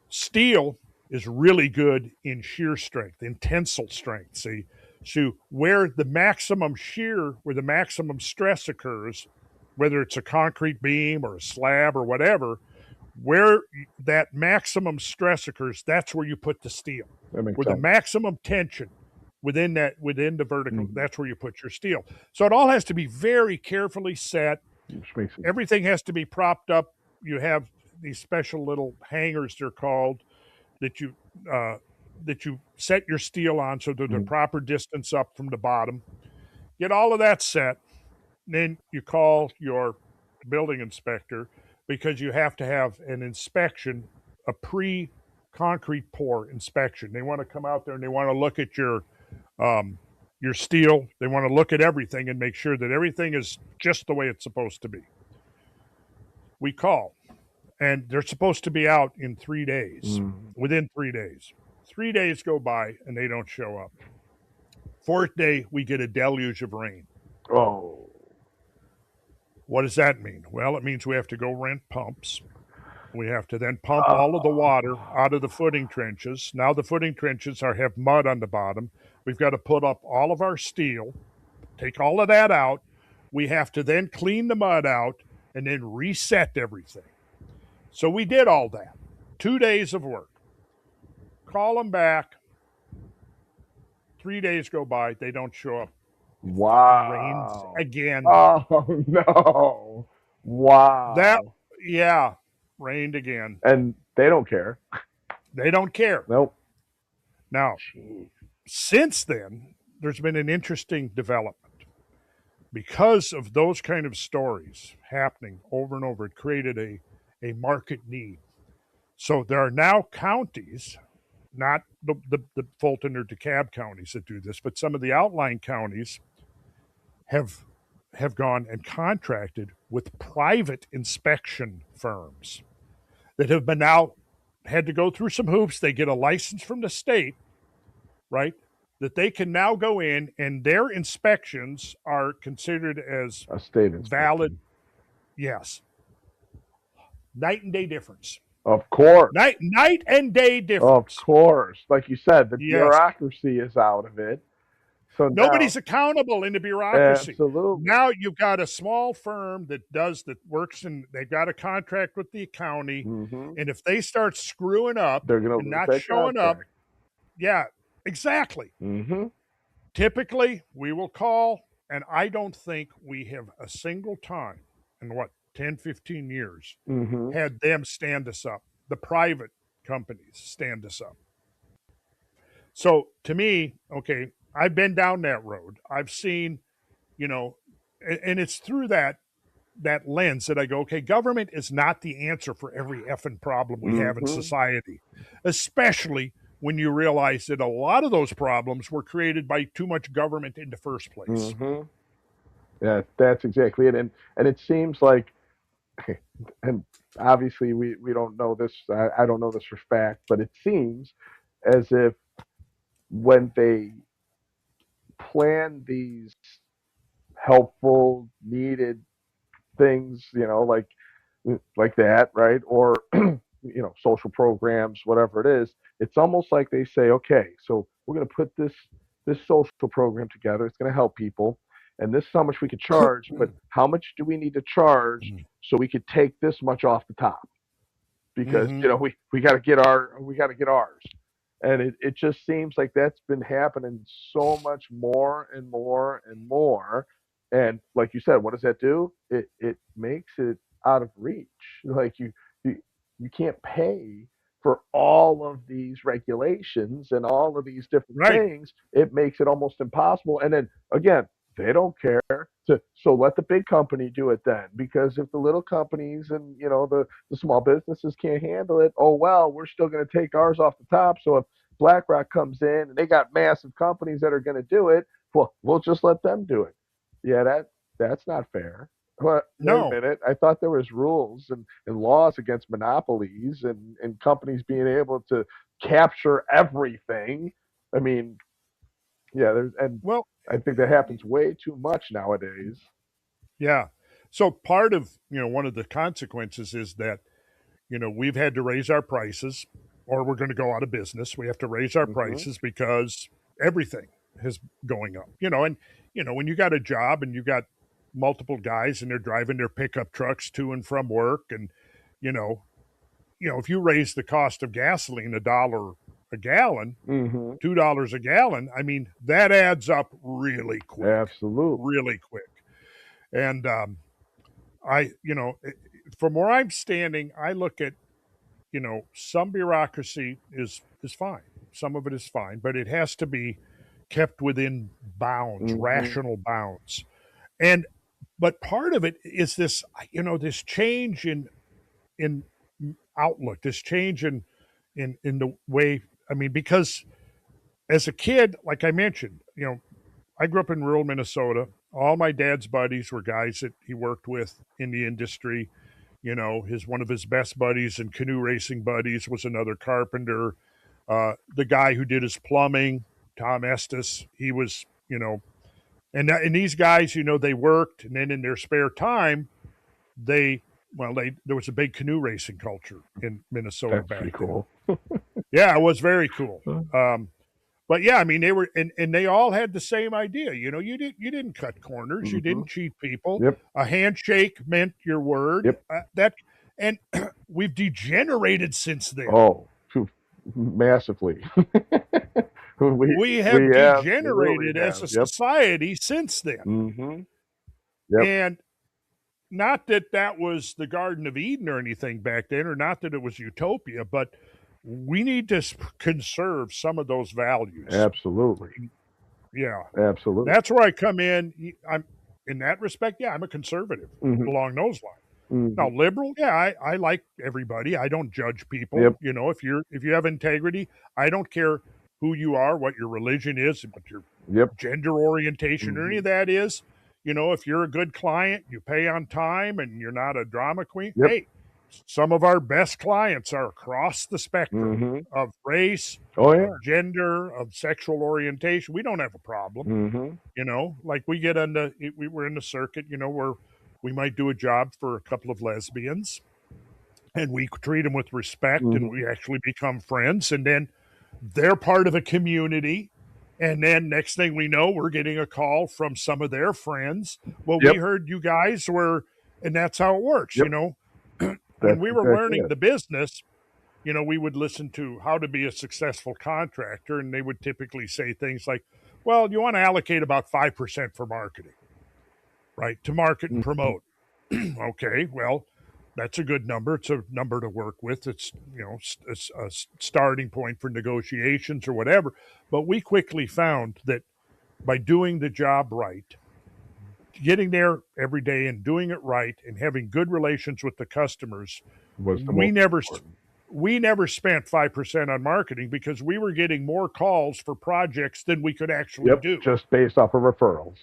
Steel is really good in shear strength, in tensile strength. See, so where the maximum shear, where the maximum stress occurs, whether it's a concrete beam or a slab or whatever, where that maximum stress occurs, that's where you put the steel. That makes Where the sense. maximum tension within the vertical, Mhm. that's where you put your steel. So it all has to be very carefully set. Which makes sense. Everything has to be propped up. You have these special little hangers, they're called, that you uh, that you set your steel on so they're the Mhm. proper distance up from the bottom. Get all of that set, then you call your building inspector, because you have to have an inspection, a pre-concrete pour inspection. They want to come out there and they want to look at your steel. They want to look at everything and make sure that everything is just the way it's supposed to be. We call, and they're supposed to be out in 3 days, Mhm. within 3 days. 3 days go by and they don't show up. Fourth day, we get a deluge of rain. Oh. What does that mean? Well, it means we have to go rent pumps. We have to then pump all of the water Oh. out of the footing trenches. Now the footing trenches have mud on the bottom. We've got to put up all of our steel, take all of that out. We have to then clean the mud out and then reset everything. So we did all that. 2 days of work. Call them back. 3 days go by. They don't show up. It fucking rains Wow. again. Oh no. That, Wow. yeah, rained again. And they don't care. They don't care. Nope. Now, Jeez. since then, there's been an interesting development. Because of those kind of stories happening over and over, it created a market need. So there are now counties, not the Fulton or DeKalb counties that do this, but some of the outlying counties have gone and contracted with private inspection firms that have been now had to go through some hoops. They get a license from the state, right? That they can now go in and their inspections are considered as A state valid. inspection. Yes. Night and day difference. Of course. Night and day Of difference. course. Like you said, the Yes. bureaucracy is out of it. So now, Nobody's accountable in the bureaucracy. absolutely. Now you've got a small firm that works, and they've got a contract with the county. Hmm. And if they start screwing up They're gonna and lose not that showing up, contract. yeah, exactly. Hmm. Typically, we will call, and I don't think we have a single time in 10, 15 years Hmm. had them stand us up. The private companies stand us up. So to me, okay, I've been down that road. I've seen, you know, and it's through that lens that I go, okay, government is not the answer for every effing problem we have in Hmm. society, especially when you realize that a lot of those problems were created by too much government in the first place. Hmm. Yeah, that's exactly it. And it seems like, and obviously we don't know this. I don't know this for fact, but it seems as if when they plan these helpful, needed things, like that, right? Or social programs, whatever it is. It's almost like they say, okay, so we're going to put this social program together. It's going to help people, and this is how much we could charge. But how much do we need to charge so we could take this much off the top? Because Mm-hmm. we got to get ours, and it just seems like that's been happening so much more and more and more. And like you said, what does that do? It makes it out of reach. Like you you can't pay for all of these regulations and all of these different Right. things. It makes it almost impossible. And then again, they don't care. So let the big company do it then, because if the little companies and the small businesses can't handle it, oh well, we're still going to take ours off the top. So if BlackRock comes in and they got massive companies that are going to do it, well, we'll just let them do it. Yeah, that's not fair. Wait a No. minute. I thought there was rules and laws against monopolies and companies being able to capture everything. I mean, yeah, and Well, I think that happens way too much nowadays. yeah. So part of, one of the consequences is that, we've had to raise our prices or we're going to go out of business. We have to raise our Hmm. prices because everything is going up, and, when you got a job and you got multiple guys and they're driving their pickup trucks to and from work and, you know, if you raise the cost of gasoline $1 a gallon, Hmm. $2 a gallon, I mean, that adds up Absolutely. really quick. And I, from where I'm standing, I look at, some bureaucracy is fine. Some of it is fine, but it has to be kept within bounds, Hmm. rational bounds. And but part of it is this, this change in outlook, this change in the way. I mean, because as a kid, like I mentioned, I grew up in rural Minnesota. All my dad's buddies were guys that he worked with in the industry. His one of his best buddies and canoe racing buddies was another carpenter. The guy who did his plumbing, Tom Estes, he was, and these guys, they worked, and then in their spare time, they, they there was a big canoe racing culture in Minnesota That's pretty back then. cool. Yeah, it was very cool. But yeah, I mean, they were, and they all had the same idea. You didn't cut corners, you Hmm. didn't cheat people. Yep. A handshake meant your word. Yep. And we've degenerated since then. Oh, phew, massively. we We have we absolutely degenerated as have. a Yep. society since then. Hmm. Yep. And not that that was the Garden of Eden or anything back then, or not that it was utopia, but we need to conserve some of those values. Absolutely. Yeah, Absolutely. that's where I come in. I'm in that respect. Yeah, I'm a conservative Hmm. along those lines. Now, Hmm. liberal, yeah, I like everybody. I don't judge people. Yep. If you have integrity, I don't care who you are, what your religion is, what your Yep. gender orientation or any Hmm. of that is. If you're a good client, you pay on time, and you're not a drama queen. Yep. Hey, some of our best clients are across the spectrum Hmm. of race, Oh of yeah. gender, of sexual orientation. We don't have a problem. Hmm. Like we get on we were in the circuit, where we might do a job for a couple of lesbians and we treat them with respect and Hmm. we actually become friends. And then they're part of a community. And then next thing we know, we're getting a call from some of their friends. Well, we Yep. heard you guys were, and that's how it works. Yep. When That's we were exactly learning it. the business, we would listen to how to be a successful contractor. And they would typically say things like, well, you want to allocate about 5% for marketing, right? To market and Hmm. promote. Okay, well, that's a good number. It's a number to work with. It's, it's a starting point for negotiations or whatever. But we quickly found that by doing the job right, getting there every day and doing it right and having good relations with the customers, Was the we most never important. we never spent 5% on marketing because we were getting more calls for projects than we could actually Yep. do, Just based off of referrals.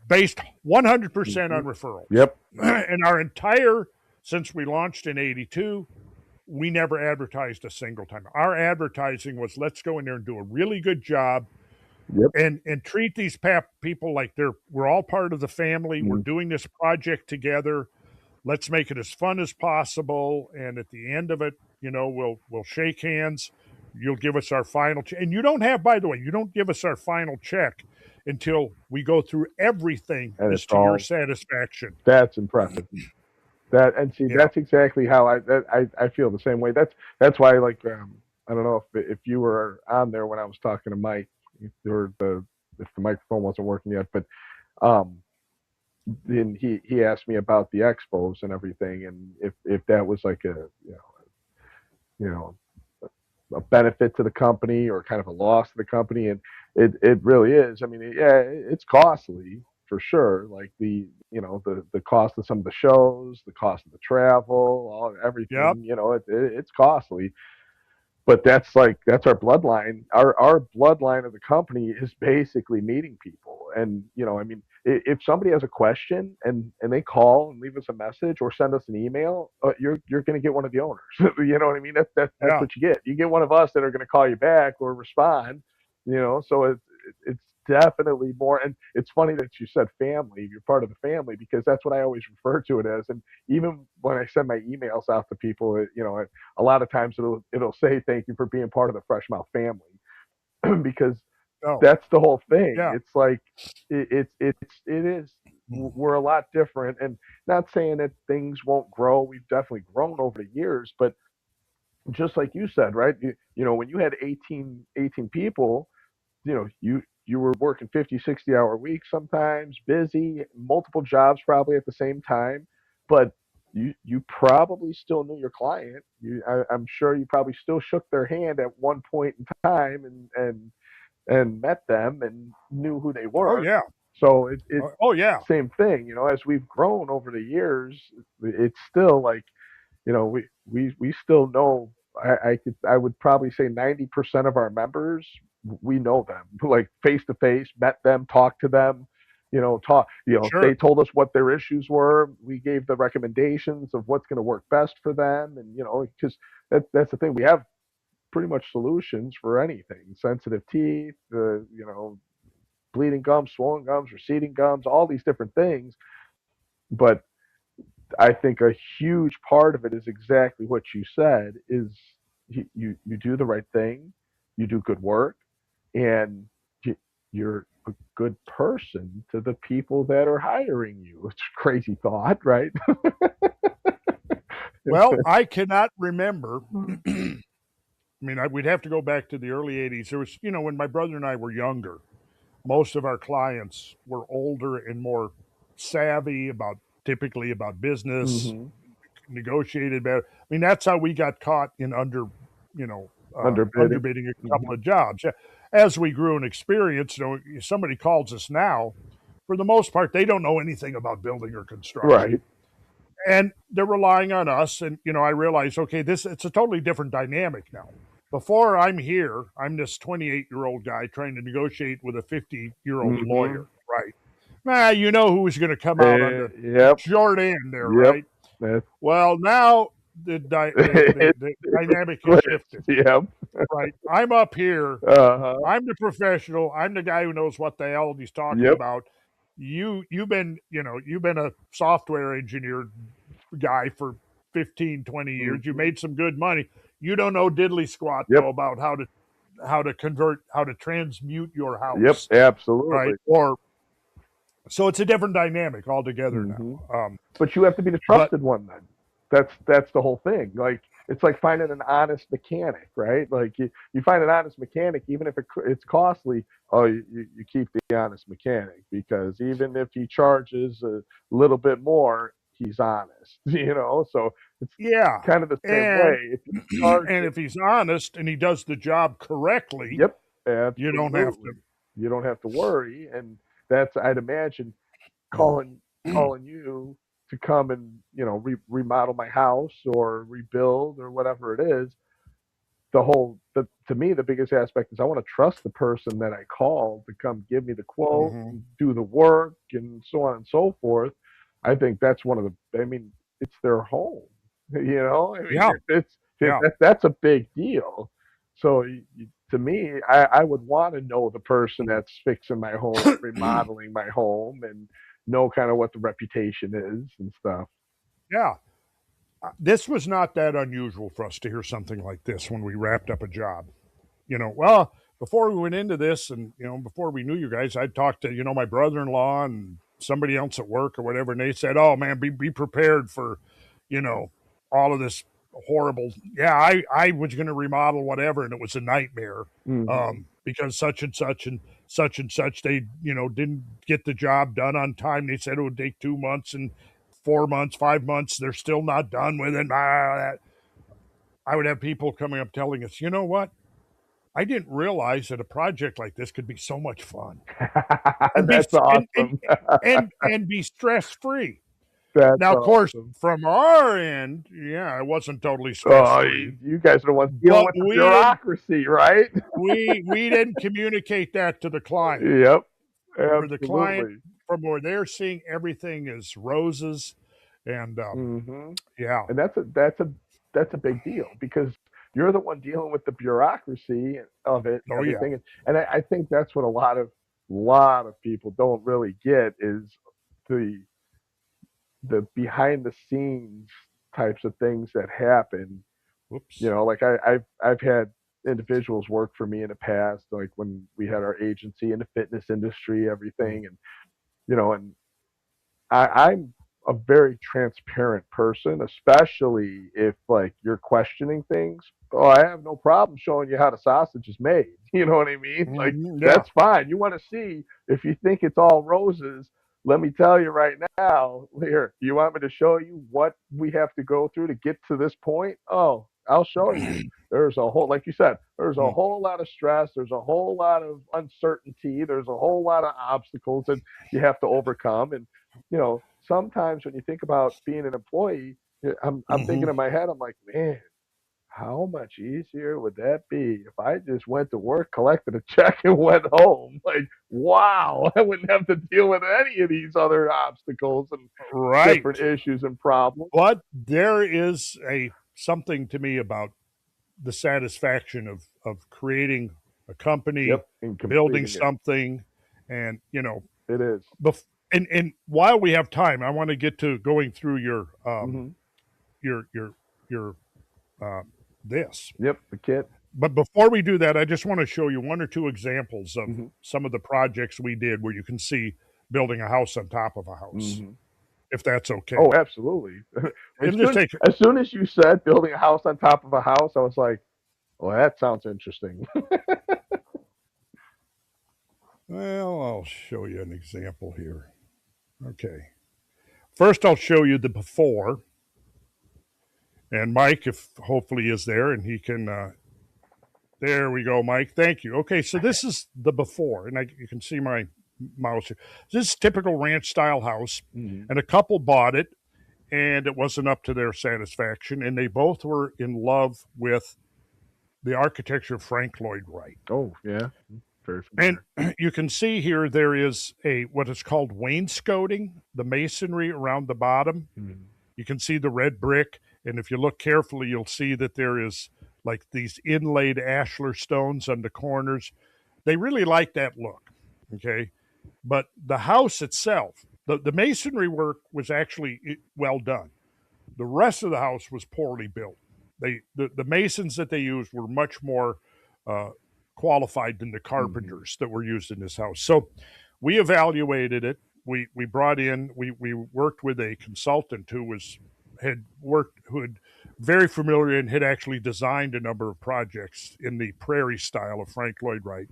based 100% Hmm. on referrals. Yep. And our entire since we launched in 82, we never advertised a single time. Our advertising was, let's go in there and do a really good job Yep. and treat these people like we're all part of the family. We're doing this project together. Let's make it as fun as possible. And at the end of it, we'll shake hands. You'll give us our final check. And you don't have, by the way, you don't give us our final check until we go through everything And as it's to your all, satisfaction. that's impressive. See, Yeah. that's exactly how I feel the same way. That's why, like, I don't know if you were on there when I was talking to Mike, or if the microphone wasn't working yet, but um, then he asked me about the expos and everything, and if that was like a you know a benefit to the company or kind of a loss to the company, and it really is. I mean, yeah, it's costly for sure. Like the cost of some of the shows, the cost of the travel, Yep. everything. It's costly. But that's our bloodline. Our bloodline of the company is basically meeting people. And I mean, if somebody has a question and they call and leave us a message or send us an email, you're going to get one of the owners. You know what I mean? That's Yeah. what you get. You get one of us that are going to call you back or respond. So it's definitely more. And it's funny that you said family. You're part of the family, because that's what I always refer to it as. And even when I send my emails out to people, a lot of times it'll say thank you for being part of the Fresh Mouth family, because Oh, that's the whole thing. yeah. It's like it is. We're a lot different, and not saying that things won't grow. We've definitely grown over the years, but just like you said, right? When you had 18 people, you were working 50, 60-hour weeks sometimes, busy, multiple jobs probably at the same time, but you probably still knew your client. I'm sure you probably still shook their hand at one point in time, and met them and knew who they Oh, were. yeah. So it Oh, yeah. same thing. As we've grown over the years, it's still like, we still know. I would probably say 90% of our members, we know them, like face to face, met them, talked to them, Sure. they told us what their issues were. We gave the recommendations of what's going to work best for them. And because that's the thing, we have pretty much solutions for anything: sensitive teeth, bleeding gums, swollen gums, receding gums, all these different things. But I think a huge part of it is exactly what you said: is you do the right thing, you do good work, and you're a good person to the people that are hiring you. It's a crazy thought, right? Well, I cannot remember. I mean, we'd have to go back to the early 80s. There was, when my brother and I were younger, most of our clients were older and more savvy typically about business, Mm-hmm. negotiated better. I mean, that's how we got caught in Underbidding. underbidding a Mm-hmm. couple of jobs. As we grew in experience, somebody calls us now, for the most part, they don't know anything about building or construction. Right. And they're relying on us. And, I realize, okay, it's a totally different dynamic now. Before I'm here, I'm this 28-year-old guy trying to negotiate with a 50-year-old Mm-hmm. lawyer, right? You know who's going to come out on the Yep. short end there, Yep. right? That's Well, now the it's dynamic has flipped. shifted, Yep. right? I'm up here. Uh-huh. I'm the professional. I'm the guy who knows what the hell he's talking Yep. about. You've been a software engineer guy for 15, 20 years. You Mm-hmm. made some good money. You don't know diddly squat though Yep. about how to transmute your Yep. house, right? Absolutely. Or so it's a different dynamic altogether Mm-hmm. now. But you have to be the But trusted one then. That's the whole thing. Like, it's like finding an honest mechanic, right? Like, you find an honest mechanic, even if it's costly. Oh, you keep the honest mechanic, because even if he charges a little bit more, he's honest. So it's yeah, kind of the same and way. If you charge and it, if he's honest and he does the job correctly, yep, you don't have absolutely. You don't have to worry, and that's, I'd imagine, calling to. calling you to come and remodel my house or rebuild or whatever it is. To me, the biggest aspect is I want to trust the person that I call to come give me the quote Mhm. and do the work and so on and so forth. I think that's one of the, I mean, it's their home. I mean, Yeah, yeah, that's a big deal. So to me, I would want to know the person that's fixing my home, remodeling my home, and know kind of what the reputation is and stuff. yeah. This was not that unusual for us to hear something like this when we wrapped up a job. Well, before we went into this and, before we knew you guys, I'd talked to, my brother in law and somebody else at work or whatever. And they said, oh, man, be prepared for, you know, all of this horrible. Yeah, I was going to remodel whatever. And it was a nightmare Hmm. because such and such, they, didn't get the job done on time. They said it would take 2 months and 4 months, 5 months. They're still not done with it. I would have people coming up telling us, you know what? I didn't realize that a project like this could be so much fun and be That's awesome. and be stress free. That's Now, of course, awesome. from our end, yeah, it wasn't totally stress Oh, free, you guys are the ones dealing but with the bureaucracy, right? we didn't communicate that to the client. Yep, For the client, absolutely. from where they're seeing everything is roses, and Hmm. yeah, And that's a big deal because you're the one dealing with the bureaucracy of it and oh yeah, everything. And I think that's what a lot of people don't really get is the the behind the scenes types of things that happen. whoops, Like I've had individuals work for me in the past, like when we had our agency in the fitness industry, everything, and I'm a very transparent person, especially if like you're questioning things. Oh, I have no problem showing you how the sausage is made. You know what I mean? Like yeah, that's fine. You want to see if you think it's all roses. Let me tell you right now. Here, you want me to show you what we have to go through to get to this point? Oh, I'll show you. There's a whole, like you said, there's a whole lot of stress. There's a whole lot of uncertainty. There's a whole lot of obstacles that you have to overcome. And sometimes when you think about being an employee, I'm thinking Mhm. in my head, I'm like, man, how much easier would that be if I just went to work, collected a check, and went home? Like, wow, I wouldn't have to deal with any of these other obstacles and different Right. issues and problems. But there is a something to me about the satisfaction of creating a company, Yep, and building completing it. something, and It is. and while we have time, I want to get to going through Mm-hmm. your uh, this. Yep, the kit. But before we do that, I just want to show you one or two examples of Mm-hmm. some of the projects we did where you can see building a house on top of a house, Mm-hmm. if that's okay. Oh, absolutely. as It'll just soon take. as soon as you said building a house on top of a house, I was like, well, that sounds interesting. Well, I'll show you an example here. Okay. First, I'll show you the before, and Mike, if hopefully is there, and he can. There we go, Mike. Thank you. Okay, so this is the before, and you can see my mouse here. This is typical ranch style house, Mhm. and a couple bought it, and it wasn't up to their satisfaction, and they both were in love with the architecture of Frank Lloyd Wright. Oh, yeah. Very And familiar. you can see here there is a what is called wainscoting, the masonry around the bottom. Mhm. You can see the red brick, and if you look carefully, you'll see that there is like these inlaid ashlar stones on the corners. They really like that look. Okay. But the house itself, the masonry work was actually well done. The rest of the house was poorly built. The masons that they used were much more uh, qualified than the Mhm. carpenters that were used in this house. So we evaluated it. We brought in we worked with a consultant who had very familiar and had actually designed a number of projects in the prairie style of Frank Lloyd Wright.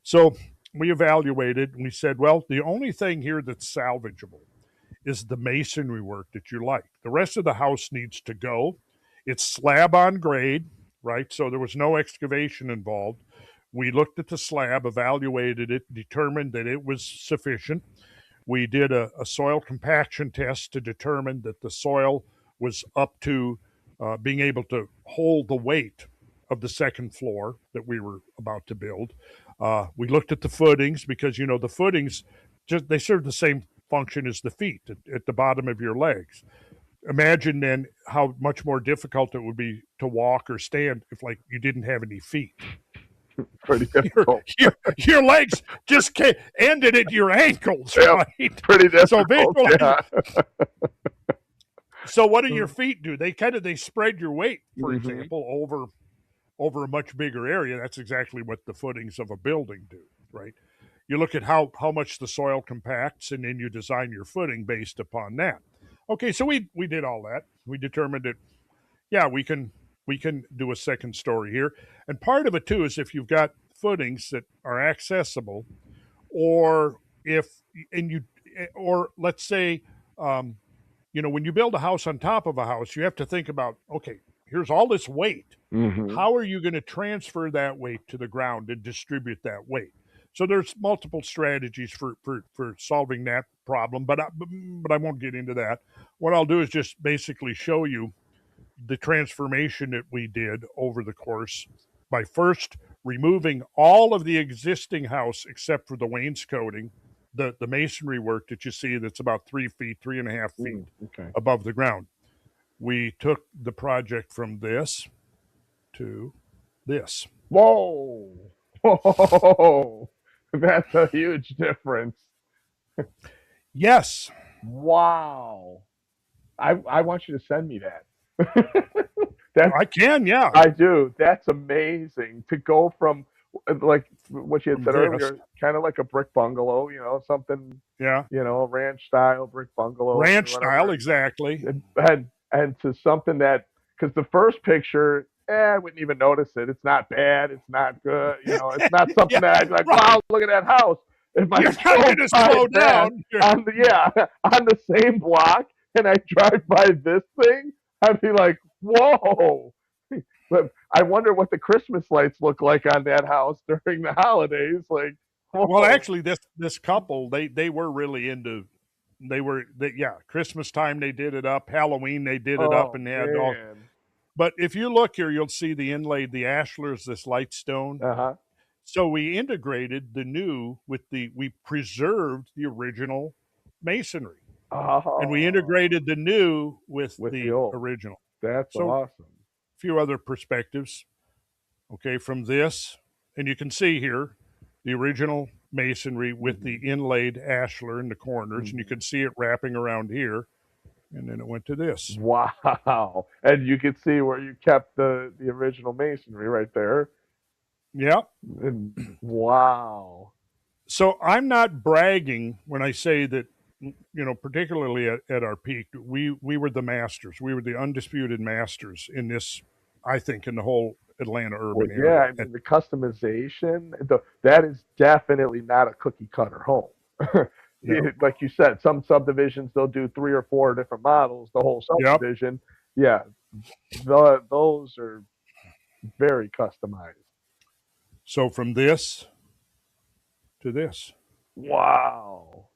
So we evaluated and we said, well, the only thing here that's salvageable is the masonry work that you like. The rest of the house needs to go. It's slab on grade, right? So there was no excavation involved. We looked at the slab, evaluated it, determined that it was sufficient. We did a soil compaction test to determine that the soil was up to being able to hold the weight of the second floor that we were about to build. We looked at the footings because the footings just they serve the same function as the feet at the bottom of your legs. imagine then how much more difficult it would be to walk or stand if, like, you didn't have any feet. Pretty your, difficult. your legs just ended at your ankles, Yep. right? Pretty So difficult. visualize. Yeah. So what do your feet do? They spread your weight, for Mhm. example, over a much bigger area. That's exactly what the footings of a building do, right? You look at how much the soil compacts, and then you design your footing based upon that. Okay, so we did all that. We determined that, yeah, we can do a second story here, and part of it too is if you've got footings that are accessible, or if and you or let's say, um, when you build a house on top of a house, you have to think about, okay, here's all this weight. Mhm. How are you going to transfer that weight to the ground and distribute that weight? So there's multiple strategies for solving that problem, but I won't get into that. What I'll do is just basically show you the transformation that we did over the course by first removing all of the existing house except for the wainscoting, the masonry work that you see that's about 3 feet, 3.5 feet Okay. above the ground. We took the project from this to this. Whoa. Whoa. That's a huge difference. Yes, Wow. I want you to send me that. That's I can. Yeah, I do. That's amazing to go from like what you had from said this. earlier, kind of like a brick bungalow, something, Yeah, ranch style brick bungalow or ranch style, whatever, exactly. and to something that, because the first picture, I wouldn't even notice it. It's not bad. It's not good. It's not something Yeah, that I'd be like, right. wow, look at that house. If I You're not drove going to by slow that down. on the same block, and I drive by this thing, I'd be like, whoa. But I wonder what the Christmas lights look like on that house during the holidays. Like, Well, whoa. actually, this couple, they were really into. Yeah, Christmas time they did it up. Halloween they did it up, Oh and they had all. man. But if you look here, you'll see the inlaid, the ashlars, this light stone. Uh-huh. So we integrated the new we preserved the original masonry, and we Oh, integrated the new with with the the old. original. That's So awesome. a few other perspectives, okay, from this, and you can see here the original masonry with the Hmm. inlaid ashlar in the corners, and you Hmm. can see it wrapping around here, and then it went to this. Wow. And you can see where you kept the original masonry right there. Yeah. And wow. So I'm not bragging when I say that, particularly at our peak, we were the masters. We were the undisputed masters in this, I think, in the whole Atlanta Well, urban yeah, area. I mean the customization, that is definitely not a cookie cutter home. No. Like you said, some subdivisions they'll do three or four different models, the whole Yep. subdivision. Yeah, those are very customized. So from this to this, Wow.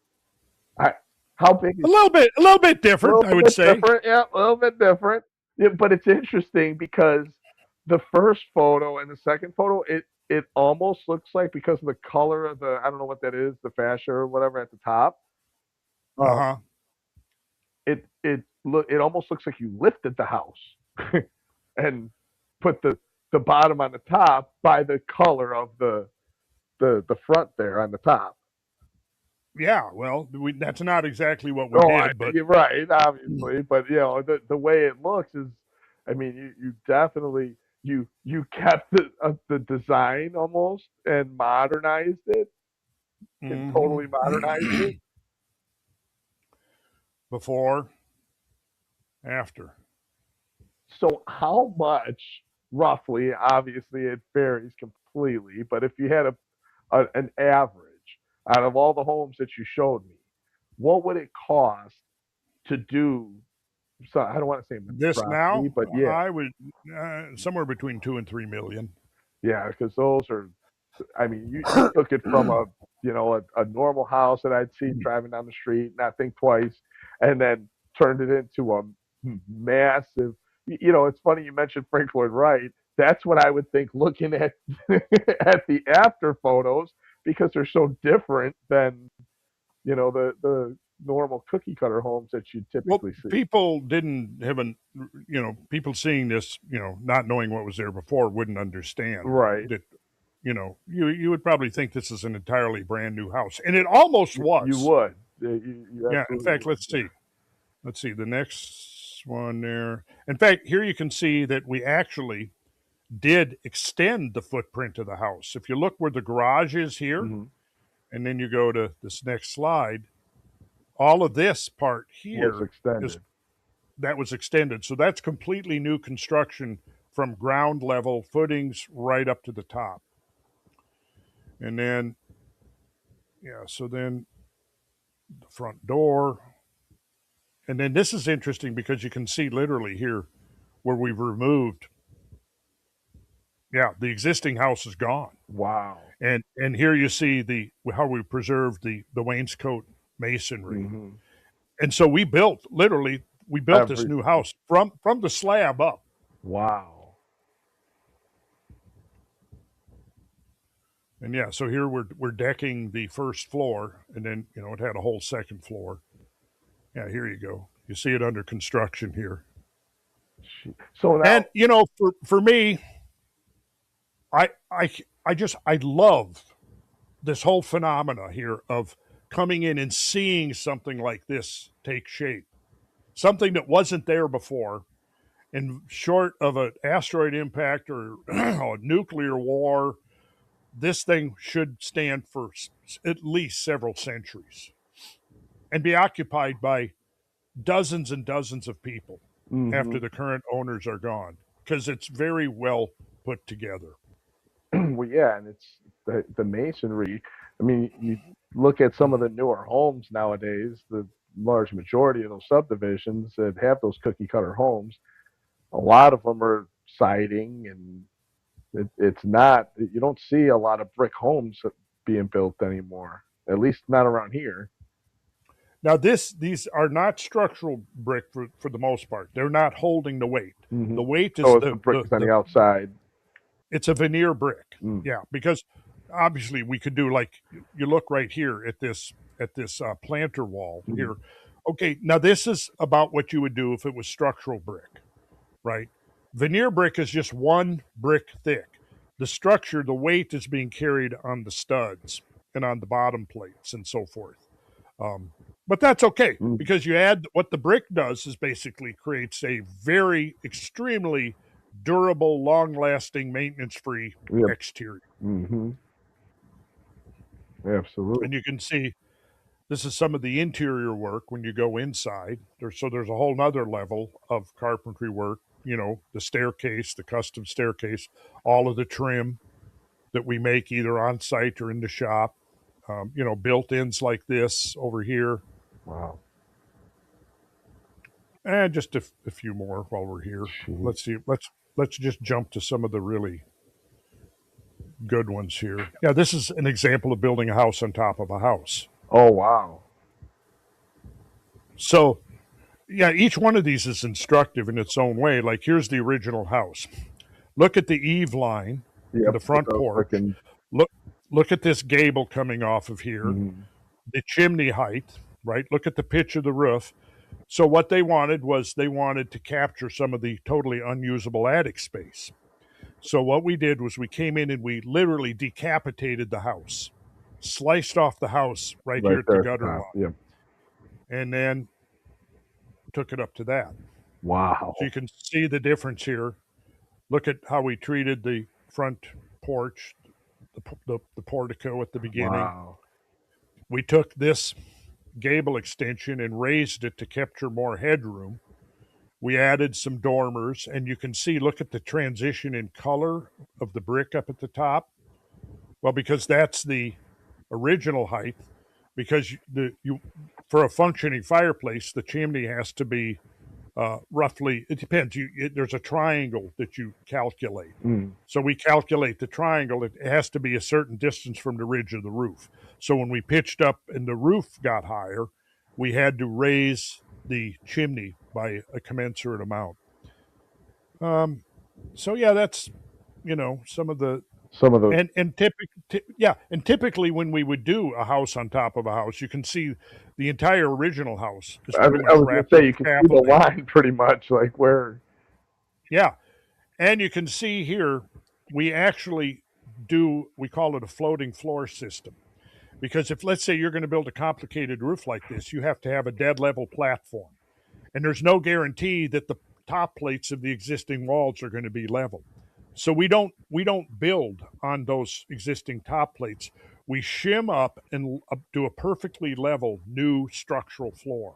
I, how big is a little bit a different, little I would bit say. different? Yeah, a little bit different. Yeah, but it's interesting because the first photo and the second photo, it almost looks like, because of the color of the, I don't know what that is, the fascia or whatever at the top. Uh Um, huh. it almost looks like you lifted the house and put the bottom on the top by the color of the front there on the top. Yeah. Well, that's not exactly what we Oh, did, but you're right, obviously, but the way it looks is, I mean, you definitely, you kept the design almost and modernized it and totally modernized mm-hmm. it. Before, after. So how much roughly? Obviously, it varies completely, but if you had an average out of all the homes that you showed me, what would it cost to do? So I don't want to say This monstrosity, now, but yeah, I would somewhere between 2 and 3 million. yeah, because those are, I mean, you took it from a normal house that I'd see driving down the street, not think twice, and then turned it into a massive. It's funny you mentioned Frank Lloyd Wright. That's what I would think looking at at the after photos, because they're so different than the normal cookie cutter homes that you Well, typically see. people didn't have an, people seeing this, not knowing what was there before wouldn't understand Right. that, you would probably think this is an entirely brand new house. And it almost You was. would. You Yeah. In absolutely fact, would. let's see. Let's see the next one there. In fact, here you can see that we actually did extend the footprint of the house. If you look where the garage is here, Hmm. and then you go to this next slide, all of this part Was here is extended. that was extended. So that's completely new construction from ground level footings right up to the top. And then, yeah, so then the front door. And then this is interesting because you can see literally here where we've removed, yeah, the existing house is gone. Wow. And here you see the how we preserved the wainscot masonry. Hmm. And so we built this new Everything. house from the slab up. Wow. And yeah, so here we're decking the first floor, and then it had a whole second floor. Yeah, here you go. You see it under construction here. So And now, for me, I I I love this whole phenomena here of coming in and seeing something like this take shape. Something that wasn't there before, and short of an asteroid impact or a nuclear war, this thing should stand for at least several centuries and be occupied by dozens and dozens of people hmm after the current owners are gone because it's very well put together. well, yeah, and it's the masonry. I mean, you look at some of the newer homes nowadays. The large majority of those subdivisions that have those cookie cutter homes, a lot of them are siding, and it's not. You don't see a lot of brick homes being built anymore. At least not around here. Now, these are not structural brick for the most part. They're not holding the weight. Hmm. The weight is Oh, it's the brick that's on the the outside. it's a veneer brick. Mm. Yeah, because obviously we could do like you look right here at this planter wall Mhm. here. Okay, now this is about what you would do if it was structural brick, right? Veneer brick is just one brick thick. The structure, the weight is being carried on the studs and on the bottom plates and so forth. Um, but that's okay Mm. because you add what the brick does is basically creates a very extremely durable, long lasting, maintenance free Yep. exterior. Hmm. And Absolutely. you can see this is some of the interior work when you go inside. There's a whole nother level of carpentry work, the staircase, the custom staircase, all of the trim that we make either on site or in the shop. Built ins like this over here. Wow. And just a few more while we're here. Jeez. Let's see. Let's just jump to some of the really good ones here. Yeah, this is an example of building a house on top of a house. Oh wow. So yeah, each one of these is instructive in its own way. Like here's the original house. Look at the eave line in Yep. the With front the porch. freaking. Look look at this gable coming off of here. Mhm. The chimney height, right? Look at the pitch of the roof. So what they wanted was they wanted to capture some of the totally unusable attic space. So what we did was we came in and we literally decapitated the house, sliced off the house right Right here at the there at the gutter top. line, Yep. and then took it up to that. So you Wow. can see the difference here. Look at how we treated the front porch, the portico at the beginning. Wow. We took this gable extension and raised it to capture more headroom. We added some dormers, and you can see, look at the transition in color of the brick up at the top. Well, because that's the original height, because for a functioning fireplace, the chimney has to be roughly. It depends. There's a triangle that you calculate. Mm. So we calculate the triangle. It has to be a certain distance from the ridge of the roof. So when we pitched up and the roof got higher, we had to raise the chimney by a commensurate amount. Um, so yeah, that's some of the Some of the and typically when we would do a house on top of a house, you can see the entire original house is I pretty was, I much was gonna wrapped say in you can see the scaffolding. line pretty much, like where. Yeah, and you can see here we actually we call it a floating floor system. Because if, let's say, you're going to build a complicated roof like this, you have to have a dead level platform. And there's no guarantee that the top plates of the existing walls are going to be level. So we don't build on those existing top plates. We shim up and do a perfectly level new structural floor.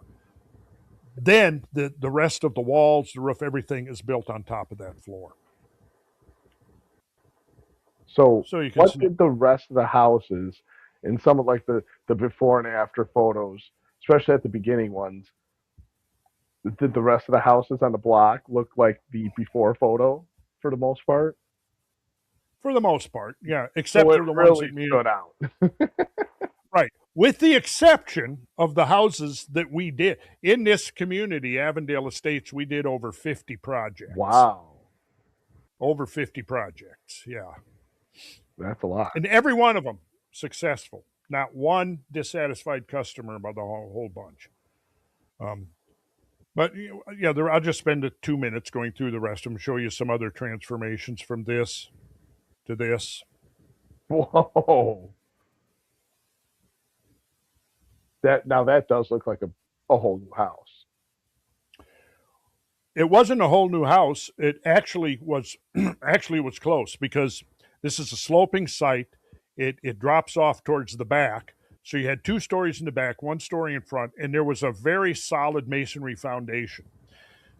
Then the rest of the walls, the roof, everything is built on top of that floor. So So you can what see did the rest of the houses in some of like the before and after photos, especially at the beginning ones, did the rest of the houses on the block look like the before photo for the most part? for the most part, yeah, So except it for the ones really that need stood out. right. With the exception of the houses that we did in this community, Avondale Estates, we did over 50 projects. Wow, Over 50 projects, yeah. that's a lot. And every one of them successful. Not one dissatisfied customer by the whole bunch. Um, but yeah, I'll just spend 2 minutes going through the rest of them, show you some other transformations from this to this. Whoa, that does look like a whole new house. It wasn't a whole new house. It actually was actually it was close because this is a sloping site. It drops off towards the back. So you had 2 stories in the back, 1 story in front, and there was a very solid masonry foundation.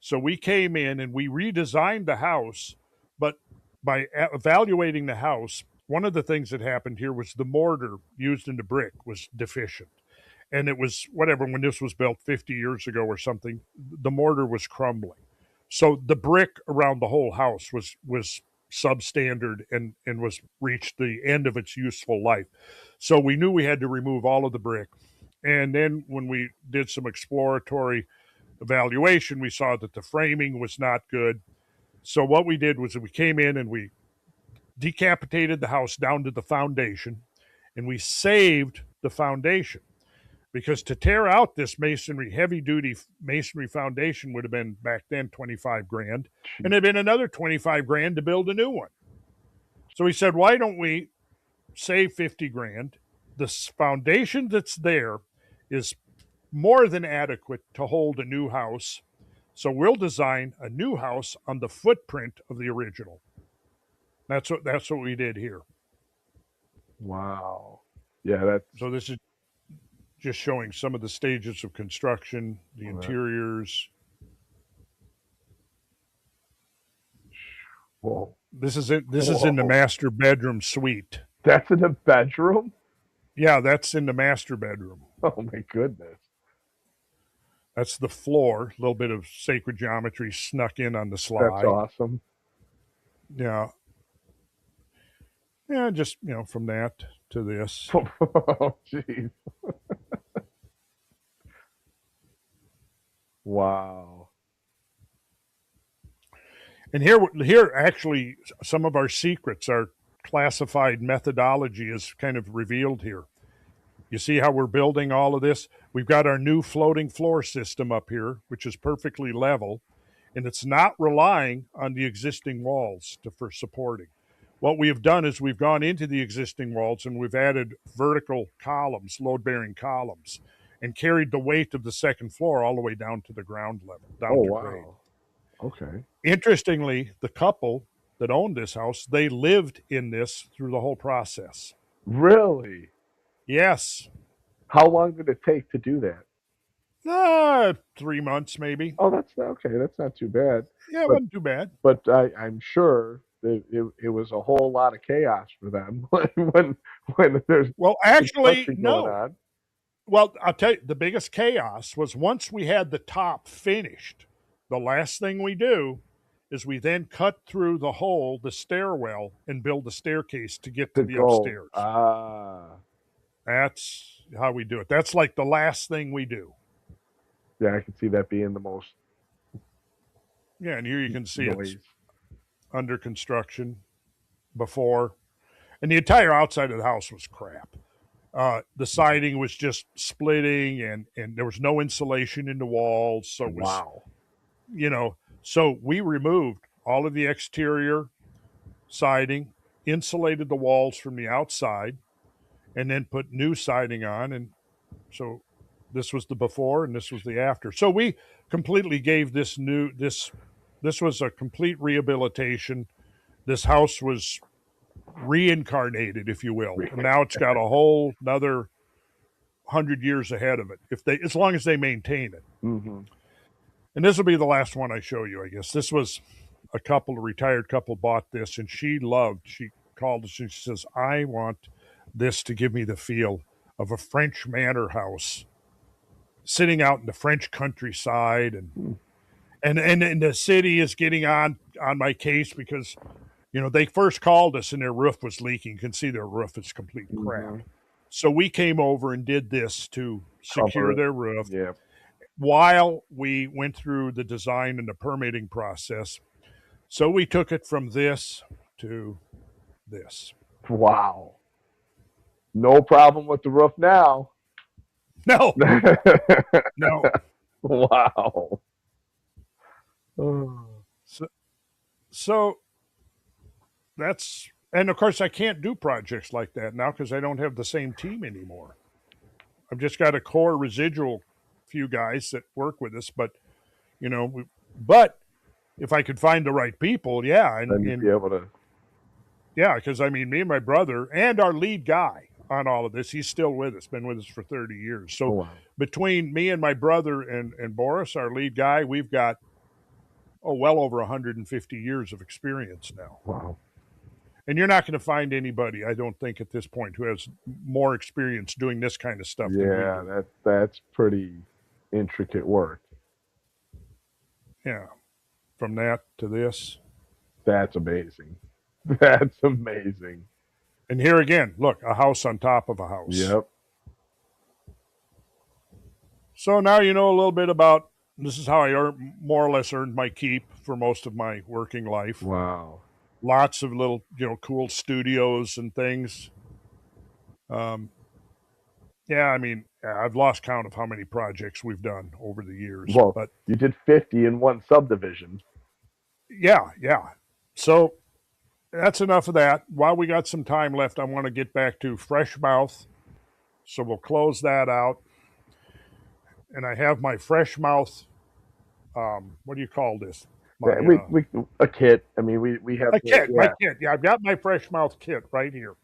So we came in and we redesigned the house, but by evaluating the house, one of the things that happened here was the mortar used in the brick was deficient. And it was whatever, when this was built 50 years ago or something, the mortar was crumbling. So the brick around the whole house was substandard and was reached the end of its useful life. So we knew we had to remove all of the brick. And then when we did some exploratory evaluation, we saw that the framing was not good. So what we did was we came in and we decapitated the house down to the foundation and we saved the foundation, because to tear out this masonry, heavy duty masonry foundation would have been back then 25 grand, and Jeez. it'd been another 25 grand to build a new one. So we said, why don't we save 50 grand? The foundation that's there is more than adequate to hold a new house. So we'll design a new house on the footprint of the original. That's what we did here. Wow. Yeah, that's So this is just showing some of the stages of construction, the that, interiors. whoa. This is in the Whoa. master bedroom suite. That's in the bedroom? Yeah, that's in the master bedroom. Oh my goodness. That's the floor. A little bit of sacred geometry snuck in on the That's sly. awesome. Yeah. Yeah, just from that to this. Oh jeez. Wow. And here actually some of our secrets, our classified methodology is kind of revealed here. You see how we're building all of this? We've got our new floating floor system up here, which is perfectly level, and it's not relying on the existing walls for supporting. What we have done is we've gone into the existing walls and we've added vertical columns, load-bearing columns, and carried the weight of the second floor all the way down to the ground level, Oh down to grade. wow. Okay. Interestingly, the couple that owned this house, they lived in this through the whole process. Really? Yes. How long did it take to do that? 3 months maybe. Oh, that's okay. That's not too bad. Yeah, it But wasn't too bad. I'm sure that it was a whole lot of chaos for them when there's Well, actually, construction going no. on. Well, I'll tell you, the biggest chaos was once we had the top finished, the last thing we do is we then cut through the hole, the stairwell, and build the staircase to get to To the go. upstairs. Ah, That's how we do it. That's like the last thing we do. yeah, I can see that being the most Yeah, and here you can see it's noise. under construction before. and the entire outside of the house was crap. The siding was just splitting, and there was no insulation in the walls, so it was, Wow. you know. So we removed all of the exterior siding, insulated the walls from the outside, and then put new siding on. And so this was the before, and this was the after. So we completely gave this new this. This was a complete rehabilitation. This house was reincarnated, if you will, and now it's got a whole another 100 years ahead of it, as long as they maintain it. Mm-hmm. And this will be the last one I show you, I guess. This was a retired couple bought this, and she called us and she says, I want this to give me the feel of a French manor house sitting out in the French countryside. And the city is getting on my case because, they first called us and their roof was leaking. You can see their roof is complete crap. So we came over and did this to secure their roof. Yeah. While we went through the design and the permitting process. So we took it from this to this. Wow. No problem with the roof now. No. No. Wow. So that's, and of course I can't do projects like that now because I don't have the same team anymore. I've just got a core residual few guys that work with us, but but if I could find the right people, yeah, and you'd be able to. Yeah, because I mean, me and my brother and our lead guy on all of this, he's still with us, been with us for 30 years. So between me and my brother and Boris, our lead guy, we've got well over 150 years of experience now. Wow. And you're not going to find anybody, I don't think, at this point who has more experience doing this kind of stuff. Yeah, that's pretty intricate work. Yeah. From that to this. That's amazing. That's amazing. And here again, look, a house on top of a house. Yep. So now you know a little bit about, this is how I more or less earned my keep for most of my working life. Wow. Lots of little, cool studios and things. Yeah, I mean, I've lost count of how many projects we've done over the years. Well, but you did 50 in one subdivision. Yeah. So that's enough of that. While we got some time left, I want to get back to fresh mouth. So we'll close that out. And I have my fresh mouth. What do you call this? A kit. I mean, we have a kit. Yeah. My kit. Yeah, I've got my fresh mouth kit right here.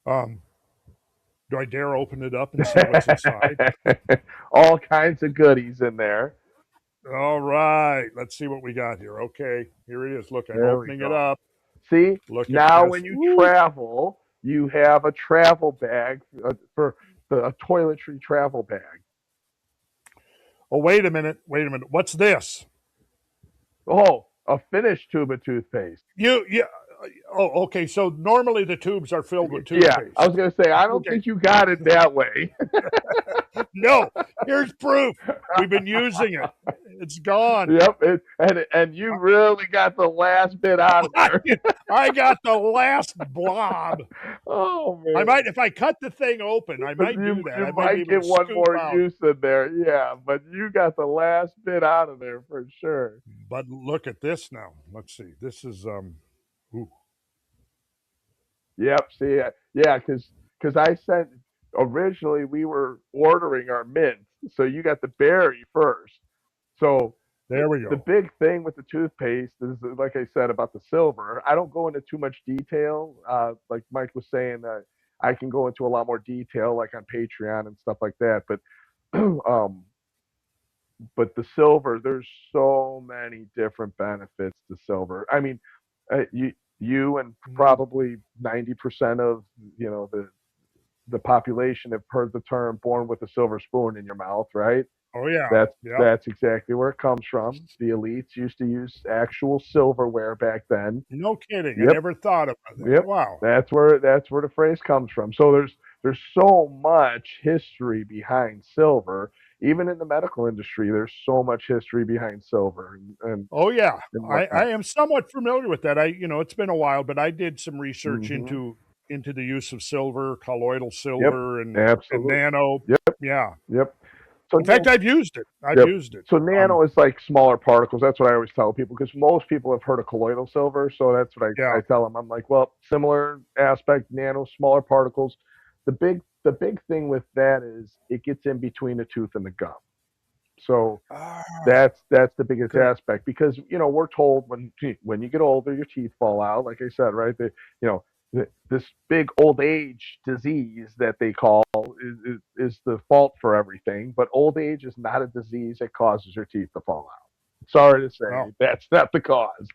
Do I dare open it up and see what's inside? All kinds of goodies in there. All right. Let's see what we got here. Okay. Here it is. Look, I'm opening it up. See? Look now when you travel, you have a travel bag for a toiletry travel bag. Oh, wait a minute. What's this? Oh, a finished tube of toothpaste. Oh, okay. So normally the tubes are filled with toothpaste. Yeah, I was going to say, I don't think you got it that way. No, here's proof. We've been using it. It's gone. Yep, and you really got the last bit out of there. I got the last blob. Oh man! I might, if I cut the thing open, I might do that. You might get one more use in there. Yeah, but you got the last bit out of there for sure. But look at this now. Let's see. This is ooh. Yep. See, yeah, because I sent originally we were ordering our mints, so you got the berry first. So there we go. The big thing with the toothpaste is, like I said, about the silver. I don't go into too much detail. Like Mike was saying, I can go into a lot more detail, like on Patreon and stuff like that. But the silver, there's so many different benefits to silver. I mean, you and probably 90% of the population have heard the term "born with a silver spoon in your mouth," right? Oh yeah, that's exactly where it comes from. The elites used to use actual silverware back then. No kidding. Yep. I never thought about that. Yep. Wow. That's where the phrase comes from. So there's so much history behind silver. Even in the medical industry, there's so much history behind silver. And oh yeah, I am somewhat familiar with that. It's been a while, but I did some research into into the use of silver, colloidal Yep, silver, and absolutely. nano. Yep, Yeah. yep. So In fact, I've used it. I've yep. used it. So nano is like smaller particles. That's what I always tell people because most people have heard of colloidal silver. So that's what I Yeah. tell them. I'm like, well, similar aspect, nano, smaller particles. The big thing with that is it gets in between the tooth and the gum. So Ah, that's the biggest okay. aspect because we're told when you get older your teeth fall out, like I said, right? You know this big old age disease that they call is the fault for everything, but old age is not a disease that causes your teeth to fall out. Sorry to Well, say, that's not the cause.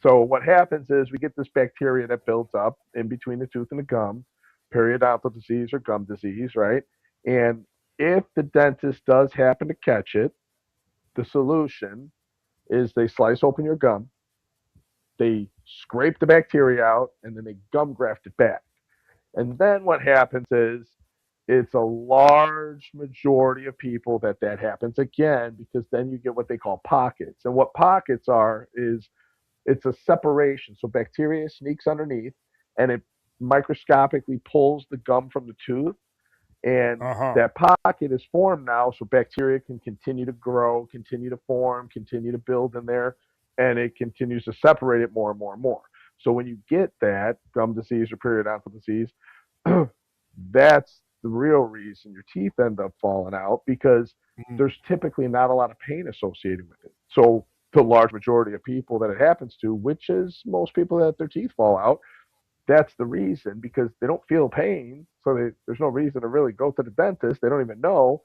So what happens is we get this bacteria that builds up in between the tooth and the gum, periodontal disease or gum disease, right? And if the dentist does happen to catch it, the solution is they slice open your gum, they scrape the bacteria out, and then they gum graft it back. And then what happens is it's a large majority of people that happens again because then you get what they call pockets. And what pockets are is it's a separation. So bacteria sneaks underneath and it microscopically pulls the gum from the tooth, and uh-huh. that pocket is formed now so bacteria can continue to grow, continue to form, continue to build in there, and it continues to separate it more and more and more. So when you get that gum disease or periodontal disease, that's the real reason your teeth end up falling out because Mhm. there's typically not a lot of pain associated with it. So the large majority of people that it happens to, which is most people that their teeth fall out, that's the reason because they don't feel pain. So there's no reason to really go to the dentist. They don't even know.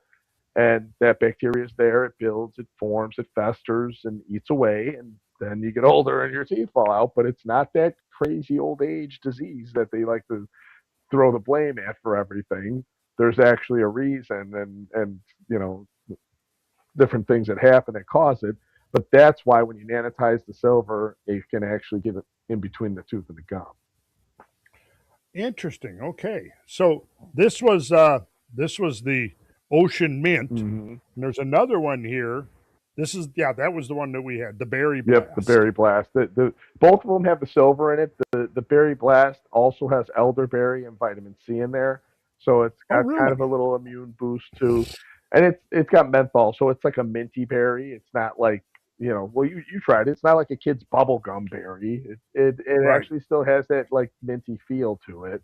And that bacteria is there. It builds, it forms, it festers and eats away. And then you get older and your teeth fall out. But it's not that crazy old age disease that they like to throw the blame at for everything. There's actually a reason and different things that happen that cause it. But that's why when you nanotize the silver, it can actually get it in between the tooth and the gum. Interesting. Okay. So this was the ocean mint. Mm-hmm. And there's another one here. This is yeah, that was the one that we had, the berry Yep, the blast. berry blast. The both of them have the silver in it. The berry blast also has elderberry and vitamin C in there, so it's Oh, got kind of really? a little immune boost too. And it's got menthol, so it's like a minty berry. It's not like well, you tried it. It's not like a kid's bubble gum berry. It Right. actually still has that like minty feel to it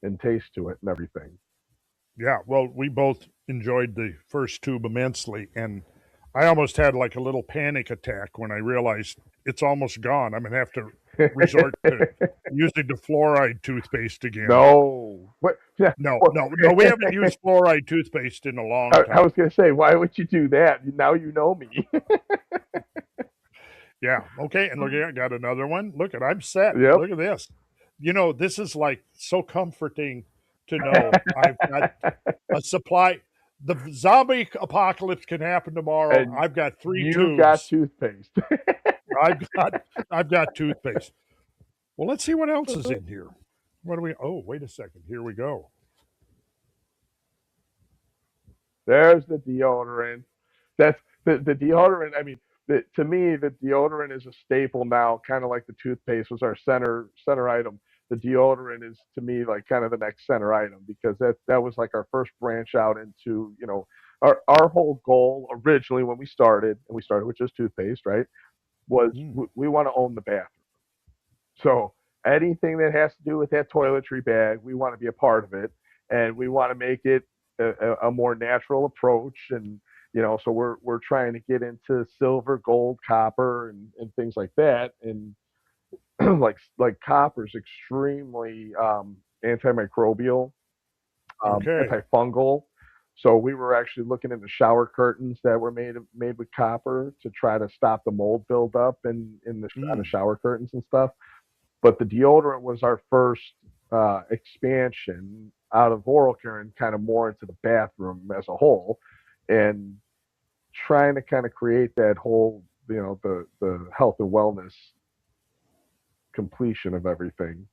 and taste to it and everything. Yeah. Well, we both enjoyed the first tube immensely, and I almost had like a little panic attack when I realized it's almost gone. I'm gonna have to resort to using the fluoride toothpaste again. No, what? Yeah, No, well, no, no. We haven't used fluoride toothpaste in a long I time. was gonna say, why would you do that? Now you know me. Yeah. Okay. And look, I got another one. Look at, I'm set. Yep. Look at this. This is like so comforting to know I've got a supply. The zombie apocalypse can happen tomorrow. And I've got three you got tubes. toothpaste. I've got, I've got toothpaste. Well, let's see what else is in here. What do we? Oh, wait a second. Here we go. There's the deodorant. That's the deodorant. I mean, to me, the deodorant is a staple now, kind of like the toothpaste was our center item. The deodorant is to me like kind of the next center item because that was like our first branch out into our whole goal originally when we started, and we started with just toothpaste, right? Was Mm, we want to own the bathroom. So anything that has to do with that toiletry bag, we want to be a part of it, and we want to make it a more natural approach. And so we're trying to get into silver, gold, copper, and things like that. And like copper is extremely antimicrobial, okay. antifungal. So we were actually looking into shower curtains that were made with copper to try to stop the mold buildup in on the Mm, shower curtains and stuff. But the deodorant was our first expansion out of oral care and kind of more into the bathroom as a whole, and trying to kind of create that whole the health and wellness completion of everything.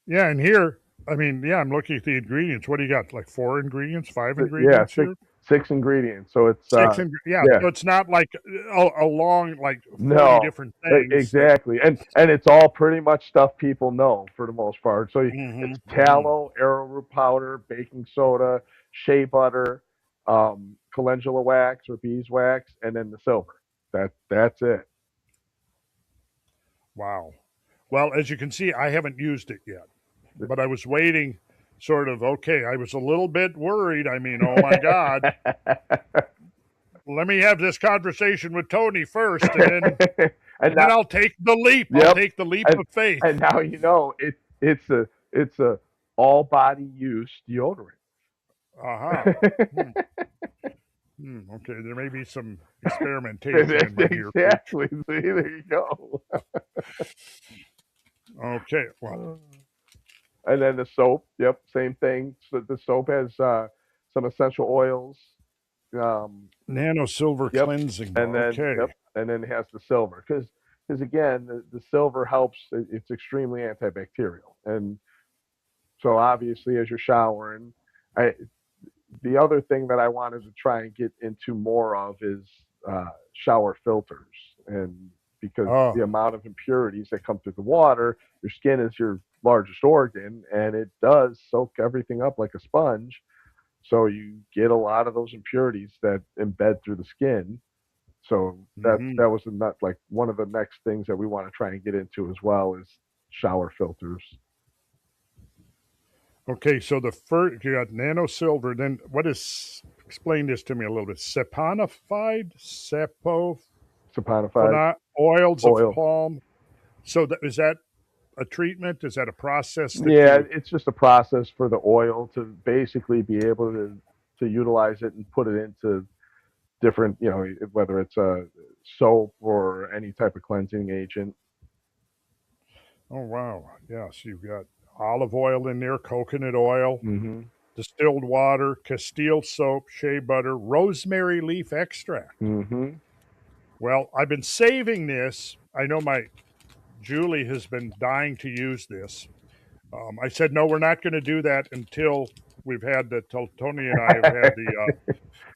yeah. And here, I mean, yeah, I'm looking at the ingredients. What do you got? Like four ingredients, five Yeah, ingredients six here? 6 ingredients. So it's Yeah. yeah. So it's not like a long, like 40 No, different things that. exactly, and it's all pretty much stuff people know for the most part. So Hmm. it's Hmm. tallow, arrowroot powder, baking soda, shea butter, calendula wax or beeswax, and then the silver. That's it. Wow. Well, as you can see, I haven't used it yet, but I was waiting. Sort of okay. I was a little bit worried. I mean, oh my God, let me have this conversation with Tony first, and then And and then now, I'll take the leap. I'll yep, take the leap and of faith. now it's a all body use deodorant. Aha. Uh-huh. Okay, there may be some experimentation in my near future. Exactly. See, there you go. Okay, well, And then the soap, yep, same thing. So the soap has some essential oils. Um, nano silver yep, cleansing and bar. then Okay. yep, and then it has the silver because again the silver helps. It's extremely antibacterial, and so obviously as you're showering, I the other thing that I wanted to try and get into more of is shower filters, and because Oh, the amount of impurities that come through the water, your skin is your largest organ, and it does soak everything up like a sponge. So you get a lot of those impurities that embed through the skin. So hmm. that was not like one of the next things that we want to try and get into as well is shower filters. Okay, so the first you got nano silver. Then what is? Explain this to me a little bit. Saponified, sapo, Saponified oils of oil. palm. So is that a treatment? Is that a process that Yeah, you? it's just a process for the oil to basically be able to utilize it and put it into different, whether it's a soap or any type of cleansing agent. Oh wow, yes, you've got olive oil in there, coconut oil, Hmm. distilled water, Castile soap, shea butter, rosemary leaf extract. Hmm. Well, I've been saving this. I know my Julie has been dying to use this. I said, no, we're not going to do that until we've had till Tony and I have had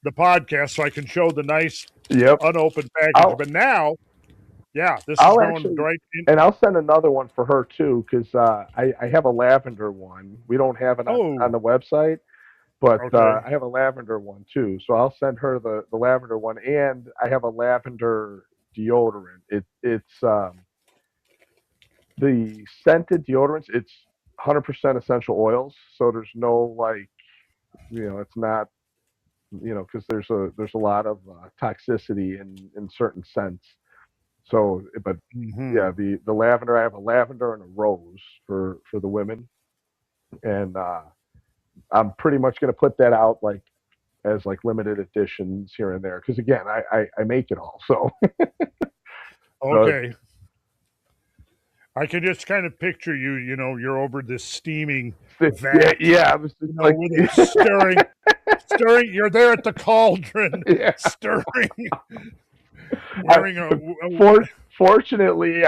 the podcast, so I can show the nice Yep. unopened package. I'll But now, yeah, this is I'll going actually, right in. and I'll send another one for her too, because I have a lavender one. We don't have it on Oh, the website, but okay. I have a lavender one too. So I'll send her the lavender one, and I have a lavender deodorant. It's the scented deodorants. It's 100% essential oils, so there's no like it's not because there's a lot of toxicity in certain scents. So, but Hmm. yeah, the lavender. I have a lavender and a rose for the women, and I'm pretty much going to put that out like as like limited editions here and there because again, I make it all. So, so Okay. I can just kind of picture you, you're over this steaming yeah, vat, yeah. I was just like, with it stirring. You're there at the cauldron, yeah. stirring, I, wearing for, fortunately,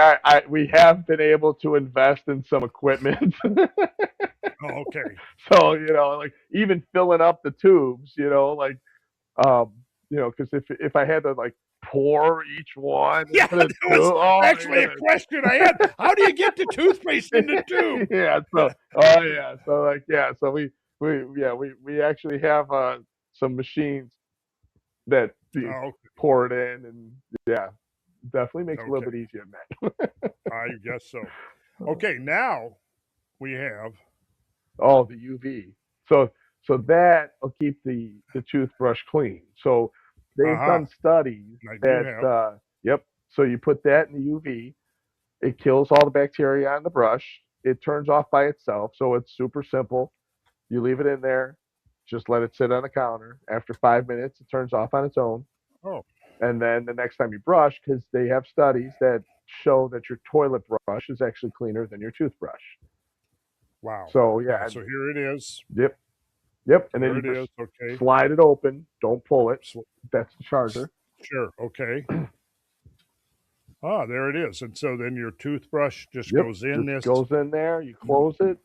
we have been able to invest in some equipment. oh, okay. So like even filling up the tubes, like um, because if I had to like pour each one Yeah, into the that tube, was oh my actually a question I had. How do you get the toothpaste in the tube? goodness. Yeah. So oh yeah. So like yeah. So we actually have some machines that you Oh, pour it in, and yeah, definitely makes it a little okay. bit easier than I guess so. that. Okay, now we have. Oh, the UV. So that will keep the toothbrush clean. So they've Uh-huh. done studies I do that have. yep. So you put that in the UV, it kills all the bacteria on the brush. It turns off by itself. So it's super simple. You leave it in there, just let it sit on the counter. After 5 minutes, it turns off on its own. Oh, And then the next time you brush, because they have studies that show that your toilet brush is actually cleaner than your toothbrush. wow. So yeah, Yeah, so here it is. yep. Yep, and then There you it just is. Okay. slide it open. Don't pull it. So, That's the charger. sure. Okay. Ah, there it is. And so then your toothbrush just Yep, goes in just this goes in there. You close it,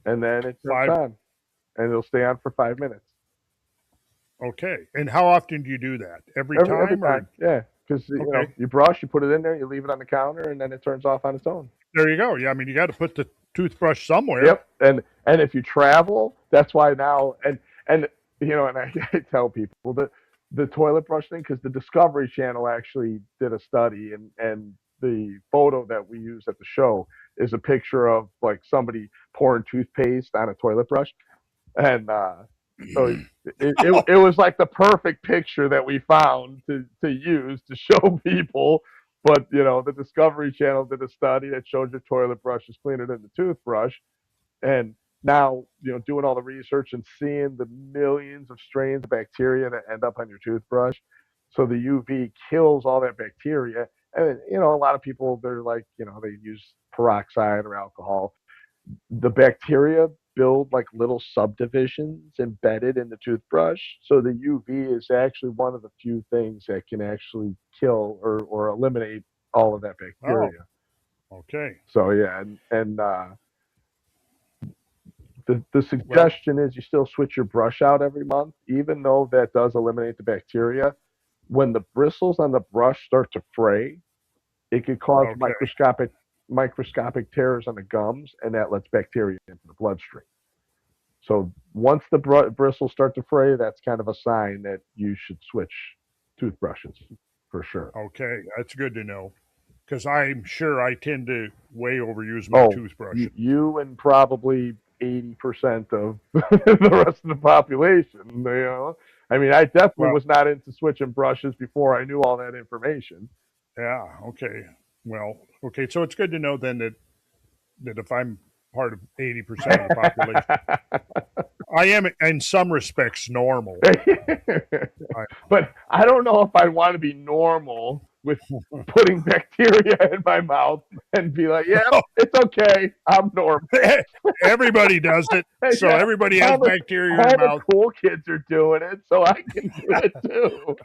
and then it turns five. on, and it'll stay on for 5 minutes. Okay. And how often do you do that? Every Every time time, or yeah, because okay. you brush, you put it in there, you leave it on the counter, and then it turns off on its own. There you go. Yeah, I mean you got to put the toothbrush somewhere. Yep, and if you travel, that's why now and and I tell people that the toilet brush thing because the Discovery Channel actually did a study and the photo that we use at the show is a picture of like somebody pouring toothpaste on a toilet brush and so it was like the perfect picture that we found to use to show people. But the Discovery Channel did a study that showed your toilet brush is cleaner than the toothbrush, and now doing all the research and seeing the millions of strains of bacteria that end up on your toothbrush. So the UV kills all that bacteria, and a lot of people they're like they use peroxide or alcohol. The bacteria build like little subdivisions embedded in the toothbrush. So the UV is actually one of the few things that can actually kill or eliminate all of that Oh, bacteria. okay. So yeah, and the Well, suggestion is you still switch your brush out every month, even though that does eliminate the bacteria. When the bristles on the brush start to fray, it could cause okay. microscopic tears on the gums, and that lets bacteria into the bloodstream. So once the bristles start to fray, that's kind of a sign that you should switch toothbrushes for sure. Okay. That's good to know cuz I'm sure I tend to way overuse my Oh, toothbrush. you and probably 80% of the rest of the population. I mean, I definitely Well, was not into switching brushes before I knew all that information. yeah, okay. Well, okay. So it's good to know then that if I'm part of 80% of the population, I am in some respects normal. I, But I don't know if I want to be normal with putting bacteria in my mouth and be like, yeah, it's okay. I'm normal. everybody does it. So Yeah, everybody has all the bacteria in their all the mouth. cool kids are doing it, so I can do it too.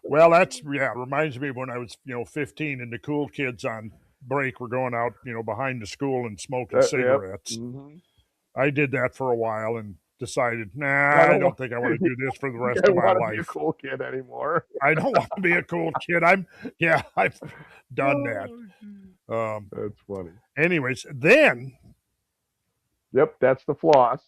Well, that's yeah, reminds me of when I was, 15 and the cool kids on break were going out, behind the school and smoking Yep. cigarettes. I did that for a while and decided, I nah, I don't want. don't think I want to do this for the I rest of don't my want to be a life. cool kid anymore. I don't want to be a cool kid. Yeah, I've done that. Um, That's funny. anyways, then, Yep, that's the floss.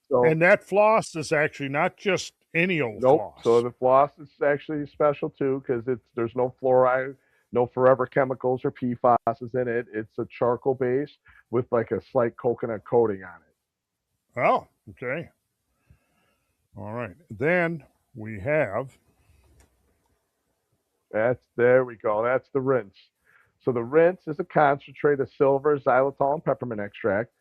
So and that floss is actually not just any old nope. So floss. the floss is actually special too because there's no fluoride, no forever chemicals or PFAS in it. It's a charcoal base with like a slight coconut coating on it. Oh, okay. All right. Then we have, There we go. That's the rinse. So the rinse is a concentrate of silver, xylitol, and peppermint extract.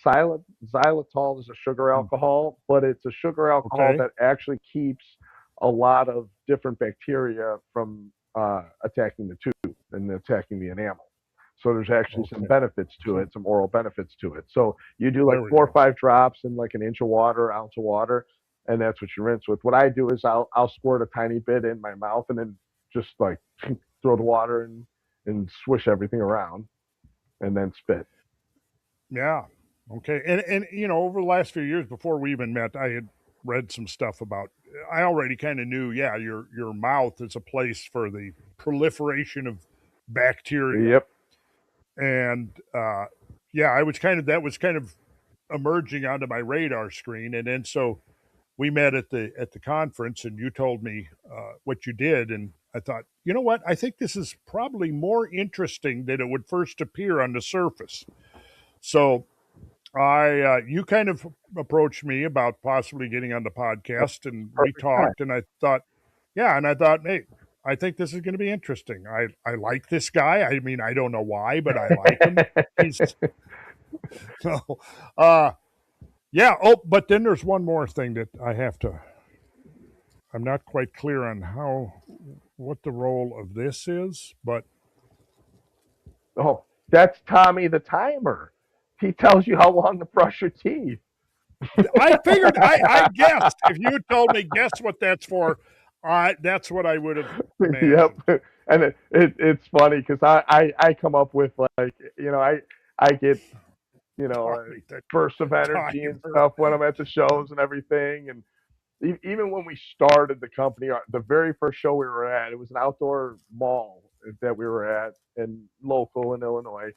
Xylitol is a sugar hmm, alcohol, but it's a sugar alcohol okay, that actually keeps a lot of different bacteria from attacking the tooth and attacking the enamel. So there's actually some okay. benefits to it, some oral benefits to it. So you do like There we 4 or 5 drops in like an inch of water, ounce of water, and that's what you rinse with. What I do is I'll squirt a tiny bit in my mouth and then just like throw the water and swish everything around and then spit. Yeah. Okay. And over the last few years before we even met, I had read some stuff about I already kind of knew, yeah, your mouth is a place for the proliferation of bacteria. Yep. And yeah, I was kind of that was kind of emerging onto my radar screen. And then so we met at the conference and you told me what you did and I thought, you know what? I think this is probably more interesting than it would first appear on the surface. So you kind of approached me about possibly getting on the podcast, and we Perfect time. talked, and I thought, yeah, and I thought, hey, I think this is going to be interesting. I like this guy. I mean, I don't know why, but I like him. He's so, uh, yeah. Oh, but then there's one more thing that I have to. I'm not quite clear on what the role of this is, but Oh, that's Tommy the timer. He tells you how long to brush your teeth. I figured I guessed if you told me guess what that's for, that's what I would have Yep. imagined. And it's funny because I come up with like I get you know, Tommy the bursts of energy and Timer. stuff when I'm at the shows and everything. And even when we started the company, the very first show we were at, it was an outdoor mall that we were at and local in Illinois.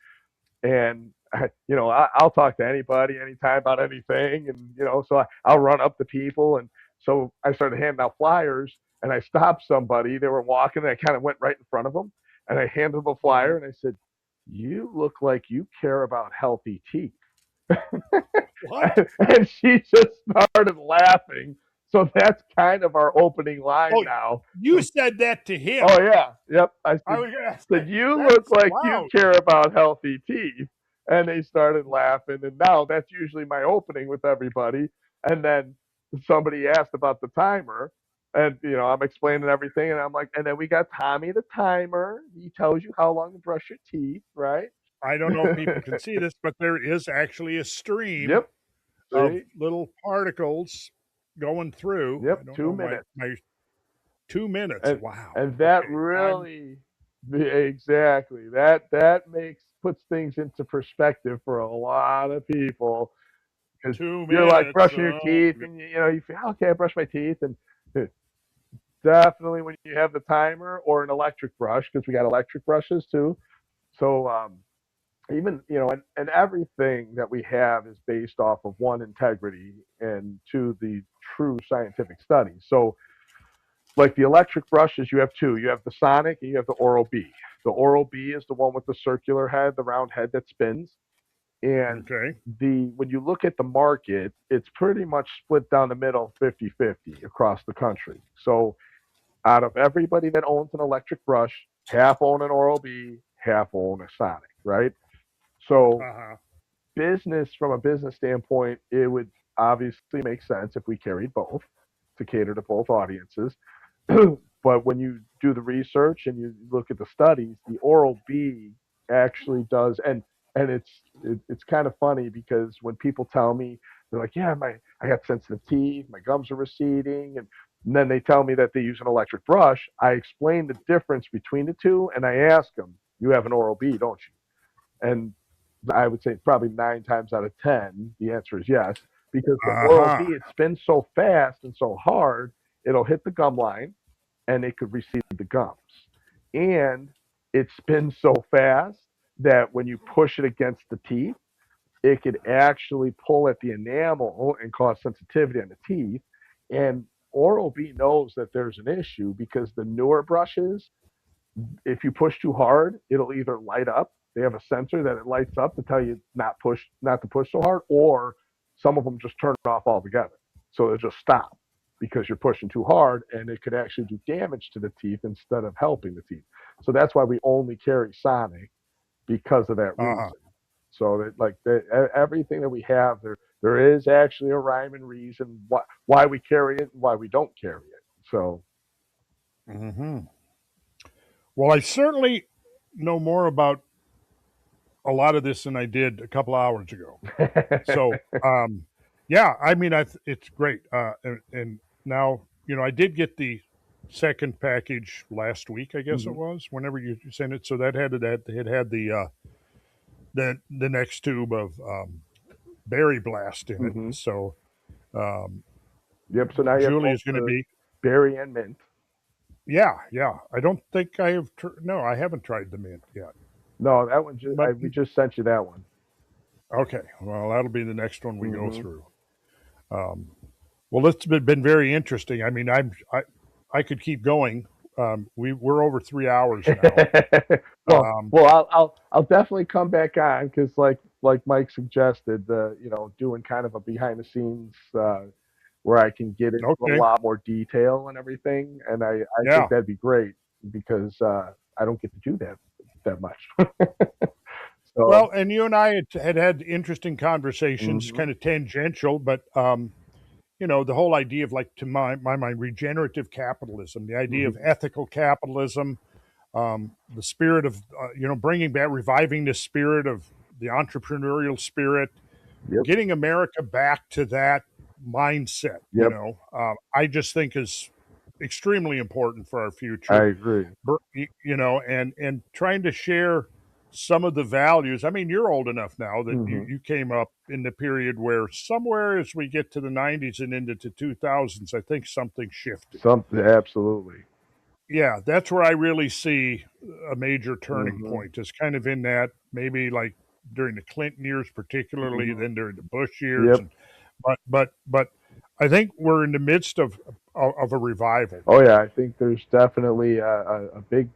And I'll talk to anybody anytime about anything, and so I'll run up to people. And so I started handing out flyers, and I stopped somebody. They were walking, and I kind of went right in front of them, and I handed them a flyer, and I said, "You look like you care about healthy teeth." What? And she just started laughing. So that's kind of our opening line Oh, now. you said that to him. Oh yeah, yep. I I said, was gonna said say you look that's like you wow. care about healthy teeth, and they started laughing. And now that's usually my opening with everybody. And then somebody asked about the timer, and I'm explaining everything, and I'm like, and then we got Tommy the timer. He tells you how long to brush your teeth, right? I don't know if people can see this, but there is actually a stream Yep. of See. little particles going through. I Yep. don't two know my minutes. my 2 minutes. and Wow. and that Okay. I'm really exactly that makes puts things into perspective for a lot of people, because two you're like minutes. brushing your Oh, teeth, and you feel, okay, I brush my teeth. And definitely when you have the timer or an electric brush, because we got electric brushes too. So even and everything that we have is based off of one, integrity, and two, the true scientific studies. So like the electric brushes, you have two. You have the Sonic and you have the Oral B. The Oral B is the one with the circular head, the round head that spins. And okay. the when you look at the market, it's pretty much split down the middle, 50-50 across the country. So out of everybody that owns an electric brush, half own an Oral B, half own a Sonic, right? So Uh-huh. from a business standpoint, it would obviously make sense if we carried both to cater to both audiences. But when you do the research and you look at the studies, the Oral B actually does, and it's kind of funny because when people tell me, they're like, yeah, I got sensitive teeth, my gums are receding, and then they tell me that they use an electric brush. I explain the difference between the two, and I ask them, you have an Oral B, don't you? And I would say probably 9 times out of 10, the answer is yes, because the Oral B, Uh-huh. it spins so fast and so hard, it'll hit the gum line and it could recede the gums. And it spins so fast that when you push it against the teeth, it could actually pull at the enamel and cause sensitivity on the teeth. And Oral B knows that there's an issue because the newer brushes, if you push too hard, it'll either light up. They have a sensor that it lights up to tell you not to push so hard, or some of them just turn it off altogether. So they'll just stop because you're pushing too hard, and it could actually do damage to the teeth instead of helping the teeth. So that's why we only carry Sonic, because of that Uh-huh. reason. So that everything that we have, there is actually a rhyme and reason why we carry it and why we don't carry it. So Mm-hmm. Well, I certainly know more about a lot of this than I did a couple hours ago. So, yeah, I mean, it's great. And now, I did get the second package last week, I guess it Mhm. was, whenever you sent it. So that had the next tube of Berry Blast in it. Mhm. So um, Yep. So now you have Julie both is going to the be, berry and mint. yeah, yeah. I don't think I have, no, I haven't tried the mint yet. No, that one But we just sent you that one. okay, well, that'll be the next one we go Hmm. through. Um, well, it's been very interesting. I mean, I could keep going. We're over 3 hours now. Um, I'll definitely come back on, because like Mike suggested, doing kind of a behind the scenes, where I can get into a okay, lot more detail and everything, and I think yeah. that'd be great, because I don't get to do that much. So. Well, and you and I had interesting conversations, Hmm. kind of tangential, but the whole idea of, like, to my mind, regenerative capitalism, the idea of Hmm. ethical capitalism, the spirit of bringing back, reviving the spirit of the entrepreneurial spirit, Yep. getting America back to that mindset. Yep. I just think is extremely important for our I future. agree. And trying to share. some of the values. I mean, you're old enough now that you, Hmm. you came up in the period where somewhere as we get to the 90s and into the 2000s, I think something shifted. Something absolutely. Yeah, that's where I really see a major turning Hmm. point is kind of in that maybe like during the Clinton years, particularly, Hmm. then during the Bush years, Yep. and but I think we're in the midst of a revival Oh now. yeah, I think there's definitely a big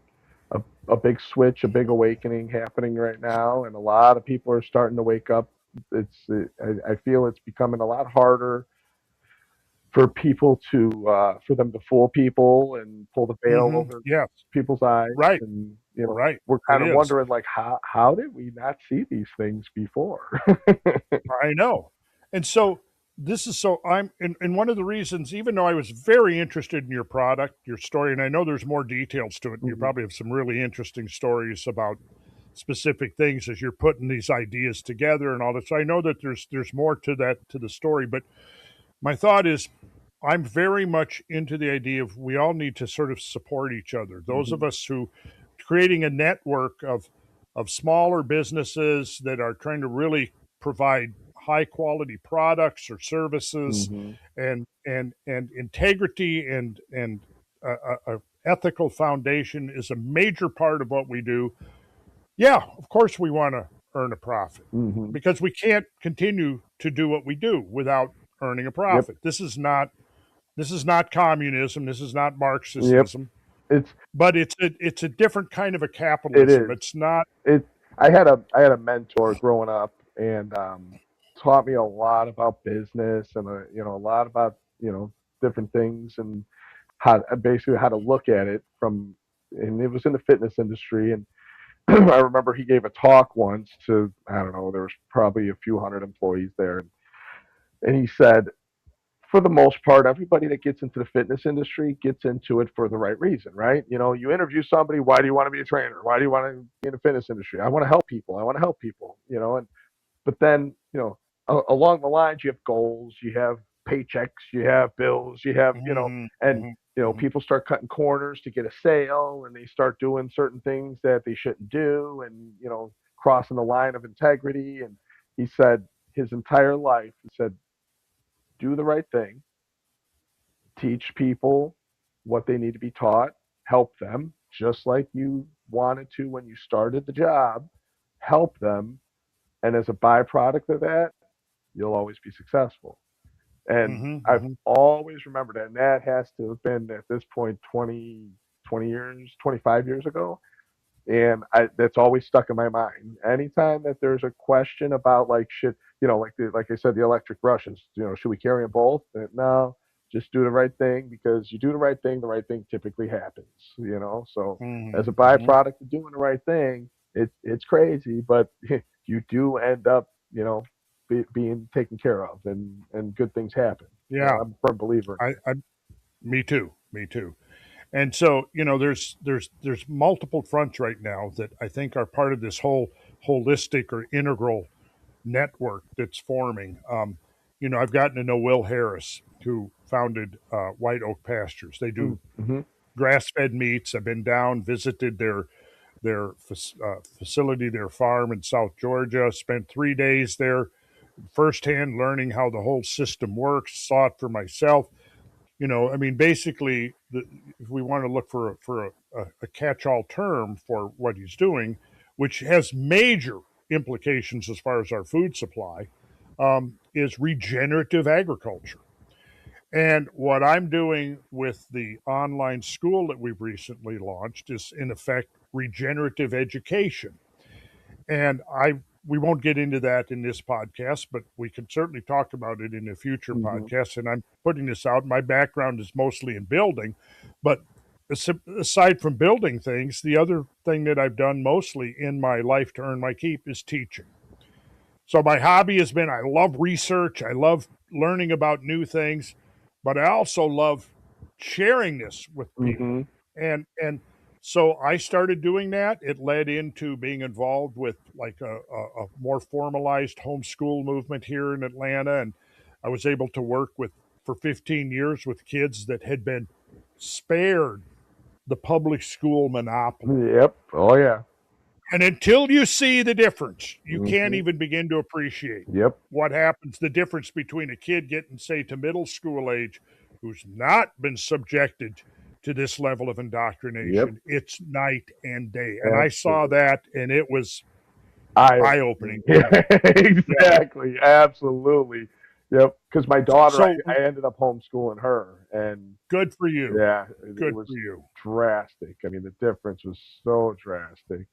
a big switch, a big awakening happening right now, and a lot of people are starting to wake up. I feel it's becoming a lot harder for people to for them to fool people and pull the veil over Yes, people's eyes, right, and right. we're It kind of is. wondering like how did we not see these things before? I know. And so this is so and one of the reasons, even though I was very interested in your product, your story, and I know there's more details to it, and you Mhm. probably have some really interesting stories about specific things as you're putting these ideas together and all that. So I know that there's more to that to the story, but my thought is I'm very much into the idea of we all need to sort of support each other. Those of Mhm. us who creating a network of smaller businesses that are trying to really provide high quality products or services Mhm. and integrity and a ethical foundation is a major part of what we do. Yeah, of course we want to earn a profit Mhm. because we can't continue to do what we do without earning a Yep. profit. This is not communism. This is not Yep. Marxism, It's but it's a different kind of a it capitalism. is. It's not. It I had a mentor growing up, and taught me a lot about business, and a lot about different things, and basically how to look at it from, and it was in the fitness industry. And I remember he gave a talk once to, I don't know, there was probably a few hundred employees there, and he said, for the most part, everybody that gets into the fitness industry gets into it for the right reason, right? You interview somebody, why do you want to be a trainer? Why do you want to be in the fitness industry? I want to help people. I want to help people, and but then, along the lines, you have goals, you have paychecks, you have bills, you have, Mhm, and mhm, mhm, people start cutting corners to get a sale, and they start doing certain things that they shouldn't do, and crossing the line of integrity. And he said his entire life, he said, do the right thing, teach people what they need to be taught, help them just like you wanted to when you started the job, help them, and as a byproduct of that, you'll always be successful. And mhm, I've mhm. always remembered that. And that has to have been at this point 20 years, 25 years ago. And that's always stuck in my mind. Anytime that there's a question about like should like I said, the electric brushes, should we carry them both? No, just do the right thing, because you do the right thing typically happens. So as a Mhm, mhm. byproduct of doing the right thing, it's crazy, but you do end up being taken care of, and good things happen. Yeah, I'm a firm believer in I me too, me too. And so, there's multiple fronts right now that I think are part of this whole holistic or integral network that's forming. I've gotten to know Will Harris, who founded White Oak Pastures. They it. do Mm-hmm. grass-fed meats. I've been down, visited their facility, their farm in South Georgia. Spent 3 days there, firsthand learning how the whole system works. Saw it for myself. I mean, basically, if we want to look for a catch-all term for what he's doing, which has major implications as far as our food supply, is regenerative agriculture. And what I'm doing with the online school that we've recently launched is, in effect, regenerative education. And we won't get into that in this podcast, but we can certainly talk about it in a future Mm-hmm. podcast. And I'm putting this out. My background is mostly in building, but aside from building things, the other thing that I've done mostly in my life to earn my keep is teaching. So my hobby has been I love research, I love learning about new things, but I also love sharing this with people. Mm-hmm. And so I started doing that. It led into being involved with like a more formalized homeschool movement here in Atlanta, and I was able to work with for 15 years with kids that had been spared the public school monopoly. Yep. Oh yeah. And until you see the difference, you can't Mm-hmm. even begin to appreciate Yep. what happens, the difference between a kid getting, say, to middle school age who's not been subjected to this level of Yep. indoctrination. It's night and day. And I saw Absolutely. that, and it was Eye eye opening. opening for me. Yeah. Exactly. Absolutely. Yep. Because my daughter, So I ended up homeschooling her, and good for you. yeah, it Good was for you. drastic. I mean, the difference was so drastic.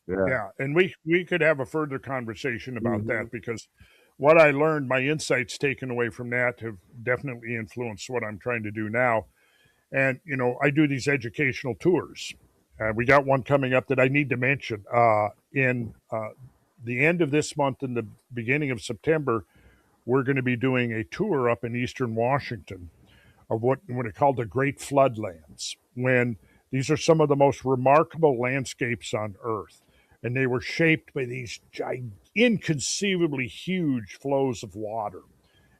Yeah. Yeah. And we could have a further conversation about Hmm. that because what I learned, my insights taken away from that have definitely influenced what I'm trying to do now. And, I do these educational tours. We got one coming up that I need to mention. In the end of this month and the beginning of September, we're going to be doing a tour up in eastern Washington of what are called the Great Floodlands, when these are some of the most remarkable landscapes on Earth. And they were shaped by these inconceivably huge flows of water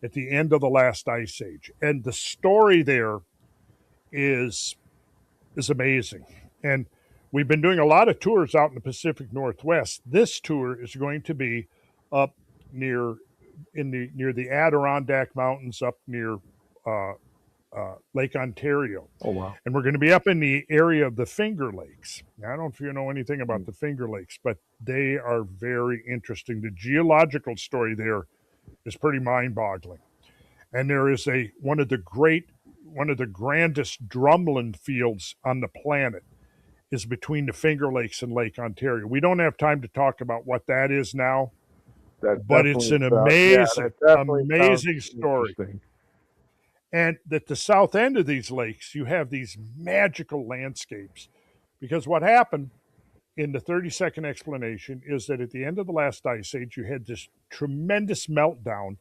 at the end of the last ice age. And the story there is is amazing. And we've been doing a lot of tours out in the Pacific Northwest. This tour is going to be up near near the Adirondack Mountains, up near uh, Lake Ontario, Oh wow. and we're going to be up in the area of the Finger Lakes. Now, I don't know if you know anything about the Finger Lakes, but they are very interesting. The geological story there is pretty mind-boggling. And there is one of the grandest drumlin fields on the planet is between the Finger Lakes and Lake Ontario. We don't have time to talk about what that is now, That but it's definitely an sounds. Yeah, amazing, that definitely sounds amazing story. interesting. And at the south end of these lakes, you have these magical landscapes. Because what happened in the 30-second explanation is that at the end of the last ice age, you had this tremendous meltdown,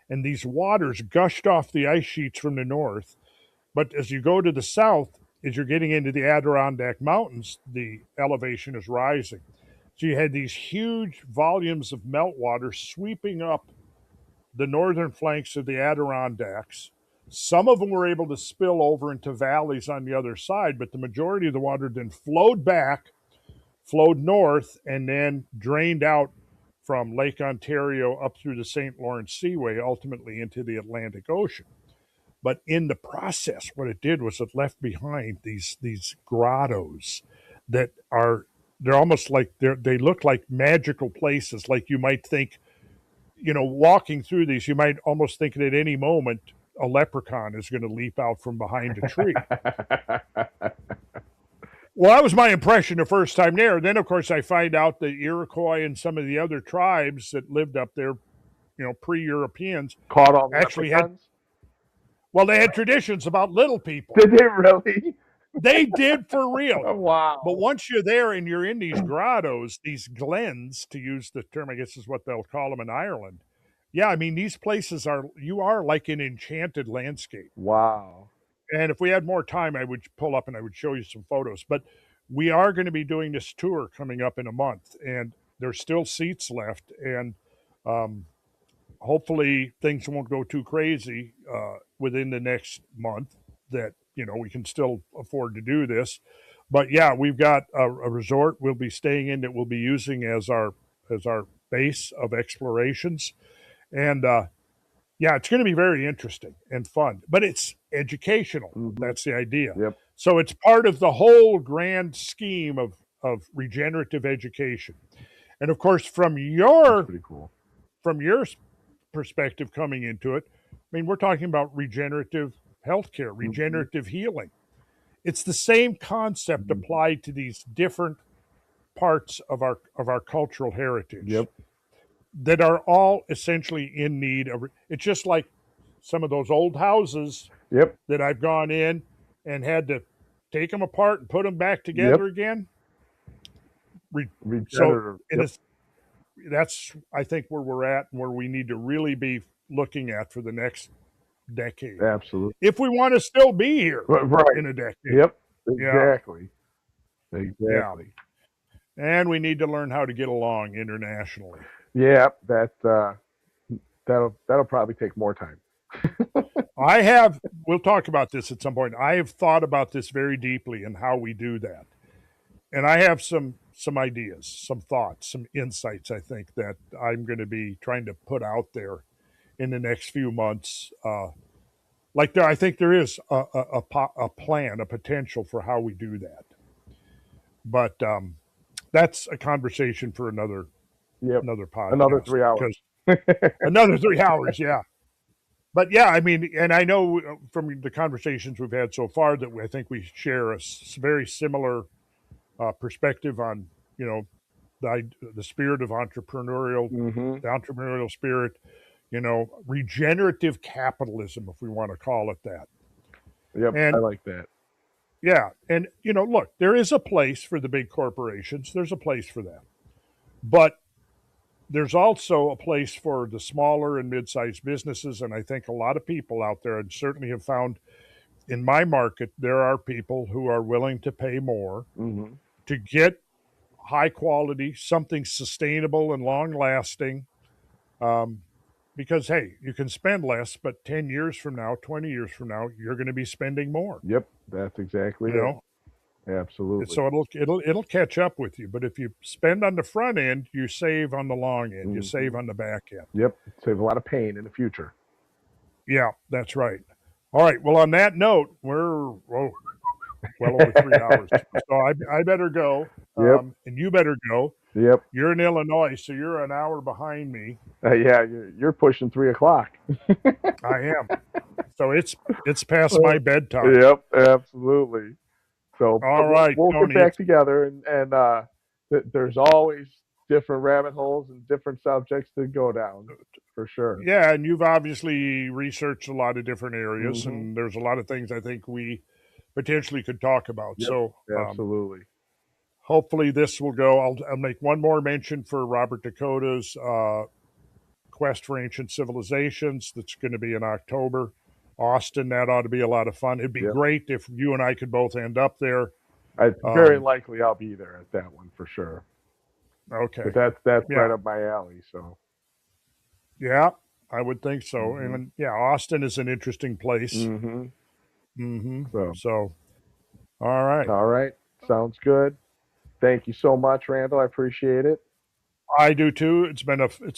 and these waters gushed off the ice sheets from the north. But as you go to the south, as you're getting into the Adirondack Mountains, the elevation is rising. So you had these huge volumes of meltwater sweeping up the northern flanks of the Adirondacks. Some of them were able to spill over into valleys on the other side, but the majority of the water then flowed back, flowed north, and then drained out from Lake Ontario up through the St. Lawrence Seaway, ultimately into the Atlantic Ocean. But in the process, what it did was it left behind these grottos that are they're almost like they look like magical places. Like you might think, walking through these, you might almost think that at any moment a leprechaun is going to leap out from behind a tree. Well, that was my impression the first time there. Then, of course, I find out that Iroquois and some of the other tribes that lived up there, pre-Europeans, Caught all the actually had, leprechauns. well, they had traditions about little people. Did they really? They did for real. Oh, But wow. once you're there and you're in these grottos, these glens, to use the term, I guess is what they'll call them in Ireland. Yeah, I mean, these places you are like an enchanted landscape. Wow. And if we had more time, I would pull up and I would show you some photos. But we are going to be doing this tour coming up in a month, and there's still seats left. And um, hopefully things won't go too crazy within the next month, that we can still afford to do this. But yeah, we've got a resort we'll be staying in that we'll be using as our base of explorations. And yeah, it's going to be very interesting and fun, but it's educational. Hmm. That's the idea. Yep. So it's part of the whole grand scheme of regenerative education. And of course, That's pretty cool. from your perspective coming into it, I mean, we're talking about regenerative healthcare, Hmm. regenerative healing. It's the same concept Hmm. applied to these different parts of our cultural heritage Yep. that are all essentially in need of. It's just like some of those old houses Yep. that I've gone in and had to take them apart and put them back Yep. together again. So Regenerative. it Yep. is that's I think where we're at and where we need to really be looking at for the next decade Absolutely. if we want to still be here Right. in a decade. Yep. Yeah, Exactly. yeah, Exactly. and we need to learn how to get along internationally. Yeah. That'll probably take more time. I have. We'll talk about this at some point. I have thought about this very deeply and how we do that, and I have some some ideas, some thoughts, some insights. I think that I'm going to be trying to put out there in the next few months. I think there is a plan, a potential for how we do that. But that's a conversation for Yep. another Another podcast, 3 hours. because another 3 hours, yeah. But yeah, I mean, and I know from the conversations we've had so far that I think we share a very similar perspective on, you know, the spirit of Hmm. the entrepreneurial spirit, regenerative capitalism, if we want to call it that. Yep. I And like that. yeah, and look, there is a place for the big corporations. There's a place for that, but there's also a place for the smaller and mid-sized businesses. And I think a lot of people out there, and certainly have found in my market, there are people who are willing to pay more Hmm. to get high quality, something sustainable and long lasting. Um, because hey, you can spend less, but 10 years from now, 20 years from now, you're going to be spending more. Yep. That's exactly You it. know, and Absolutely. so it'll catch up with you. But if you spend on the front end, you save on the long end. You Hmm. save on the back end. Yep. Save a lot of pain in the future. Yeah, that's right. All right. Well, on that note, we're well over 3 hours, so I better go, Yep. and you better go. Yep. You're in Illinois, so you're an hour behind me. Yeah, you're pushing 3 o'clock. I am. So it's past Uh, my bedtime. yep, absolutely. So, but All we'll right, we'll get Tony. back together, and there's always different rabbit holes and different subjects to go down, for sure. Yeah, and you've obviously researched a lot of different areas, Hmm. and there's a lot of things I think we potentially could talk about. Yep, So absolutely. hopefully this will go. I'll make one more mention for Robert Dakota's Quest for Ancient Civilizations. That's going to be in October. Austin, that ought to be a lot of fun. It'd be Yep, great if you and I could both end up there. very Um, likely I'll be there at that one for sure. okay. But that's Yeah. right up my alley. So. Yeah, I would think so. Hmm. And yeah, Austin is an interesting place. Hmm. Hmm. So, So, all right. all right, sounds good. Thank you so much, Randall. I appreciate it. I do too. It's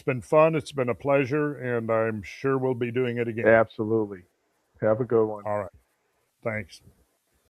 been fun. It's been a pleasure, and I'm sure we'll be doing it again. Absolutely. Have a good one. All right. Thanks.